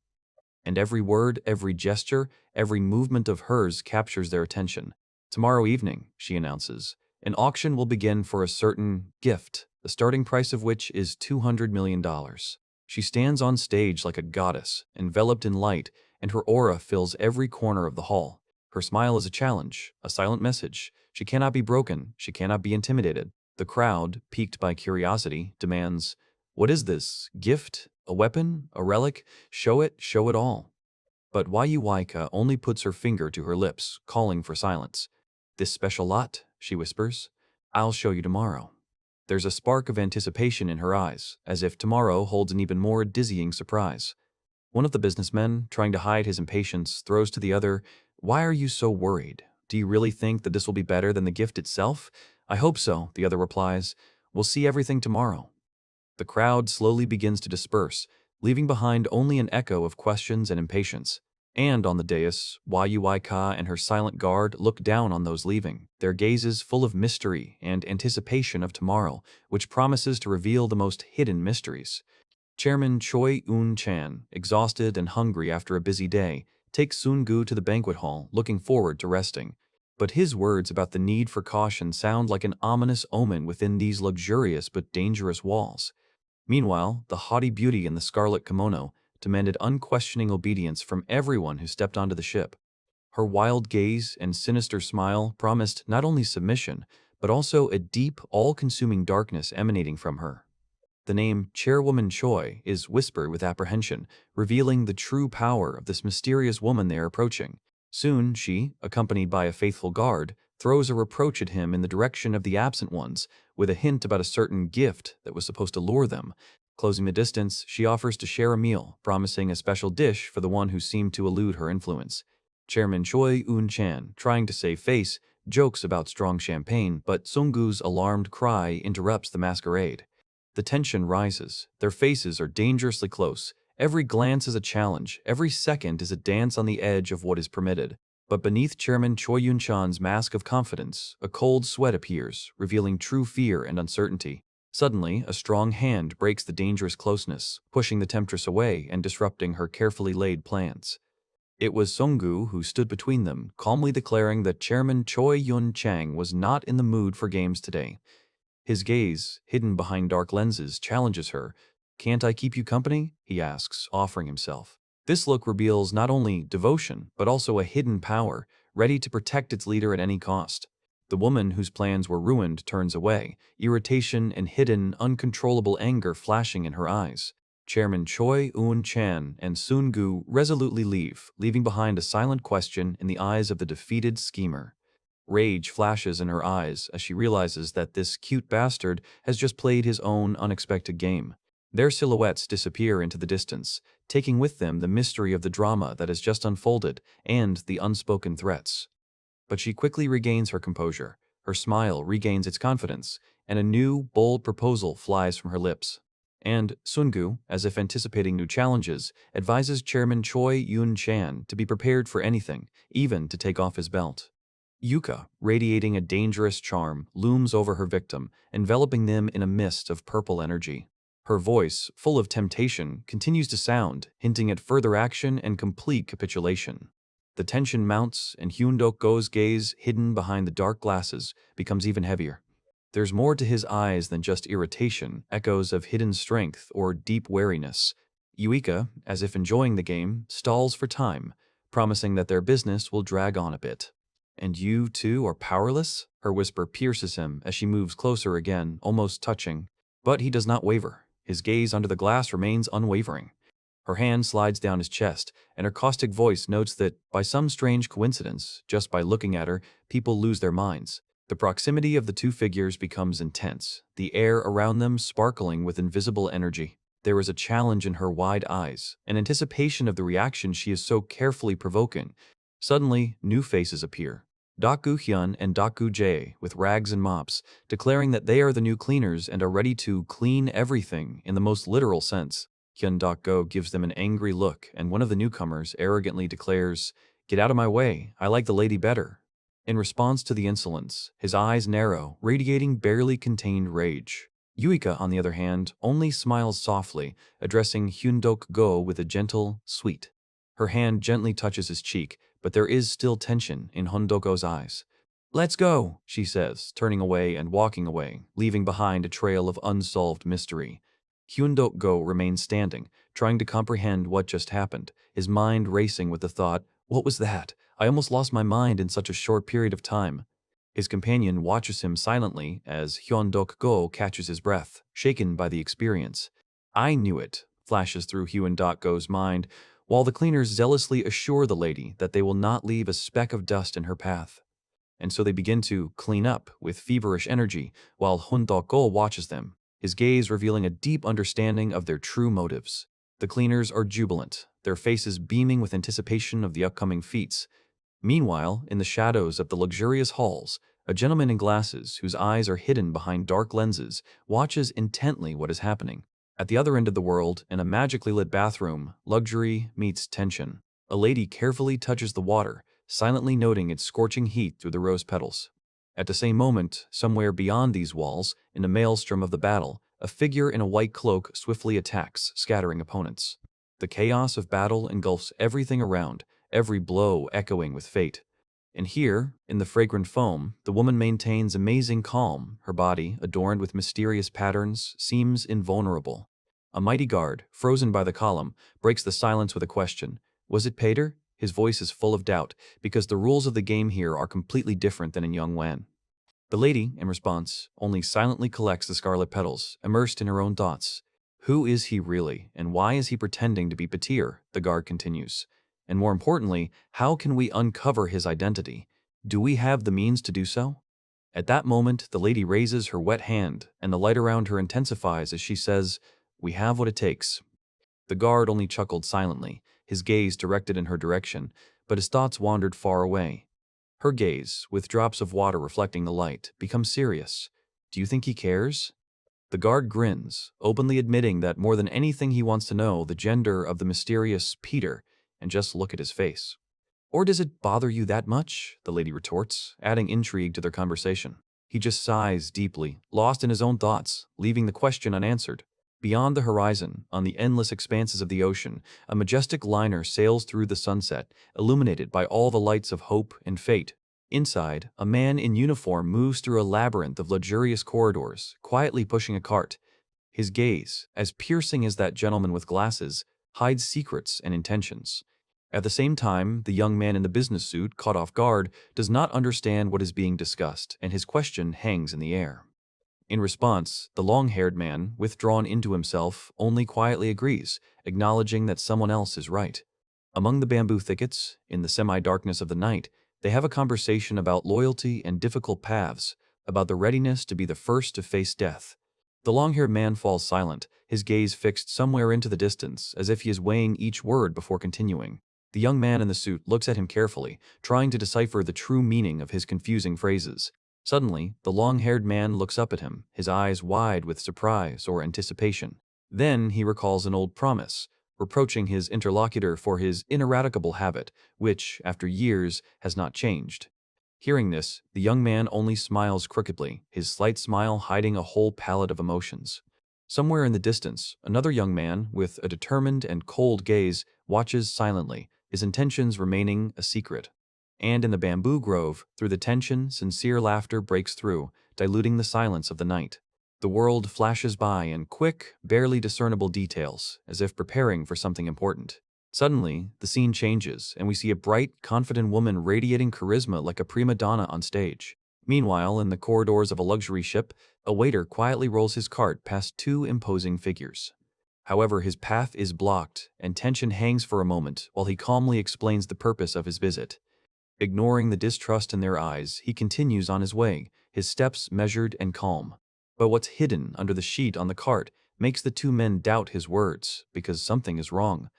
And every word, every gesture, every movement of hers captures their attention. "Tomorrow evening," she announces, "an auction will begin for a certain gift, the starting price of which is $200 million. She stands on stage like a goddess, enveloped in light, and her aura fills every corner of the hall. Her smile is a challenge, a silent message. She cannot be broken, she cannot be intimidated. The crowd, piqued by curiosity, demands, "What is this? Gift? A weapon? A relic? Show it all." But Wayuwaika only puts her finger to her lips, calling for silence. "This special lot," she whispers, "I'll show you tomorrow." There's a spark of anticipation in her eyes, as if tomorrow holds an even more dizzying surprise. One of the businessmen, trying to hide his impatience, throws to the other, "Why are you so worried? Do you really think that this will be better than the gift itself?" "I hope so," the other replies. "We'll see everything tomorrow." The crowd slowly begins to disperse, leaving behind only an echo of questions and impatience. And on the dais, Wayuwaika and her silent guard look down on those leaving, their gazes full of mystery and anticipation of tomorrow, which promises to reveal the most hidden mysteries. Chairman Choi Eun-chan, exhausted and hungry after a busy day, takes Sun-gu to the banquet hall, looking forward to resting. But his words about the need for caution sound like an ominous omen within these luxurious but dangerous walls. Meanwhile, the haughty beauty in the scarlet kimono demanded unquestioning obedience from everyone who stepped onto the ship. Her wild gaze and sinister smile promised not only submission, but also a deep, all-consuming darkness emanating from her. The name Chairwoman Choi is whispered with apprehension, revealing the true power of this mysterious woman they are approaching. Soon she, accompanied by a faithful guard, throws a reproach at him in the direction of the absent ones, with a hint about a certain gift that was supposed to lure them. Closing the distance, she offers to share a meal, promising a special dish for the one who seemed to elude her influence. Chairman Choi Un-chan, trying to save face, jokes about strong champagne, but Sunggu's alarmed cry interrupts the masquerade. The tension rises. Their faces are dangerously close. Every glance is a challenge. Every second is a dance on the edge of what is permitted. But beneath Chairman Choi Yun-chan's mask of confidence, a cold sweat appears, revealing true fear and uncertainty. Suddenly, a strong hand breaks the dangerous closeness, pushing the temptress away and disrupting her carefully laid plans. It was Sunggu who stood between them, calmly declaring that Chairman Choi Yun-chang was not in the mood for games today. His gaze, hidden behind dark lenses, challenges her. "Can't I keep you company?" he asks, offering himself. This look reveals not only devotion, but also a hidden power, ready to protect its leader at any cost. The woman whose plans were ruined turns away, irritation and hidden, uncontrollable anger flashing in her eyes. Chairman Choi Un-chan and Sun-gu resolutely leave, leaving behind a silent question in the eyes of the defeated schemer. Rage flashes in her eyes as she realizes that this cute bastard has just played his own unexpected game. Their silhouettes disappear into the distance, taking with them the mystery of the drama that has just unfolded and the unspoken threats. But she quickly regains her composure, her smile regains its confidence, and a new, bold proposal flies from her lips. And Sungu, as if anticipating new challenges, advises Chairman Choi Yun-chan to be prepared for anything, even to take off his belt. Yuka, radiating a dangerous charm, looms over her victim, enveloping them in a mist of purple energy. Her voice, full of temptation, continues to sound, hinting at further action and complete capitulation. The tension mounts, and Hyun-dok-go's gaze, hidden behind the dark glasses, becomes even heavier. There's more to his eyes than just irritation, echoes of hidden strength or deep wariness. Yuika, as if enjoying the game, stalls for time, promising that their business will drag on a bit. "And you, too, are powerless?" Her whisper pierces him as she moves closer again, almost touching. But he does not waver. His gaze under the glass remains unwavering. Her hand slides down his chest, and her caustic voice notes that, by some strange coincidence, just by looking at her, people lose their minds. The proximity of the two figures becomes intense, the air around them sparkling with invisible energy. There is a challenge in her wide eyes, an anticipation of the reaction she is so carefully provoking. Suddenly, new faces appear. Dak-gu Hyun and Dak-gu Jae, with rags and mops, declaring that they are the new cleaners and are ready to clean everything in the most literal sense. Hyun Dak-go gives them an angry look, and one of the newcomers arrogantly declares, "Get out of my way, I like the lady better." In response to the insolence, his eyes narrow, radiating barely contained rage. Yuika, on the other hand, only smiles softly, addressing Hyun-dok-go with a gentle, "Sweet." Her hand gently touches his cheek, but there is still tension in Hyun-dok-go's eyes. "Let's go," she says, turning away and walking away, leaving behind a trail of unsolved mystery. Hyun-dok-go remains standing, trying to comprehend what just happened, his mind racing with the thought, "What was that? I almost lost my mind in such a short period of time." His companion watches him silently as Hyun-dok-go catches his breath, shaken by the experience. "I knew it," flashes through Hyun-dok-go's mind, while the cleaners zealously assure the lady that they will not leave a speck of dust in her path. And so they begin to clean up with feverish energy, while Hyun-dok-go watches them, his gaze revealing a deep understanding of their true motives. The cleaners are jubilant, their faces beaming with anticipation of the upcoming feats. Meanwhile, in the shadows of the luxurious halls, a gentleman in glasses, whose eyes are hidden behind dark lenses, watches intently what is happening. At the other end of the world, in a magically lit bathroom, luxury meets tension. A lady carefully touches the water, silently noting its scorching heat through the rose petals. At the same moment, somewhere beyond these walls, in the maelstrom of the battle, a figure in a white cloak swiftly attacks, scattering opponents. The chaos of battle engulfs everything around, every blow echoing with fate. And here, in the fragrant foam, the woman maintains amazing calm. Her body, adorned with mysterious patterns, seems invulnerable. A mighty guard, frozen by the column, breaks the silence with a question. Was it Pater? His voice is full of doubt, because the rules of the game here are completely different than in Yongwen. The lady, in response, only silently collects the scarlet petals, immersed in her own thoughts. Who is he really, and why is he pretending to be Patir? The guard continues. And more importantly, how can we uncover his identity? Do we have the means to do so? At that moment, the lady raises her wet hand, and the light around her intensifies as she says, "We have what it takes." The guard only chuckled silently, his gaze directed in her direction, but his thoughts wandered far away. Her gaze, with drops of water reflecting the light, becomes serious. Do you think he cares? The guard grins, openly admitting that more than anything he wants to know the gender of the mysterious Peter, and just look at his face. Or does it bother you that much? The lady retorts, adding intrigue to their conversation. He just sighs deeply, lost in his own thoughts, leaving the question unanswered. Beyond the horizon, on the endless expanses of the ocean, a majestic liner sails through the sunset, illuminated by all the lights of hope and fate. Inside, a man in uniform moves through a labyrinth of luxurious corridors, quietly pushing a cart. His gaze, as piercing as that gentleman with glasses, hides secrets and intentions. At the same time, the young man in the business suit, caught off guard, does not understand what is being discussed, and his question hangs in the air. In response, the long-haired man, withdrawn into himself, only quietly agrees, acknowledging that someone else is right. Among the bamboo thickets, in the semi-darkness of the night, they have a conversation about loyalty and difficult paths, about the readiness to be the first to face death. The long-haired man falls silent, his gaze fixed somewhere into the distance, as if he is weighing each word before continuing. The young man in the suit looks at him carefully, trying to decipher the true meaning of his confusing phrases. Suddenly, the long-haired man looks up at him, his eyes wide with surprise or anticipation. Then he recalls an old promise, reproaching his interlocutor for his ineradicable habit, which, after years, has not changed. Hearing this, the young man only smiles crookedly, his slight smile hiding a whole palette of emotions. Somewhere in the distance, another young man, with a determined and cold gaze, watches silently, his intentions remaining a secret. And in the bamboo grove, through the tension, sincere laughter breaks through, diluting the silence of the night. The world flashes by in quick, barely discernible details, as if preparing for something important. Suddenly, the scene changes, and we see a bright, confident woman radiating charisma like a prima donna on stage. Meanwhile, in the corridors of a luxury ship, a waiter quietly rolls his cart past two imposing figures. However, his path is blocked, and tension hangs for a moment while he calmly explains the purpose of his visit. Ignoring the distrust in their eyes, he continues on his way, his steps measured and calm. But what's hidden under the sheet on the cart makes the two men doubt his words, because something is wrong.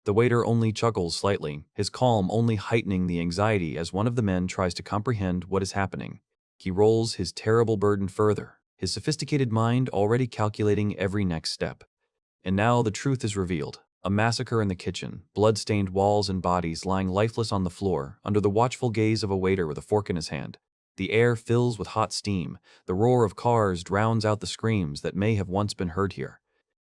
The waiter only chuckles slightly, his calm only heightening the anxiety as one of the men tries to comprehend what is happening. He rolls his terrible burden further, his sophisticated mind already calculating every next step. And now the truth is revealed. A massacre in the kitchen, blood-stained walls and bodies lying lifeless on the floor, under the watchful gaze of a waiter with a fork in his hand. The air fills with hot steam, the roar of cars drowns out the screams that may have once been heard here.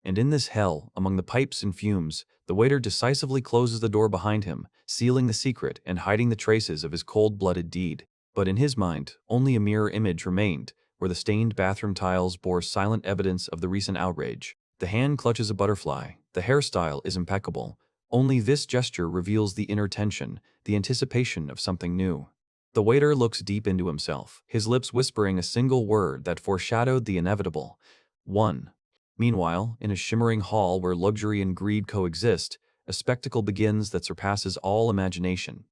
And in this hell, among the pipes and fumes, the waiter decisively closes the door behind him, sealing the secret and hiding the traces of his cold-blooded deed. But in his mind, only a mirror image remained, where the stained bathroom tiles bore silent evidence of the recent outrage. The hand clutches a butterfly. The hairstyle is impeccable. Only this gesture reveals the inner tension, the anticipation of something new. The waiter looks deep into himself, his lips whispering a single word that foreshadowed the inevitable. 1. Meanwhile, in a shimmering hall where luxury and greed coexist, a spectacle begins that surpasses all imagination.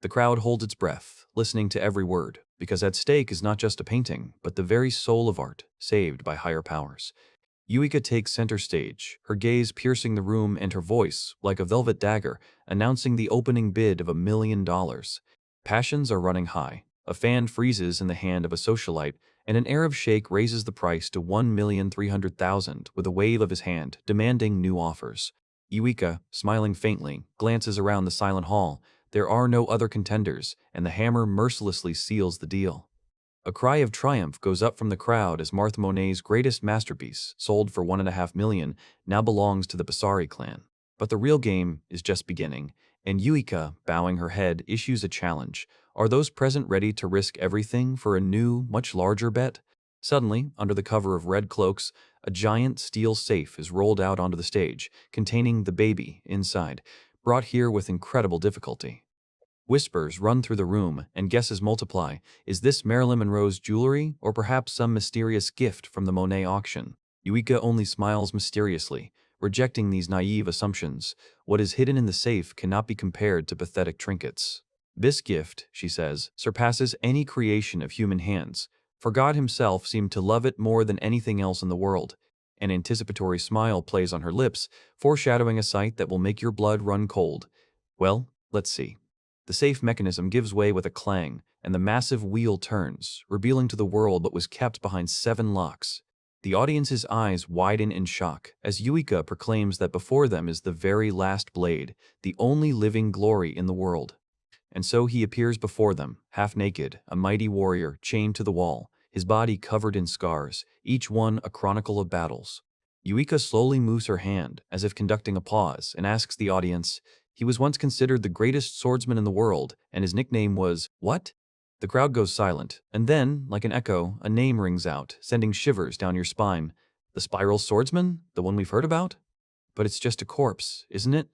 The crowd holds its breath, listening to every word, because at stake is not just a painting, but the very soul of art, saved by higher powers. Yuika takes center stage, her gaze piercing the room and her voice, like a velvet dagger, announcing the opening bid of $1 million. Passions are running high. A fan freezes in the hand of a socialite, and an Arab sheikh raises the price to $1,300,000 with a wave of his hand, demanding new offers. Yuika, smiling faintly, glances around the silent hall. There are no other contenders, and the hammer mercilessly seals the deal. A cry of triumph goes up from the crowd as Martha Monet's greatest masterpiece, sold for $1.5 million, now belongs to the Basari clan. But the real game is just beginning, And Yuika, bowing her head, issues a challenge. Are those present ready to risk everything for a new, much larger bet? Suddenly, under the cover of red cloaks, a giant steel safe is rolled out onto the stage, containing the baby inside, brought here with incredible difficulty. Whispers run through the room, and guesses multiply. Is this Marilyn Monroe's jewelry, or perhaps some mysterious gift from the Monet auction? Yuika only smiles mysteriously, rejecting these naive assumptions. What is hidden in the safe cannot be compared to pathetic trinkets. This gift, she says, surpasses any creation of human hands, for God himself seemed to love it more than anything else in the world. An anticipatory smile plays on her lips, foreshadowing a sight that will make your blood run cold. Well, let's see. The safe mechanism gives way with a clang, and the massive wheel turns, revealing to the world what was kept behind 7 locks. The audience's eyes widen in shock as Yuika proclaims that before them is the very last blade, the only living glory in the world. And so he appears before them, half naked, a mighty warrior chained to the wall, his body covered in scars, each one a chronicle of battles. Yuika slowly moves her hand, as if conducting a pause, and asks the audience, he was once considered the greatest swordsman in the world, and his nickname was, what? The crowd goes silent, and then, like an echo, a name rings out, sending shivers down your spine. The spiral swordsman? The one we've heard about? But it's just a corpse, isn't it?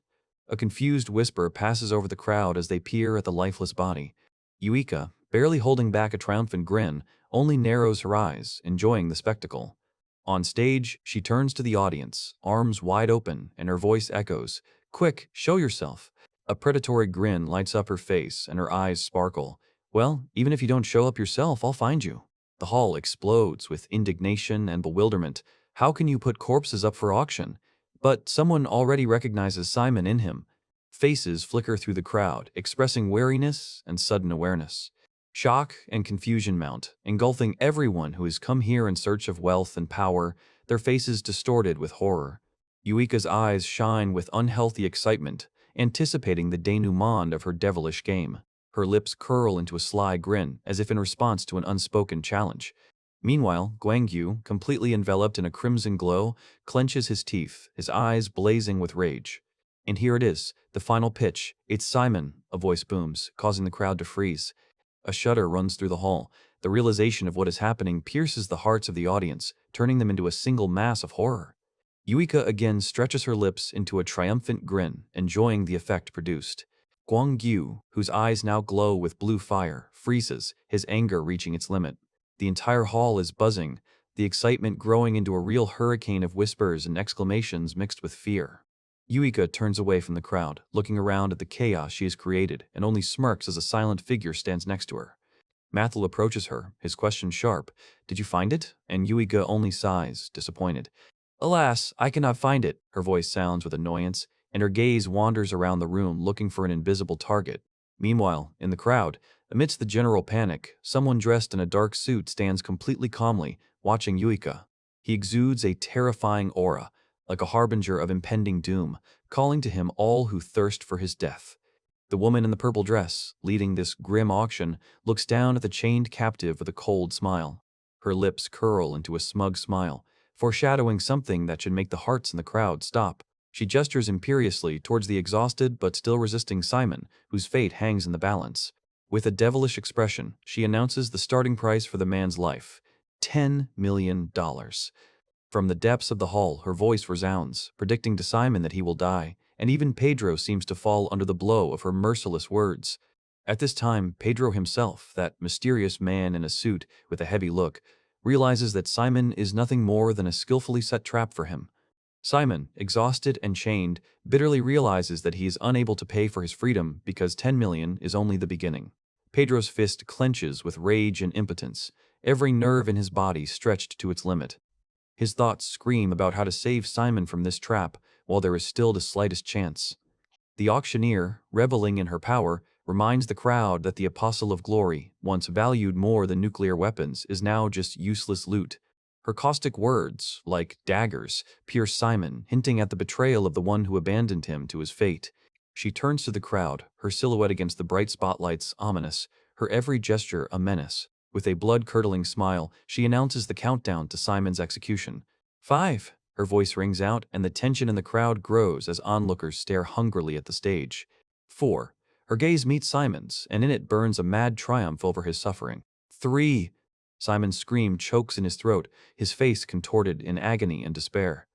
A confused whisper passes over the crowd as they peer at the lifeless body. Yuika, barely holding back a triumphant grin, only narrows her eyes, enjoying the spectacle. On stage, she turns to the audience, arms wide open, and her voice echoes, "Quick, show yourself." A predatory grin lights up her face, and her eyes sparkle. "Well, even if you don't show up yourself, I'll find you." The hall explodes with indignation and bewilderment. How can you put corpses up for auction? But someone already recognizes Simon in him. Faces flicker through the crowd, expressing wariness and sudden awareness. Shock and confusion mount, engulfing everyone who has come here in search of wealth and power, their faces distorted with horror. Yuika's eyes shine with unhealthy excitement, anticipating the denouement of her devilish game. Her lips curl into a sly grin, as if in response to an unspoken challenge. Meanwhile, Guangyu, completely enveloped in a crimson glow, clenches his teeth, his eyes blazing with rage. And here it is, the final pitch. "It's Simon," a voice booms, causing the crowd to freeze. A shudder runs through the hall. The realization of what is happening pierces the hearts of the audience, turning them into a single mass of horror. Yuika again stretches her lips into a triumphant grin, enjoying the effect produced. Guangyu, whose eyes now glow with blue fire, freezes, his anger reaching its limit. The entire hall is buzzing, the excitement growing into a real hurricane of whispers and exclamations mixed with fear. Yuika turns away from the crowd, looking around at the chaos she has created, and only smirks as a silent figure stands next to her. Mathil approaches her, his question sharp. "Did you find it?" And Yuika only sighs, disappointed. "Alas, I cannot find it," her voice sounds with annoyance, and her gaze wanders around the room looking for an invisible target. Meanwhile, in the crowd, amidst the general panic, someone dressed in a dark suit stands completely calmly, watching Yuika. He exudes a terrifying aura, like a harbinger of impending doom, calling to him all who thirst for his death. The woman in the purple dress, leading this grim auction, looks down at the chained captive with a cold smile. Her lips curl into a smug smile, foreshadowing something that should make the hearts in the crowd stop. She gestures imperiously towards the exhausted but still resisting Simon, whose fate hangs in the balance. With a devilish expression, she announces the starting price for the man's life: $10 million. From the depths of the hall, her voice resounds, predicting to Simon that he will die, and even Pedro seems to fall under the blow of her merciless words. At this time, Pedro himself, that mysterious man in a suit with a heavy look, realizes that Simon is nothing more than a skillfully set trap for him. Simon, exhausted and chained, bitterly realizes that he is unable to pay for his freedom because 10 million is only the beginning. Pedro's fist clenches with rage and impotence, every nerve in his body stretched to its limit. His thoughts scream about how to save Simon from this trap while there is still the slightest chance. The auctioneer, reveling in her power, reminds the crowd that the Apostle of Glory, once valued more than nuclear weapons, is now just useless loot. Her caustic words, like daggers, pierce Simon, hinting at the betrayal of the one who abandoned him to his fate. She turns to the crowd, her silhouette against the bright spotlights ominous, her every gesture a menace. With a blood-curdling smile, she announces the countdown to Simon's execution. 5. Her voice rings out, and the tension in the crowd grows as onlookers stare hungrily at the stage. 4. Her gaze meets Simon's, and in it burns a mad triumph over his suffering. 3. Simon's scream chokes in his throat, his face contorted in agony and despair.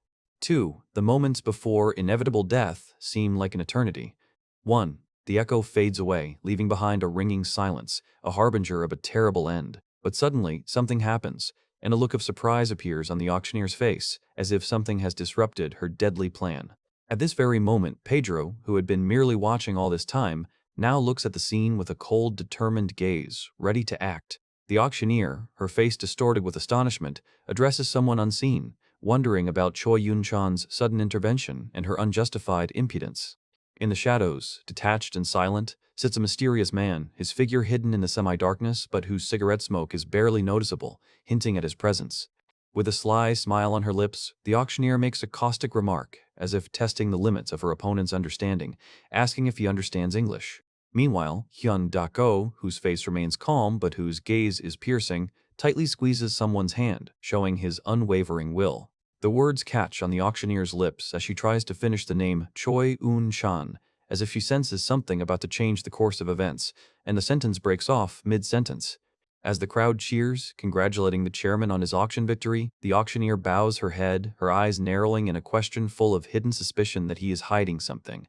2. The moments before inevitable death seem like an eternity. 1. The echo fades away, leaving behind a ringing silence, a harbinger of a terrible end. But suddenly, something happens, and a look of surprise appears on the auctioneer's face, as if something has disrupted her deadly plan. At this very moment, Pedro, who had been merely watching all this time, now looks at the scene with a cold, determined gaze, ready to act. The auctioneer, her face distorted with astonishment, addresses someone unseen, wondering about Choi Yun-chan's sudden intervention and her unjustified impudence. In the shadows, detached and silent, sits a mysterious man, his figure hidden in the semi-darkness but whose cigarette smoke is barely noticeable, hinting at his presence. With a sly smile on her lips, the auctioneer makes a caustic remark, as if testing the limits of her opponent's understanding, asking if he understands English. Meanwhile, Hyun Dak-go, whose face remains calm but whose gaze is piercing, tightly squeezes someone's hand, showing his unwavering will. The words catch on the auctioneer's lips as she tries to finish the name Choi Un-chan, as if she senses something about to change the course of events, and the sentence breaks off mid-sentence. As the crowd cheers, congratulating the chairman on his auction victory, the auctioneer bows her head, her eyes narrowing in a question full of hidden suspicion that he is hiding something.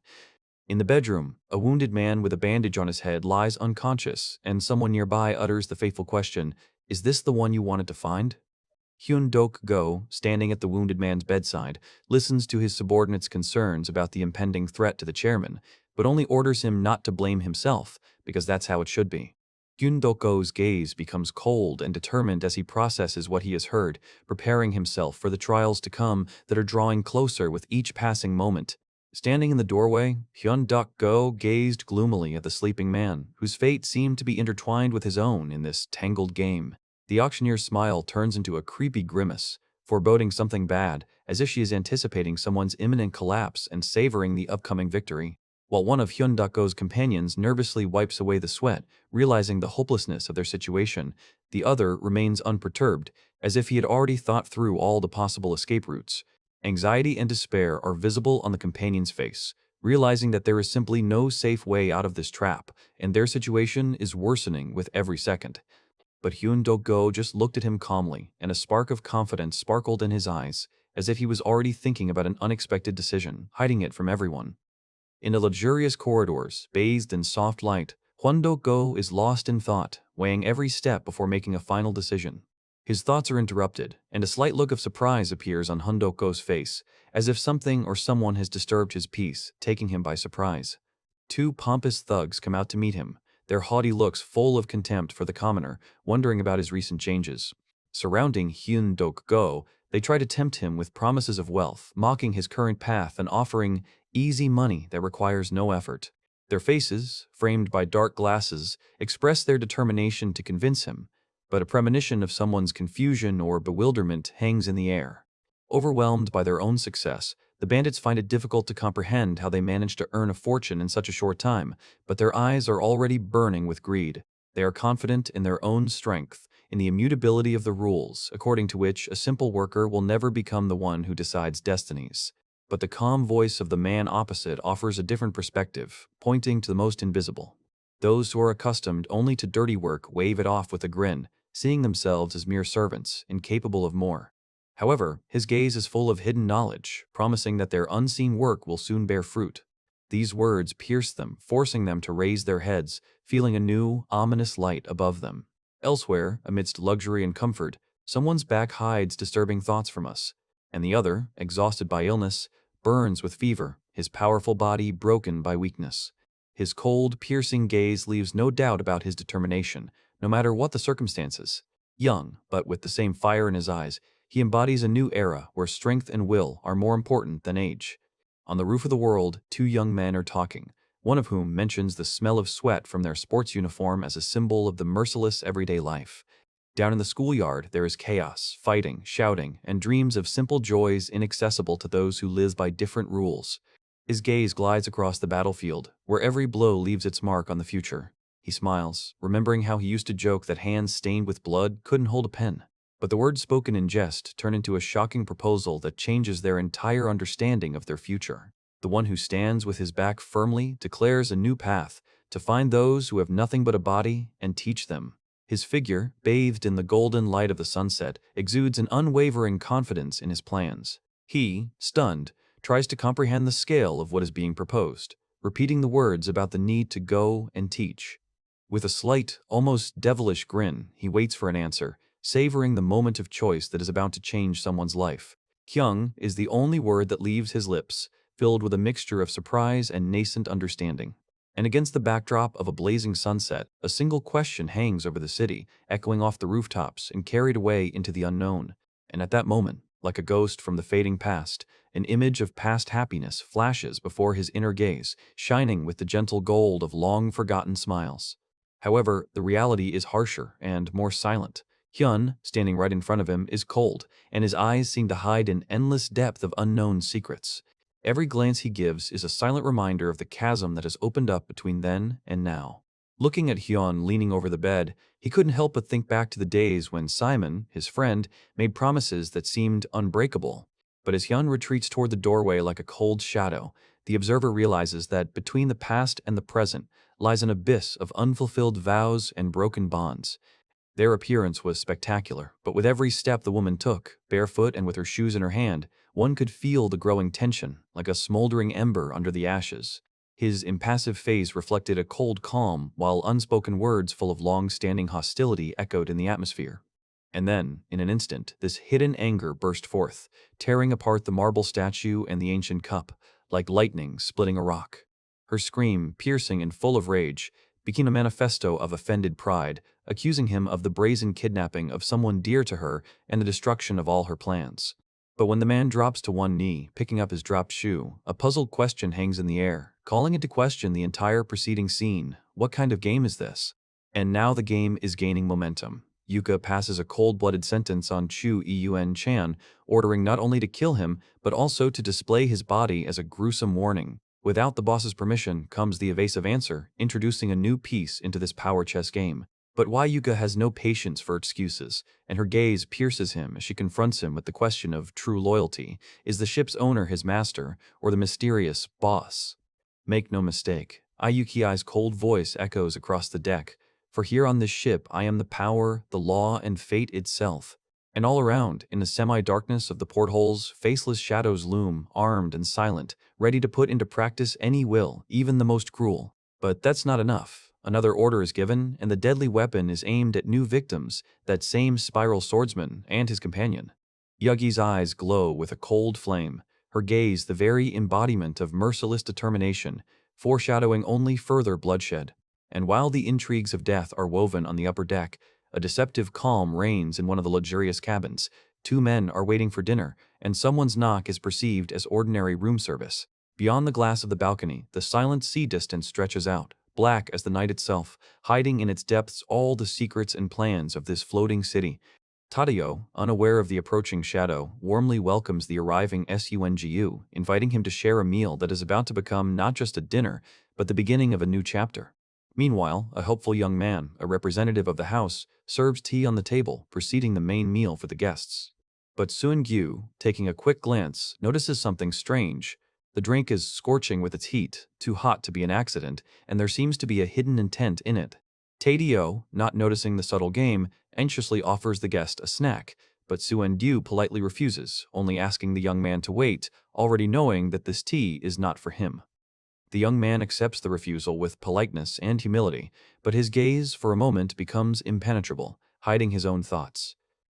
In the bedroom, a wounded man with a bandage on his head lies unconscious, and someone nearby utters the fateful question, "Is this the one you wanted to find?" Hyun Dok-go, standing at the wounded man's bedside, listens to his subordinate's concerns about the impending threat to the chairman, but only orders him not to blame himself, because that's how it should be. Hyun Dok-go's gaze becomes cold and determined as he processes what he has heard, preparing himself for the trials to come that are drawing closer with each passing moment. Standing in the doorway, Hyun Dok-go gazed gloomily at the sleeping man, whose fate seemed to be intertwined with his own in this tangled game. The auctioneer's smile turns into a creepy grimace, foreboding something bad, as if she is anticipating someone's imminent collapse and savoring the upcoming victory. While one of Hyun Duk-go's companions nervously wipes away the sweat, realizing the hopelessness of their situation, the other remains unperturbed, as if he had already thought through all the possible escape routes. Anxiety and despair are visible on the companion's face, realizing that there is simply no safe way out of this trap, and their situation is worsening with every second. But Hyun Dok-go just looked at him calmly, and a spark of confidence sparkled in his eyes, as if he was already thinking about an unexpected decision, hiding it from everyone. In the luxurious corridors, bathed in soft light, Hyun Dok-go is lost in thought, weighing every step before making a final decision. His thoughts are interrupted, and a slight look of surprise appears on Hyun Dok-go's face, as if something or someone has disturbed his peace, taking him by surprise. Two pompous thugs come out to meet him, their haughty looks full of contempt for the commoner, wondering about his recent changes. Surrounding Hyun Dok-go, they try to tempt him with promises of wealth, mocking his current path and offering easy money that requires no effort. Their faces, framed by dark glasses, express their determination to convince him, but a premonition of someone's confusion or bewilderment hangs in the air. Overwhelmed by their own success, the bandits find it difficult to comprehend how they managed to earn a fortune in such a short time, but their eyes are already burning with greed. They are confident in their own strength, in the immutability of the rules, according to which a simple worker will never become the one who decides destinies. But the calm voice of the man opposite offers a different perspective, pointing to the most invisible. Those who are accustomed only to dirty work wave it off with a grin, seeing themselves as mere servants, incapable of more. However, his gaze is full of hidden knowledge, promising that their unseen work will soon bear fruit. These words pierce them, forcing them to raise their heads, feeling a new, ominous light above them. Elsewhere, amidst luxury and comfort, someone's back hides disturbing thoughts from us, and the other, exhausted by illness, burns with fever, his powerful body broken by weakness. His cold, piercing gaze leaves no doubt about his determination, no matter what the circumstances. Young, but with the same fire in his eyes, he embodies a new era where strength and will are more important than age. On the roof of the world, two young men are talking, one of whom mentions the smell of sweat from their sports uniform as a symbol of the merciless everyday life. Down in the schoolyard, there is chaos, fighting, shouting, and dreams of simple joys inaccessible to those who live by different rules. His gaze glides across the battlefield, where every blow leaves its mark on the future. He smiles, remembering how he used to joke that hands stained with blood couldn't hold a pen. But the words spoken in jest turn into a shocking proposal that changes their entire understanding of their future. the one who stands with his back firmly, declares a new path to find those who have nothing but a body and teach them. His figure, bathed in the golden light of the sunset, exudes an unwavering confidence in his plans. He, stunned, tries to comprehend the scale of what is being proposed, repeating the words about the need to go and teach. With a slight, almost devilish grin, he waits for an answer, savoring the moment of choice that is about to change someone's life. Kyung is the only word that leaves his lips, filled with a mixture of surprise and nascent understanding. And against the backdrop of a blazing sunset, a single question hangs over the city, echoing off the rooftops and carried away into the unknown. And at that moment, like a ghost from the fading past, an image of past happiness flashes before his inner gaze, shining with the gentle gold of long-forgotten smiles. However, the reality is harsher and more silent. Hyun, standing right in front of him, is cold, and his eyes seem to hide an endless depth of unknown secrets. Every glance he gives is a silent reminder of the chasm that has opened up between then and now. Looking at Hyun leaning over the bed, he couldn't help but think back to the days when Simon, his friend, made promises that seemed unbreakable. But as Hyun retreats toward the doorway like a cold shadow, the observer realizes that between the past and the present lies an abyss of unfulfilled vows and broken bonds. Their appearance was spectacular, but with every step the woman took, barefoot and with her shoes in her hand, one could feel the growing tension, like a smoldering ember under the ashes. His impassive face reflected a cold calm, while unspoken words full of long-standing hostility echoed in the atmosphere. And then, in an instant, this hidden anger burst forth, tearing apart the marble statue and the ancient cup, like lightning splitting a rock. Her scream, piercing and full of rage, became a manifesto of offended pride, accusing him of the brazen kidnapping of someone dear to her and the destruction of all her plans. But when the man drops to one knee, picking up his dropped shoe, a puzzled question hangs in the air, calling into question the entire preceding scene. What kind of game is this? And now the game is gaining momentum. Yuka passes a cold-blooded sentence on Chu Eun Chan, ordering not only to kill him, but also to display his body as a gruesome warning. Without the boss's permission comes the evasive answer, introducing a new piece into this power chess game. But Wai Yuka has no patience for excuses, and her gaze pierces him as she confronts him with the question of true loyalty. Is the ship's owner his master, or the mysterious boss? Make no mistake, Ayuki's cold voice echoes across the deck, for here on this ship I am the power, the law, and fate itself. And all around, in the semi-darkness of the portholes, faceless shadows loom, armed and silent, ready to put into practice any will, even the most cruel. But that's not enough. Another order is given, and the deadly weapon is aimed at new victims, that same spiral swordsman and his companion. Yugi's eyes glow with a cold flame, her gaze the very embodiment of merciless determination, foreshadowing only further bloodshed. And while the intrigues of death are woven on the upper deck, a deceptive calm reigns in one of the luxurious cabins. Two men are waiting for dinner, and someone's knock is perceived as ordinary room service. Beyond the glass of the balcony, the silent sea distance stretches out, black as the night itself, hiding in its depths all the secrets and plans of this floating city. Tadao, unaware of the approaching shadow, warmly welcomes the arriving Sungu, inviting him to share a meal that is about to become not just a dinner, but the beginning of a new chapter. Meanwhile, a helpful young man, a representative of the house, serves tea on the table, preceding the main meal for the guests. But Sungu, taking a quick glance, notices something strange. The drink is scorching with its heat, too hot to be an accident, and there seems to be a hidden intent in it. Tadao, not noticing the subtle game, anxiously offers the guest a snack, but Suendu politely refuses, only asking the young man to wait, already knowing that this tea is not for him. The young man accepts the refusal with politeness and humility, but his gaze for a moment becomes impenetrable, hiding his own thoughts.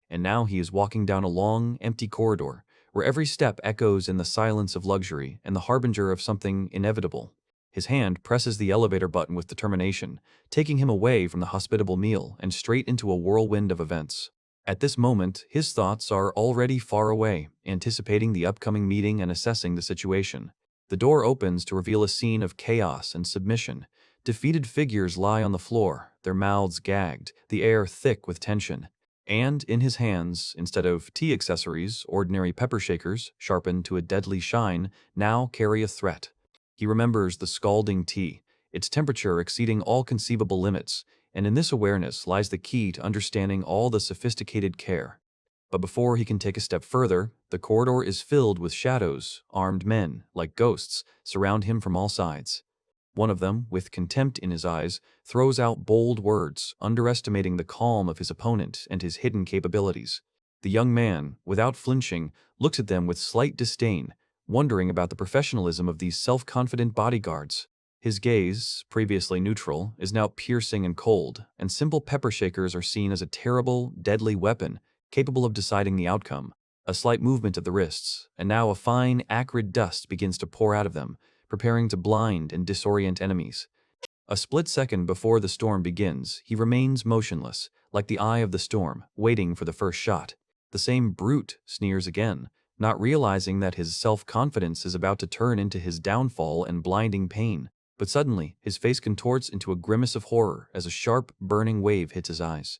And now he is walking down a long, empty corridor, where every step echoes in the silence of luxury and the harbinger of something inevitable. His hand presses the elevator button with determination, taking him away from the hospitable meal and straight into a whirlwind of events. At this moment, his thoughts are already far away, anticipating the upcoming meeting and assessing the situation. The door opens to reveal a scene of chaos and submission. Defeated figures lie on the floor, their mouths gagged, the air thick with tension. And in his hands, instead of tea accessories, ordinary pepper shakers, sharpened to a deadly shine, now carry a threat. He remembers the scalding tea, its temperature exceeding all conceivable limits, and in this awareness lies the key to understanding all the sophisticated care. But before he can take a step further, the corridor is filled with shadows. Armed men, like ghosts, surround him from all sides. One of them, with contempt in his eyes, throws out bold words, underestimating the calm of his opponent and his hidden capabilities. The young man, without flinching, looks at them with slight disdain, wondering about the professionalism of these self-confident bodyguards. His gaze, previously neutral, is now piercing and cold, and simple pepper shakers are seen as a terrible, deadly weapon, capable of deciding the outcome. A slight movement of the wrists, and now a fine, acrid dust begins to pour out of them, preparing to blind and disorient enemies. A split second before the storm begins, he remains motionless, like the eye of the storm, waiting for the first shot. The same brute sneers again, not realizing that his self-confidence is about to turn into his downfall and blinding pain. But suddenly, his face contorts into a grimace of horror as a sharp, burning wave hits his eyes.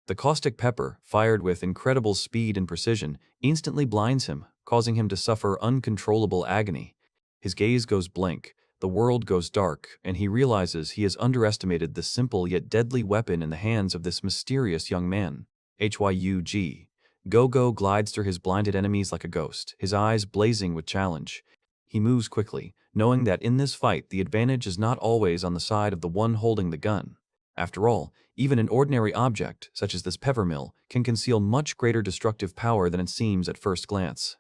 The caustic pepper, fired with incredible speed and precision, instantly blinds him, causing him to suffer uncontrollable agony. His gaze goes blank, the world goes dark, and he realizes he has underestimated the simple yet deadly weapon in the hands of this mysterious young man. Hyug. Go-Go glides through his blinded enemies like a ghost, his eyes blazing with challenge. He moves quickly, knowing that in this fight the advantage is not always on the side of the one holding the gun. After all, even an ordinary object, such as this peppermill, can conceal much greater destructive power than it seems at first glance.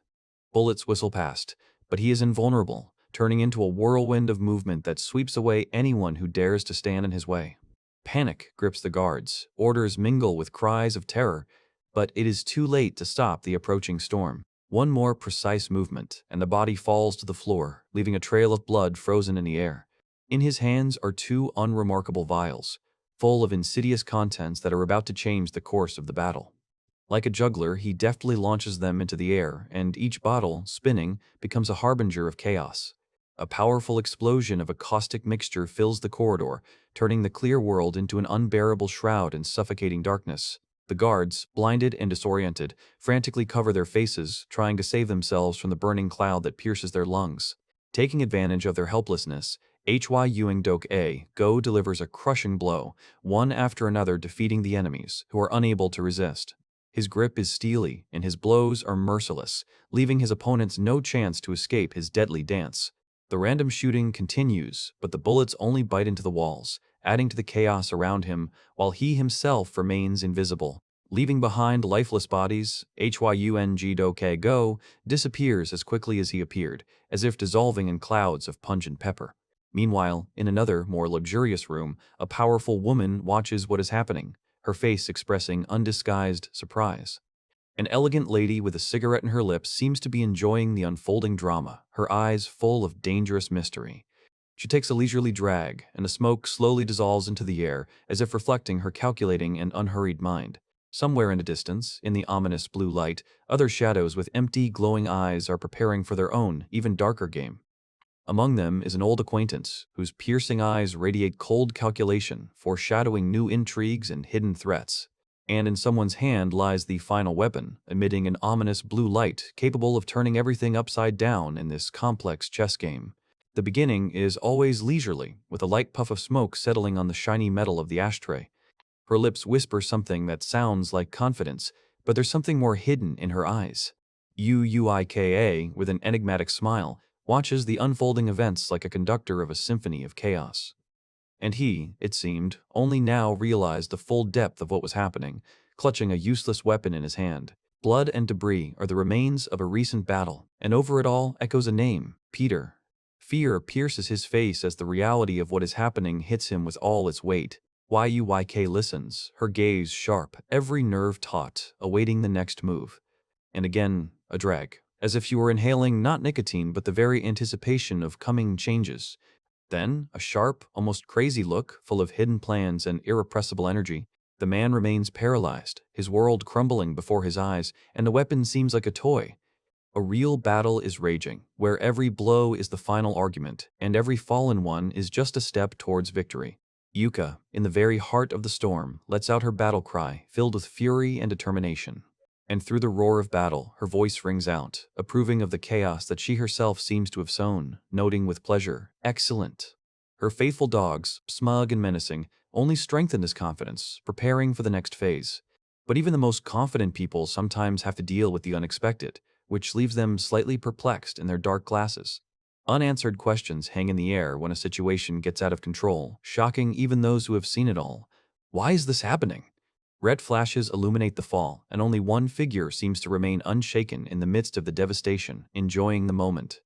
Bullets whistle past, but he is invulnerable, turning into a whirlwind of movement that sweeps away anyone who dares to stand in his way. Panic grips the guards, orders mingle with cries of terror, but it is too late to stop the approaching storm. One more precise movement, and the body falls to the floor, leaving a trail of blood frozen in the air. In his hands are two unremarkable vials, full of insidious contents that are about to change the course of the battle. Like a juggler, he deftly launches them into the air, and each bottle, spinning, becomes a harbinger of chaos. A powerful explosion of a caustic mixture fills the corridor, turning the clear world into an unbearable shroud in suffocating darkness. The guards, blinded and disoriented, frantically cover their faces, trying to save themselves from the burning cloud that pierces their lungs. Taking advantage of their helplessness, Go delivers a crushing blow, one after another defeating the enemies, who are unable to resist. His grip is steely, and his blows are merciless, leaving his opponents no chance to escape his deadly dance. The random shooting continues, but the bullets only bite into the walls, adding to the chaos around him, while he himself remains invisible. Leaving behind lifeless bodies, Go disappears as quickly as he appeared, as if dissolving in clouds of pungent pepper. Meanwhile, in another, more luxurious room, a powerful woman watches what is happening, her face expressing undisguised surprise. An elegant lady with a cigarette in her lips seems to be enjoying the unfolding drama, her eyes full of dangerous mystery. She takes a leisurely drag, and the smoke slowly dissolves into the air, as if reflecting her calculating and unhurried mind. Somewhere in the distance, in the ominous blue light, other shadows with empty, glowing eyes are preparing for their own, even darker game. Among them is an old acquaintance, whose piercing eyes radiate cold calculation, foreshadowing new intrigues and hidden threats. And in someone's hand lies the final weapon, emitting an ominous blue light capable of turning everything upside down in this complex chess game. The beginning is always leisurely, with a light puff of smoke settling on the shiny metal of the ashtray. Her lips whisper something that sounds like confidence, but there's something more hidden in her eyes. Uika, with an enigmatic smile, watches the unfolding events like a conductor of a symphony of chaos. And he, it seemed, only now realized the full depth of what was happening, clutching a useless weapon in his hand. Blood and debris are the remains of a recent battle, and over it all echoes a name, Peter. Fear pierces his face as the reality of what is happening hits him with all its weight. Yuyk listens, her gaze sharp, every nerve taut, awaiting the next move. And again, a drag, as if she were inhaling not nicotine but the very anticipation of coming changes. Then, a sharp, almost crazy look, full of hidden plans and irrepressible energy. The man remains paralyzed, his world crumbling before his eyes, and the weapon seems like a toy. A real battle is raging, where every blow is the final argument, and every fallen one is just a step towards victory. Yuka, in the very heart of the storm, lets out her battle cry, filled with fury and determination. And through the roar of battle, her voice rings out, approving of the chaos that she herself seems to have sown, noting with pleasure, "Excellent." Her faithful dogs, smug and menacing, only strengthen this confidence, preparing for the next phase. But even the most confident people sometimes have to deal with the unexpected, which leaves them slightly perplexed in their dark glasses. Unanswered questions hang in the air when a situation gets out of control, shocking even those who have seen it all. Why is this happening? Red flashes illuminate the fall, and only one figure seems to remain unshaken in the midst of the devastation, enjoying the moment.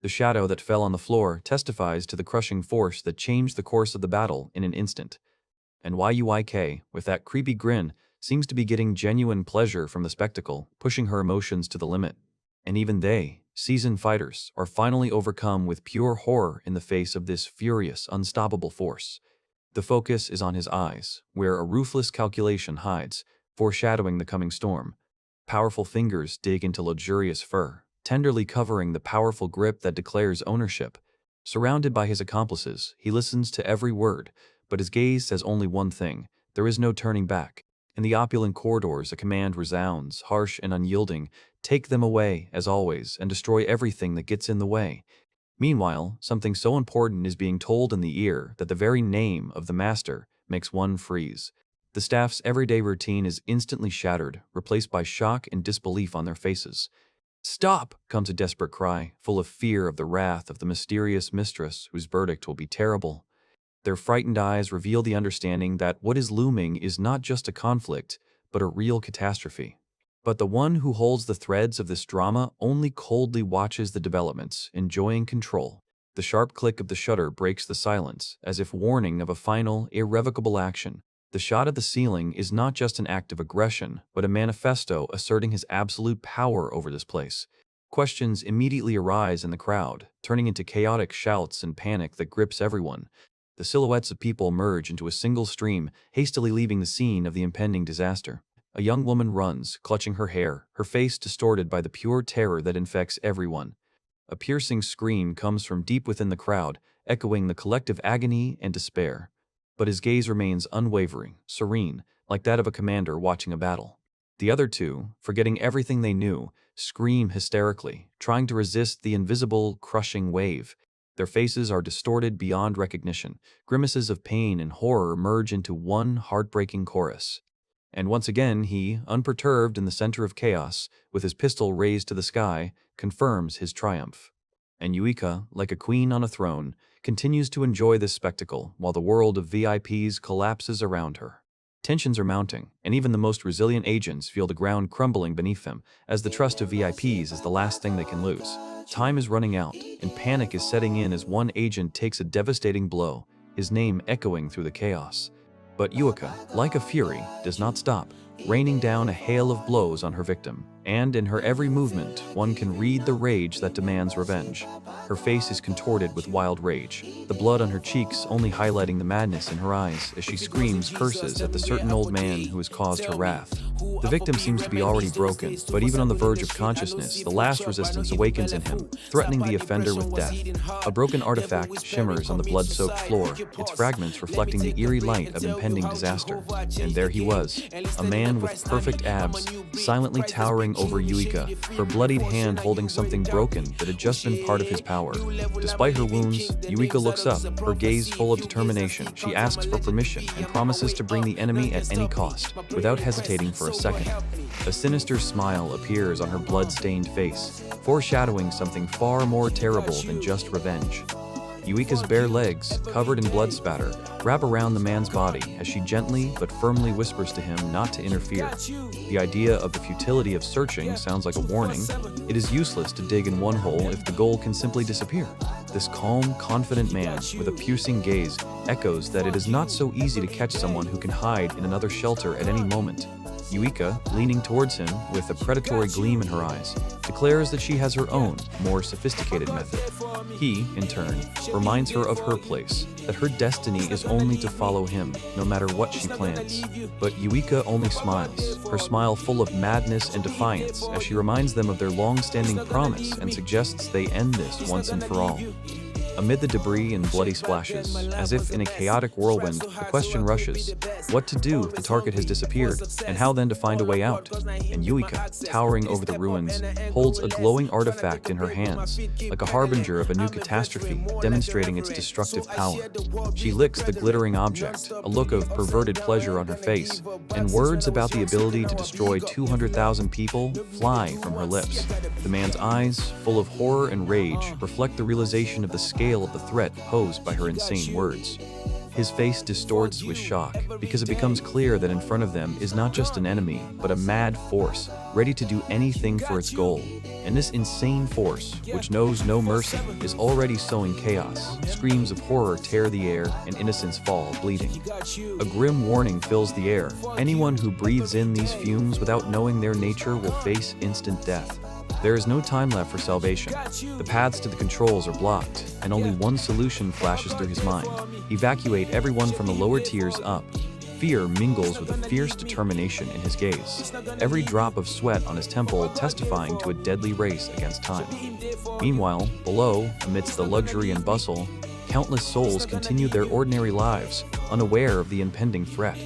The shadow that fell on the floor testifies to the crushing force that changed the course of the battle in an instant. And Yuik, with that creepy grin, seems to be getting genuine pleasure from the spectacle, pushing her emotions to the limit. And even they, seasoned fighters, are finally overcome with pure horror in the face of this furious, unstoppable force. The focus is on his eyes, where a ruthless calculation hides, foreshadowing the coming storm. Powerful fingers dig into luxurious fur, tenderly covering the powerful grip that declares ownership. Surrounded by his accomplices, he listens to every word, but his gaze says only one thing: there is no turning back. In the opulent corridors, a command resounds, harsh and unyielding: take them away, as always, and destroy everything that gets in the way. Meanwhile, something so important is being told in the ear that the very name of the master makes one freeze. The staff's everyday routine is instantly shattered, replaced by shock and disbelief on their faces. "Stop!" comes a desperate cry, full of fear of the wrath of the mysterious mistress whose verdict will be terrible. Their frightened eyes reveal the understanding that what is looming is not just a conflict, but a real catastrophe. But the one who holds the threads of this drama only coldly watches the developments, enjoying control. The sharp click of the shutter breaks the silence, as if warning of a final, irrevocable action. The shot at the ceiling is not just an act of aggression, but a manifesto asserting his absolute power over this place. Questions immediately arise in the crowd, turning into chaotic shouts and panic that grips everyone. The silhouettes of people merge into a single stream, hastily leaving the scene of the impending disaster. A young woman runs, clutching her hair, her face distorted by the pure terror that infects everyone. A piercing scream comes from deep within the crowd, echoing the collective agony and despair. But his gaze remains unwavering, serene, like that of a commander watching a battle. The other two, forgetting everything they knew, scream hysterically, trying to resist the invisible, crushing wave. Their faces are distorted beyond recognition. Grimaces of pain and horror merge into one heartbreaking chorus. And once again he, unperturbed in the center of chaos, with his pistol raised to the sky, confirms his triumph. And Yuika, like a queen on a throne, continues to enjoy this spectacle while the world of VIPs collapses around her. Tensions are mounting, and even the most resilient agents feel the ground crumbling beneath them, as the trust of VIPs is the last thing they can lose. Time is running out, and panic is setting in as one agent takes a devastating blow, his name echoing through the chaos. But Yuika, like a fury, does not stop, raining down a hail of blows on her victim. And in her every movement, one can read the rage that demands revenge. Her face is contorted with wild rage, the blood on her cheeks only highlighting the madness in her eyes as she screams curses at the certain old man who has caused her wrath. The victim seems to be already broken, but even on the verge of consciousness, the last resistance awakens in him, threatening the offender with death. A broken artifact shimmers on the blood-soaked floor, its fragments reflecting the eerie light of impending disaster. And there he was, a man with perfect abs, silently towering over Yuika, her bloodied hand holding something broken that had just been part of his power. Despite her wounds, Yuika looks up, her gaze full of determination. She asks for permission and promises to bring the enemy at any cost, without hesitating for a second. A sinister smile appears on her blood-stained face, foreshadowing something far more terrible than just revenge. Yuika's bare legs, covered in blood spatter, wrap around the man's body as she gently but firmly whispers to him not to interfere. The idea of the futility of searching sounds like a warning. It is useless to dig in one hole if the goal can simply disappear. This calm, confident man, with a piercing gaze, echoes that it is not so easy to catch someone who can hide in another shelter at any moment. Yuika, leaning towards him with a predatory gleam in her eyes, declares that she has her own, more sophisticated method. He, in turn, reminds her of her place, that her destiny is only to follow him, no matter what she plans. But Yuika only smiles, her smile full of madness and defiance, as she reminds them of their long-standing promise and suggests they end this once and for all. Amid the debris and bloody splashes, as if in a chaotic whirlwind, the question rushes: what to do if the target has disappeared, and how then to find a way out? And Yuika, towering over the ruins, holds a glowing artifact in her hands, like a harbinger of a new catastrophe, demonstrating its destructive power. She licks the glittering object, a look of perverted pleasure on her face, and words about the ability to destroy 200,000 people fly from her lips. The man's eyes, full of horror and rage, reflect the realization of the scale of the threat posed by her insane words. His face distorts with shock, because it becomes clear that in front of them is not just an enemy, but a mad force, ready to do anything for its goal. And this insane force, which knows no mercy, is already sowing chaos. Screams of horror tear the air, and innocents fall bleeding. A grim warning fills the air. Anyone who breathes in these fumes without knowing their nature will face instant death. There is no time left for salvation. The paths to the controls are blocked, and only one solution flashes through his mind: evacuate everyone from the lower tiers up. Fear mingles with a fierce determination in his gaze, every drop of sweat on his temple testifying to a deadly race against time. Meanwhile, below, amidst the luxury and bustle, countless souls continue their ordinary lives, unaware of the impending threat.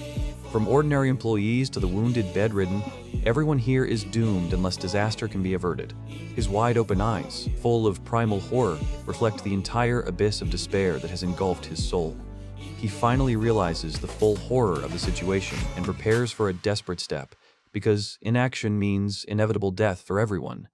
From ordinary employees to the wounded bedridden, everyone here is doomed unless disaster can be averted. His wide-open eyes, full of primal horror, reflect the entire abyss of despair that has engulfed his soul. He finally realizes the full horror of the situation and prepares for a desperate step, because inaction means inevitable death for everyone,